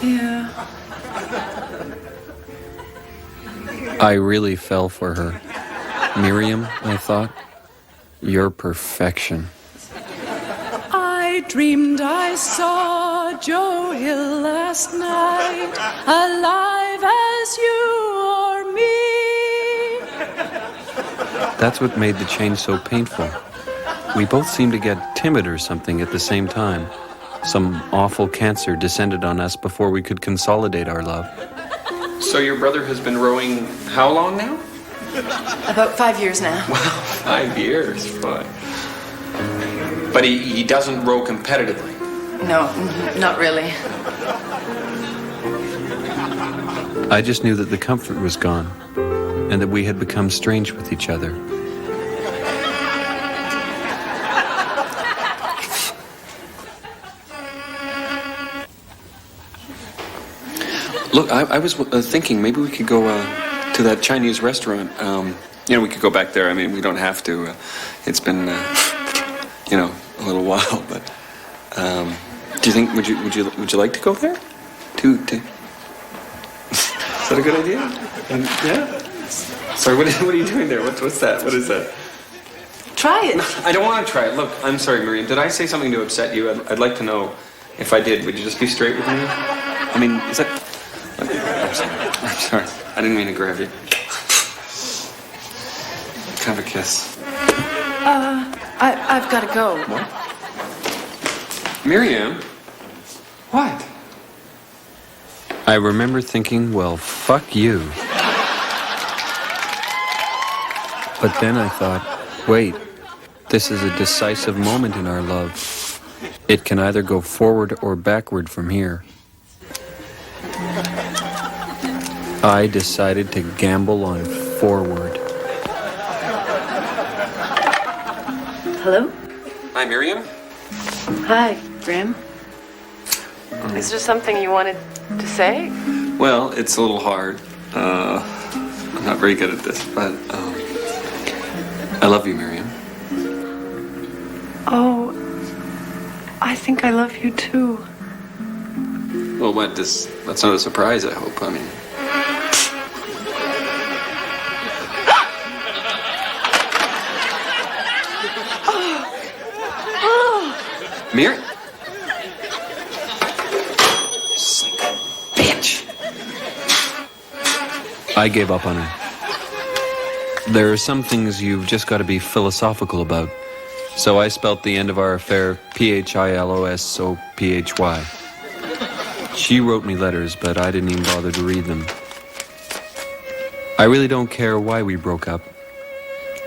Yeah. I really fell for her. Miriam, I thought, you're perfection. I dreamed I saw Joe Hill last night, alive as you or me. That's what made the change so painful. We both seemed to get timid or something at the same time. Some awful cancer descended on us before we could consolidate our love. So your brother has been rowing how long now? About 5 years now. Wow, 5 years. Fine. But he doesn't row competitively. No, not really. I just knew that the comfort was gone, and that we had become strange with each other. Look, I was thinking maybe we could go to that Chinese restaurant. We could go back there. I mean, we don't have to. It's been, a little while. But do you think would you like to go there? To Is that a good idea? Yeah. Sorry, what are you doing there? What's that? What is that? Try it. I don't want to try it. Look, I'm sorry, Miriam. Did I say something to upset you? I'd like to know. If I did, would you just be straight with me? I mean, is that... I'm sorry. I didn't mean to grab you. Kind of a kiss. I've got to go. What? Miriam? What? I remember thinking, well, fuck you. But then I thought, wait, this is a decisive moment in our love. It can either go forward or backward from here. I decided to gamble on forward. Hello? Hi, Miriam. Hi, Graham. Is there something you wanted to say? Well, it's a little hard. I'm not very good at this, but I love you, Miriam. Oh, I think I love you too. Well, that's not a surprise, I hope. I mean... Miriam? Bitch! I gave up on her. There are some things you've just got to be philosophical about. So I spelt the end of our affair Philosophy. She wrote me letters, but I didn't even bother to read them. I really don't care why we broke up.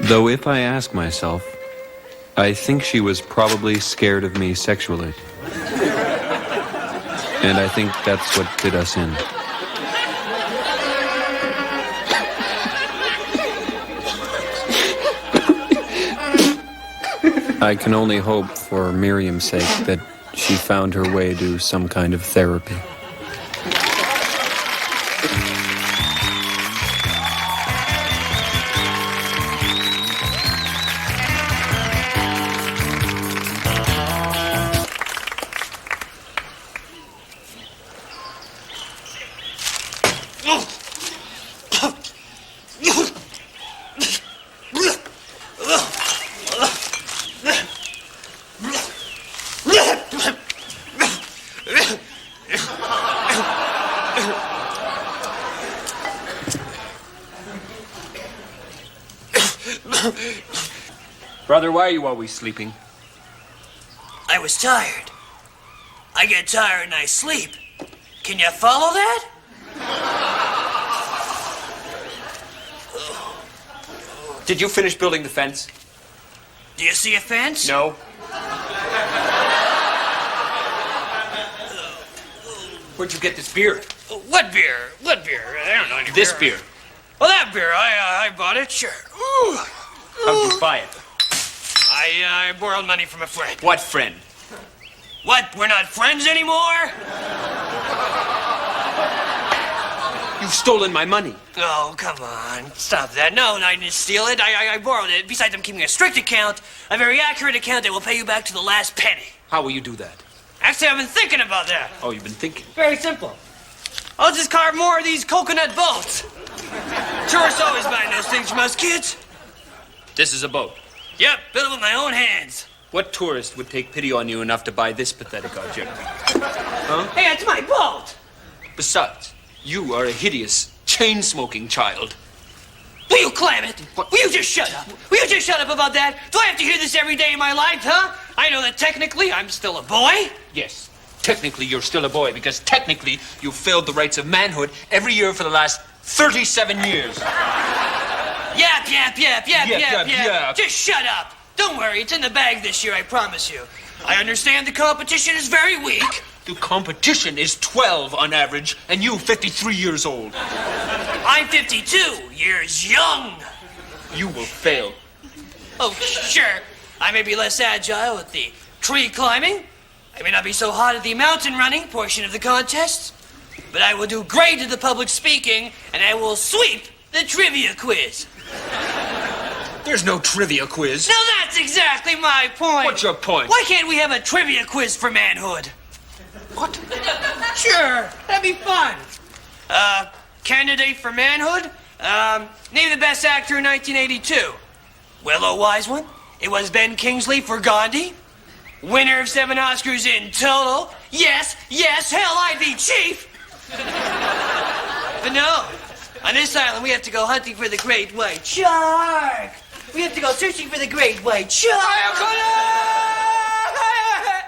Though if I ask myself, I think she was probably scared of me sexually. And I think that's what did us in. I can only hope for Miriam's sake that she found her way to some kind of therapy. Brother, why are you always sleeping? was tired. I get tired and I sleep. Can you follow that? Did you finish building the fence? Do you see a fence? No. Where'd you get this beer? What beer? What beer? I don't know any This beer. Well, that beer, I bought it, sure. Ooh. How'd you buy it? I borrowed money from a friend. What friend? What? We're not friends anymore? You've stolen my money. Oh, come on. Stop that. No, I didn't steal it. I borrowed it. Besides, I'm keeping a strict account, a very accurate account that will pay you back to the last penny. How will you do that? Actually, I've been thinking about that. Oh, you've been thinking. Very simple. I'll just carve more of these coconut boats. Tourists always buying those things from us kids. This is a boat. Yep, built it with my own hands. What tourist would take pity on you enough to buy this pathetic object? Huh? Hey, it's my boat. Besides, you are a hideous, chain-smoking child. Will you clam it? Will you just shut up? Will you just shut up about that? Do I have to hear this every day of my life, huh? I know that technically I'm still a boy. Yes, technically you're still a boy because technically you've failed the rights of manhood every year for the last 37 years. Yap. Just shut up. Don't worry, it's in the bag this year, I promise you. I understand the competition is very weak. The competition is 12 on average, and you 53 years old. I'm 52 years young. You will fail. Oh, sure. I may be less agile at the tree climbing. I may not be so hot at the mountain running portion of the contest. But I will do great at the public speaking, and I will sweep the trivia quiz. There's no trivia quiz. Now that's exactly my point. What's your point? Why can't we have a trivia quiz for manhood? What? Sure, that'd be fun. Candidate for manhood? Name the best actor in 1982. Willow Wise one? It was Ben Kingsley for Gandhi. Winner of 7 Oscars in total. Yes, hell, I'd be chief. But no, on this island we have to go hunting for the great white shark. We have to go searching for the great white shark.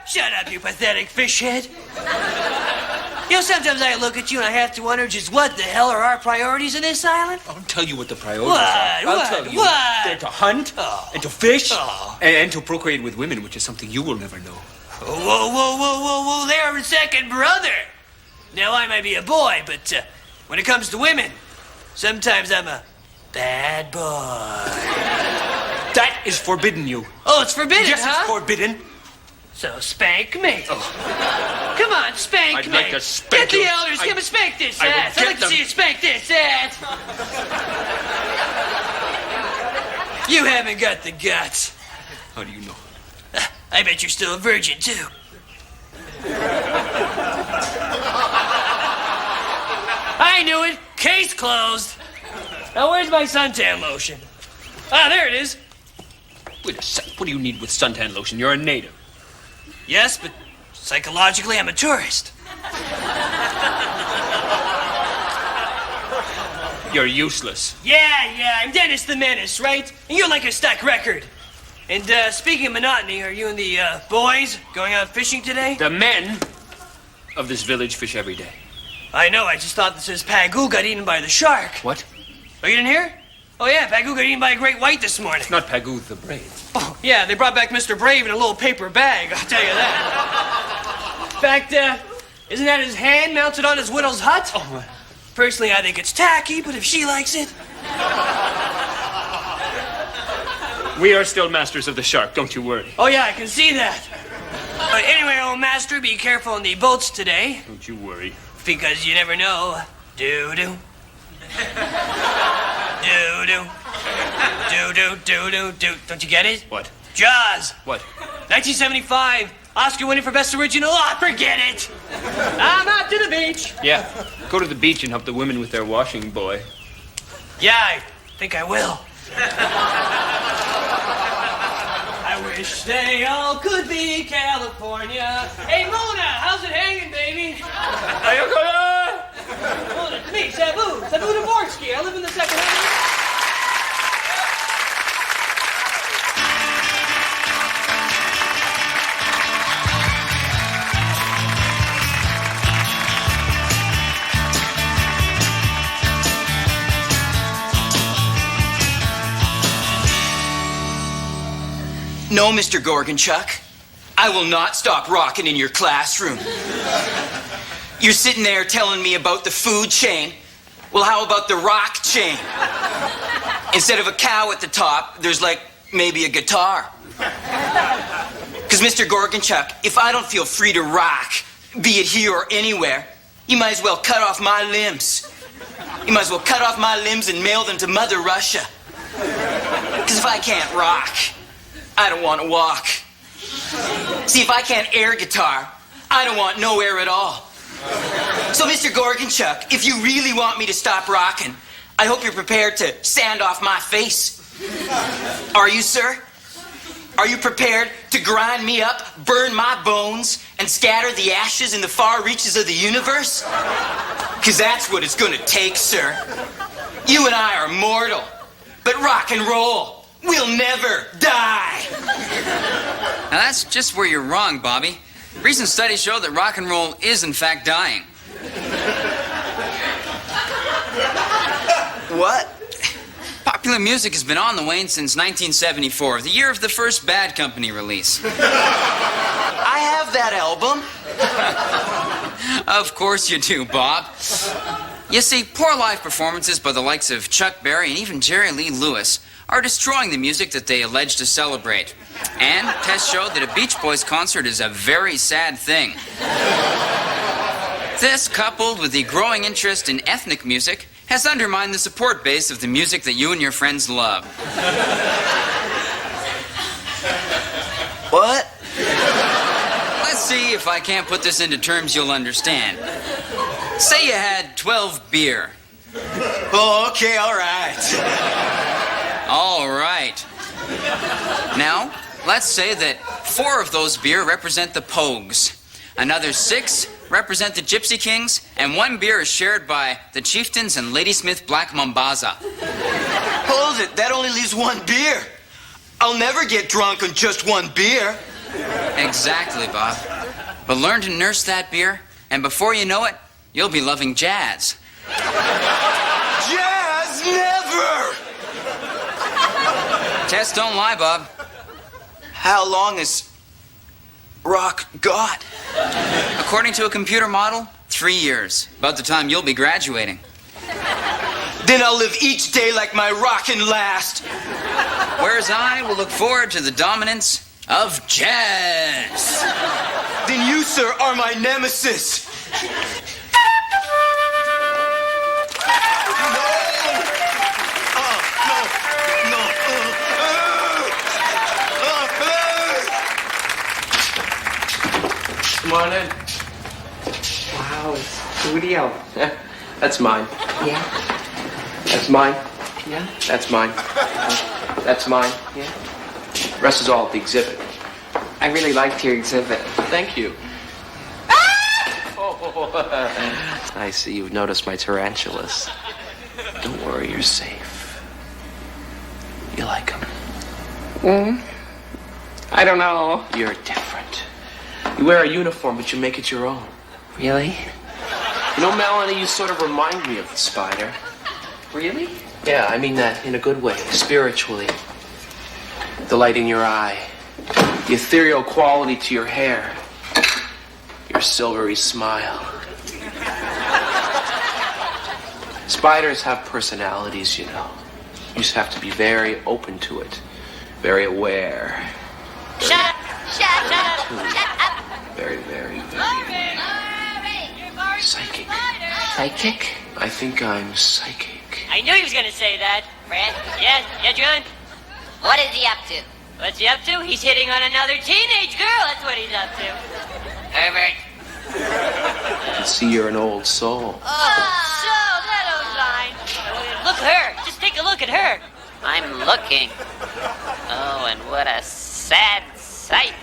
Shut up, you pathetic fish head. You know, sometimes I look at you and I have to wonder just what the hell are our priorities on this island? I'll tell you what the priorities are. I'll tell you. What? They're to hunt, and to fish, and to procreate with women, which is something you will never know. Whoa, they're a second brother. Now, I might be a boy, but when it comes to women, sometimes I'm a bad boy. That is forbidden, you. Oh, it's forbidden, yes, huh? Yes, it's forbidden. So spank me. Oh. Come on, spank I'd me. like to spank Get you. the elders, come and spank this I will ass. get I'd like to them. see you spank this ass. You haven't got the guts. How do you know? I bet you're still a virgin, too. I knew it. Case closed. Now, where's my suntan lotion? Ah, there it is. Wait a sec. What do you need with suntan lotion? You're a native. Yes, but psychologically, I'm a tourist. You're useless. Yeah, I'm Dennis the Menace, right? And you're like a stuck record. And speaking of monotony, are you and the boys going out fishing today? The men of this village fish every day. I know, I just thought this says Pagoo got eaten by the shark. What? Oh, you didn't hear? Oh, yeah, Pagoo got eaten by a great white this morning. It's not Pagoo the Brave. Oh, yeah, they brought back Mr. Brave in a little paper bag, I'll tell you that. In fact, isn't that his hand mounted on his widow's hut? Oh, my. Personally, I think it's tacky, but if she likes it... We are still masters of the shark, don't you worry. Oh, yeah, I can see that. But anyway, old master, be careful on the boats today. Don't you worry. Because you never know. Do-do. Do-do. Do-do. Don't you get it? What? Jaws. What? 1975. Oscar winner for Best Original. Oh, forget it. I'm out to the beach. Yeah. Go to the beach and help the women with their washing, boy. Yeah, I think I will. I wish they all could be California. Hey, Mona, how's it hanging, baby? Mona, it's me, Sabu Dvorsky. I live in the second hand. No, Mr. Gorgonchuk. I will not stop rocking in your classroom. You're sitting there telling me about the food chain. Well, how about the rock chain? Instead of a cow at the top, there's like maybe a guitar. Because, Mr. Gorgonchuk, if I don't feel free to rock, be it here or anywhere, you might as well cut off my limbs. You might as well cut off my limbs and mail them to Mother Russia. Because if I can't rock, I don't want to walk. See, if I can't air guitar, I don't want no air at all. So, Mr. Gorgonchuk, if you really want me to stop rocking, I hope you're prepared to sand off my face. Are you, sir? Are you prepared to grind me up, burn my bones, and scatter the ashes in the far reaches of the universe? Because that's what it's gonna take, sir. You and I are mortal, but rock and roll will never die. Now that's just where you're wrong, Bobby. Recent studies show that rock and roll is in fact dying. What? Popular music has been on the wane since 1974, the year of the first Bad Company release. I have that album. Of course you do, Bob. You see, poor live performances by the likes of Chuck Berry and even Jerry Lee Lewis are destroying the music that they allege to celebrate. And tests show that a Beach Boys concert is a very sad thing. This, coupled with the growing interest in ethnic music, has undermined the support base of the music that you and your friends love. What? Let's see if I can't put this into terms you'll understand. Say you had 12 beer. Oh, okay, all right. All right. Now, let's say that 4 of those beer represent the Pogues. Another 6 represent the Gypsy Kings, and 1 beer is shared by the Chieftains and Ladysmith Black Mambaza. Hold it, that only leaves 1 beer. I'll never get drunk on just 1 beer. Exactly, Bob. But learn to nurse that beer, and before you know it, you'll be loving jazz. Jazz? Never! Tests don't lie, Bob. How long has rock got? According to a computer model, 3 years. About the time you'll be graduating. Then I'll live each day like my rockin' last. Whereas I will look forward to the dominance of jazz. Then you, sir, are my nemesis. Come on in. Wow, studio. That's mine. Yeah. That's mine. Yeah. That's mine. That's mine. Yeah. The rest is all at the exhibit. I really liked your exhibit. Thank you. Oh, I see you've noticed my tarantulas. Don't worry, you're safe. You like them? I don't know. You're different. You wear a uniform, but you make it your own. Really? You know, Melanie, you sort of remind me of the spider. Really? Yeah, I mean that in a good way, spiritually. The light in your eye, the ethereal quality to your hair, your silvery smile. Spiders have personalities, you know. You just have to be very open to it, very aware. Shut up! Shut up! Very, very, very psychic. Psychic? I think I'm psychic. I knew he was gonna say that. Fred? Yes? Yeah, John? What is he up to? What's he up to? He's hitting on another teenage girl. That's what he's up to. Herbert. I can see you're an old soul. So, that old line. Look at her. Just take a look at her. I'm looking. Oh, and what a sad sight.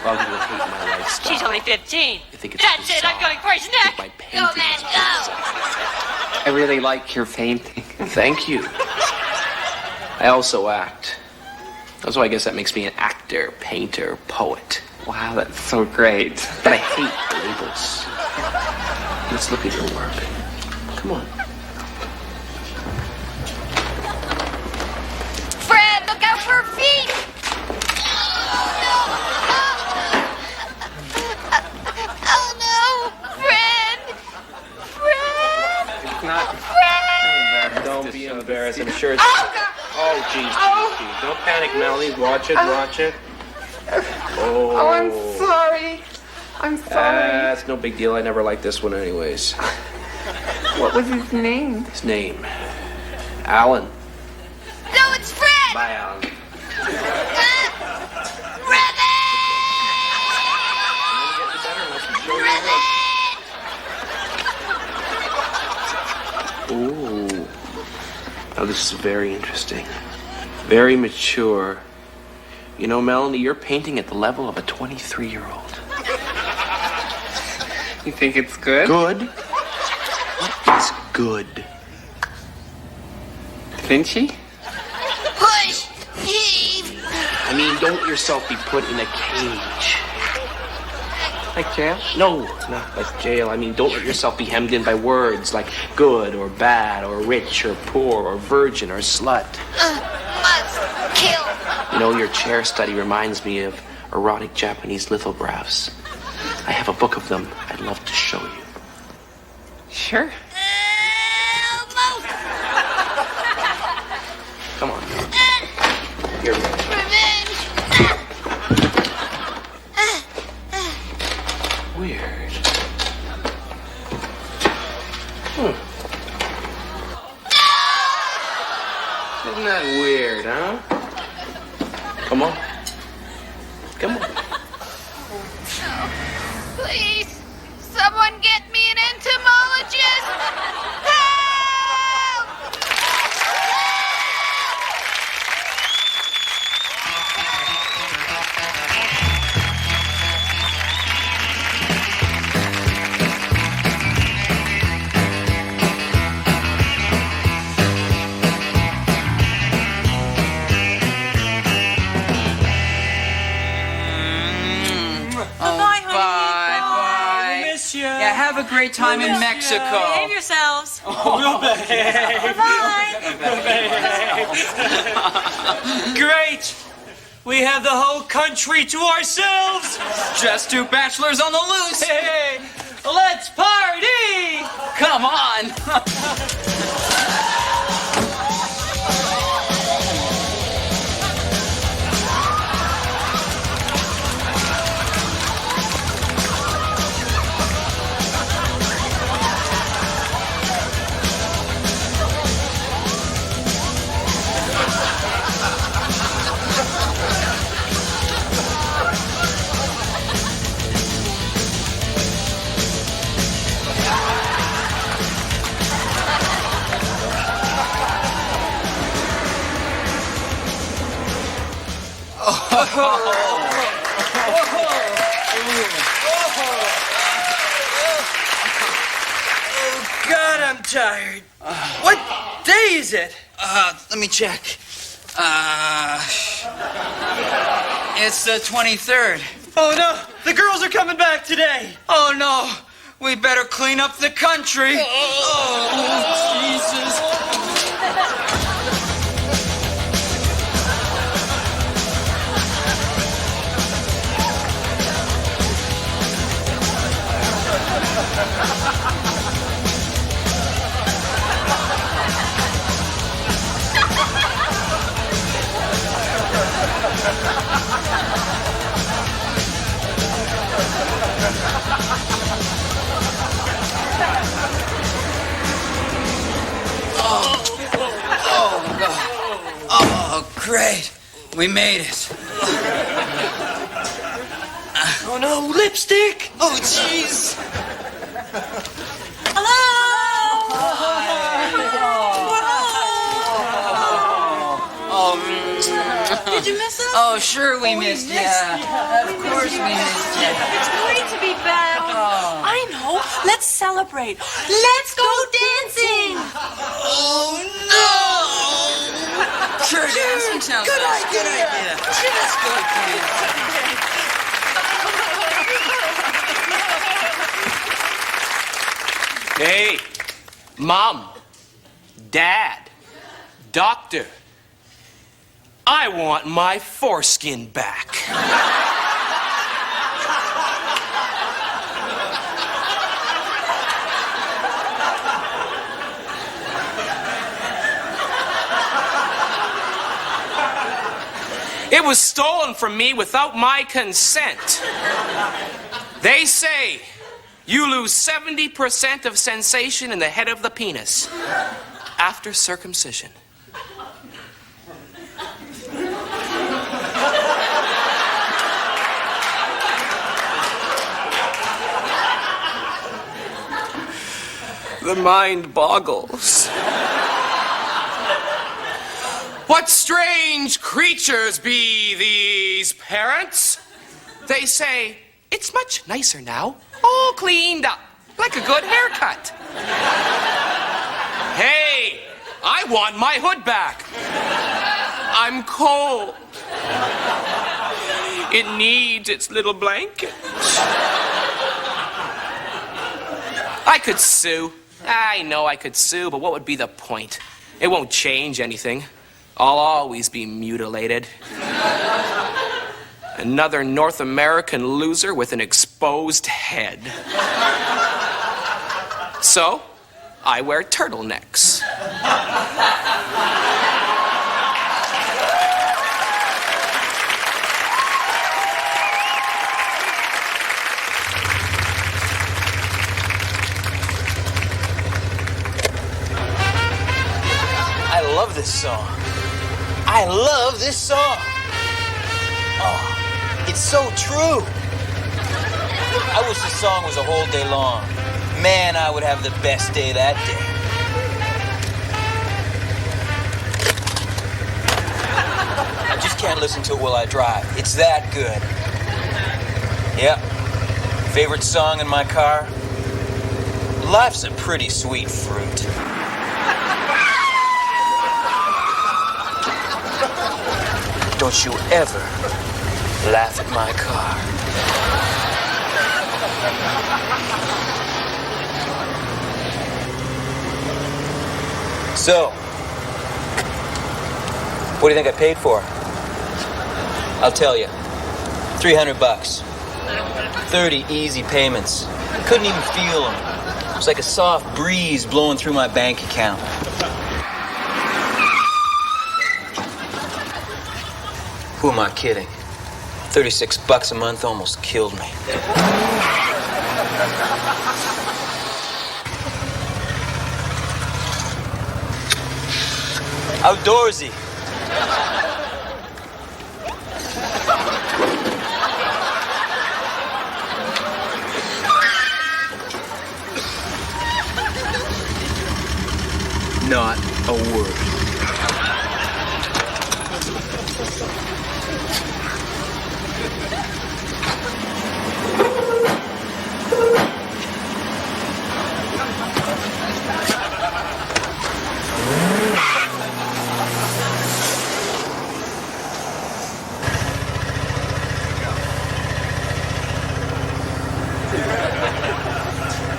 Well, you would hate my lifestyle. She's only 15. You think it's That's it. bizarre. I'm going for his neck. My Go, painting man, is go. I really like your painting. Thank you. I also act. So I guess that makes me an actor, painter, poet. Wow, that's so great. But I hate labels. Let's look at your work. Come on. Fred, look out for her feet. not. Don't be embarrassed. I'm sure it's. Oh, geez. Don't panic, Melanie. Watch it. Oh, I'm sorry. I'm sorry. It's no big deal. I never liked this one, anyways. What was his name? His name, Alan. No, it's Fred! Bye, Alan. Ooh. Now this is very interesting. Very mature. You know, Melanie, you're painting at the level of a 23-year-old. You think it's good? Good? What is good? Finchy? Push! Heave! I mean, don't let yourself be put in a cage. Like jail? No, not like jail. I mean, don't let yourself be hemmed in by words like good or bad or rich or poor or virgin or slut. Must kill! You know, your chair study reminds me of erotic Japanese lithographs. I have a book of them I'd love to show you. Sure. Come on. Here we go. Weird. Isn't that weird, huh? Come on. Please, someone get me an entomologist! Help! Bye. Miss you. Yeah, have a great time in Mexico. Behave yourselves. We'll behave. Great. We have the whole country to ourselves. Just two bachelors on the loose. Hey, let's party. Come on. Oh, God, I'm tired. What day is it? Let me check. It's the 23rd. Oh, no. The girls are coming back today. Oh, no. We better clean up the country. Oh, Jesus. Oh, great. We made it. Oh, no. Lipstick. Oh, jeez. Did you miss us? Oh, sure we missed you. Of course we missed you. It's great to be back. Oh. I know. Let's celebrate. Let's go dancing. Oh, no. Sure, dancing sounds Good like a idea. good idea. Let's go dancing. Hey, Mom, Dad, Doctor, I want my foreskin back. It was stolen from me without my consent. They say you lose 70% of sensation in the head of the penis after circumcision. The mind boggles. What strange creatures be these parents? They say, it's much nicer now, all cleaned up, like a good haircut. Hey, I want my hood back. I'm cold. It needs its little blanket. I could sue. I know I could sue, but what would be the point? It won't change anything. I'll always be mutilated. Another North American loser with an exposed head. So, I wear turtlenecks. I love this song. I love this song. Oh, it's so true. I wish this song was a whole day long. Man, I would have the best day that day. I just can't listen to it while I drive. It's that good. Yep. Favorite song in my car? Life's a pretty sweet fruit. Don't you ever laugh at my car. So, what do you think I paid for? I'll tell you. $300. 30 easy payments. Couldn't even feel them. It was like a soft breeze blowing through my bank account. Who am I kidding? $36 a month almost killed me. Outdoorsy. Not a word.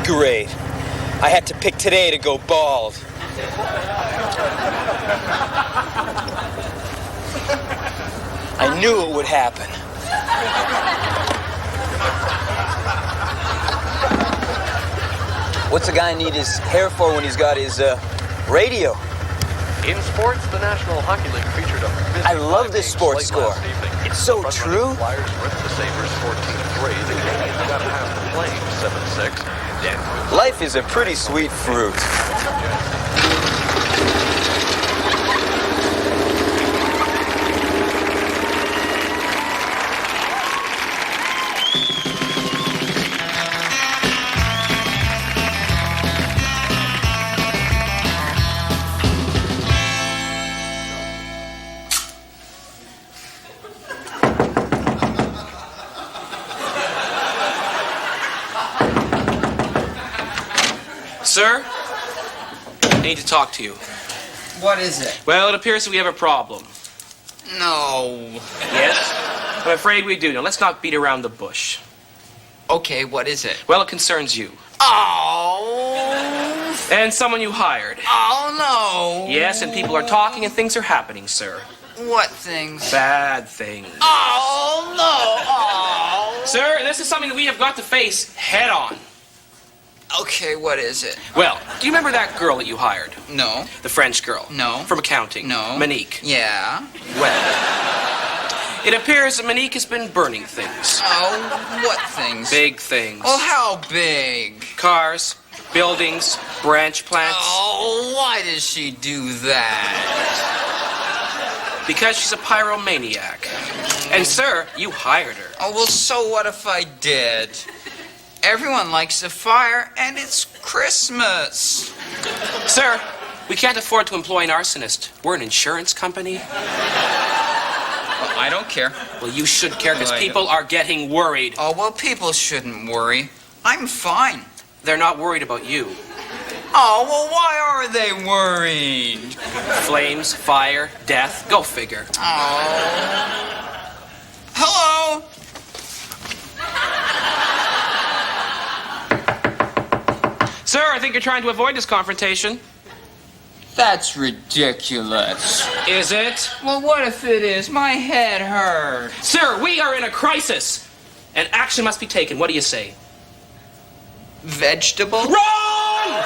Great. I had to pick today to go bald. I knew it would happen. What's a guy need his hair for when he's got his radio? In sports, the National Hockey League featured a busy I love this sports score. It's so true. Flyers ripped the Sabres 14-3. The Canadiens got past the Flames 7-6. Life is a pretty sweet fruit. Sir, I need to talk to you. What is it? Well, it appears that we have a problem. No. Yes? I'm afraid we do. Now, let's not beat around the bush. Okay, what is it? Well, it concerns you. Oh. And someone you hired. Oh, no. Yes, and people are talking and things are happening, sir. What things? Bad things. Oh, no. Oh. Sir, this is something that we have got to face head on. Okay, what is it? Well, do you remember that girl that you hired? No. The French girl? No. From accounting? No. Monique? Yeah. Well, It appears that Monique has been burning things. Oh, what things? Big things. Oh, how big? Cars, buildings, branch plants. Oh, why does she do that? Because she's a pyromaniac. And, sir, you hired her. Oh, well, so what if I did? Everyone likes a fire, and it's Christmas. Sir, we can't afford to employ an arsonist. We're an insurance company. I don't care. Well, you should care because people are getting worried. Oh, well, people shouldn't worry. I'm fine. They're not worried about you. Oh, well, why are they worried? Flames, fire, death. Go figure. Oh. Hello? Sir, I think you're trying to avoid this confrontation. That's ridiculous. Is it? Well, what if it is? My head hurts. Sir, we are in a crisis, and action must be taken. What do you say? Vegetable? Wrong!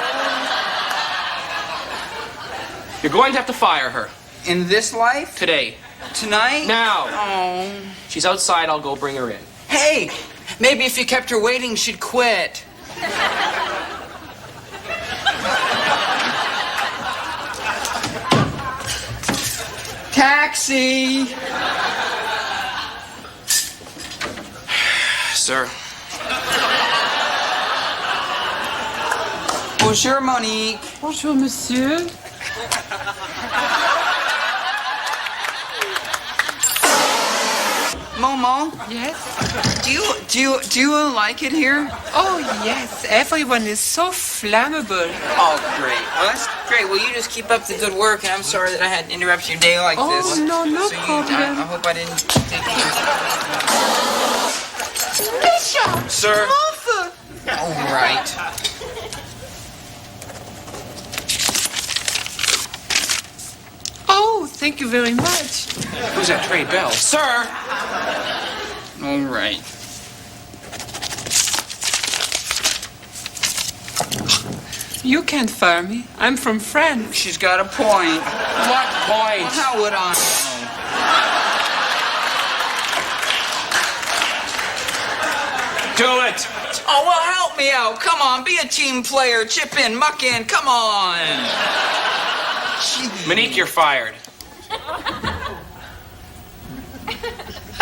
You're going to have to fire her. In this life? Today. Tonight? Now. Oh. She's outside. I'll go bring her in. Hey, maybe if you kept her waiting, she'd quit. Taxi! Sir. Bonjour, Monique. Bonjour, monsieur. Momo? Yes? Do you like it here? Oh, yes. Everyone is so flammable. Oh, great. Well, that's great. Well, you just keep up the good work, and I'm sorry that I had to interrupt your day like this. Oh, no problem. I hope I didn't take you. Misha! Sir. Martha! All right. Oh, thank you very much. Who's that Trey Bell? Sir! All right. You can't fire me. I'm from France. She's got a point. What point? Well, how would I know? Do it! Oh, well, help me out. Come on, be a team player. Chip in, muck in. Come on. Monique, you're fired.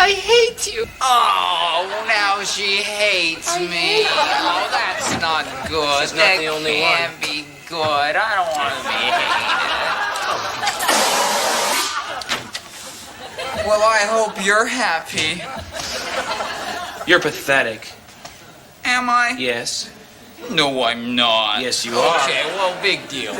I hate you. Oh, now she hates me. Oh, that's not good. She's not the only one. That can't be good. I don't want to be hated. Well, I hope you're happy. You're pathetic. Am I? Yes. No, I'm not. Yes, you are. Okay, well, big deal.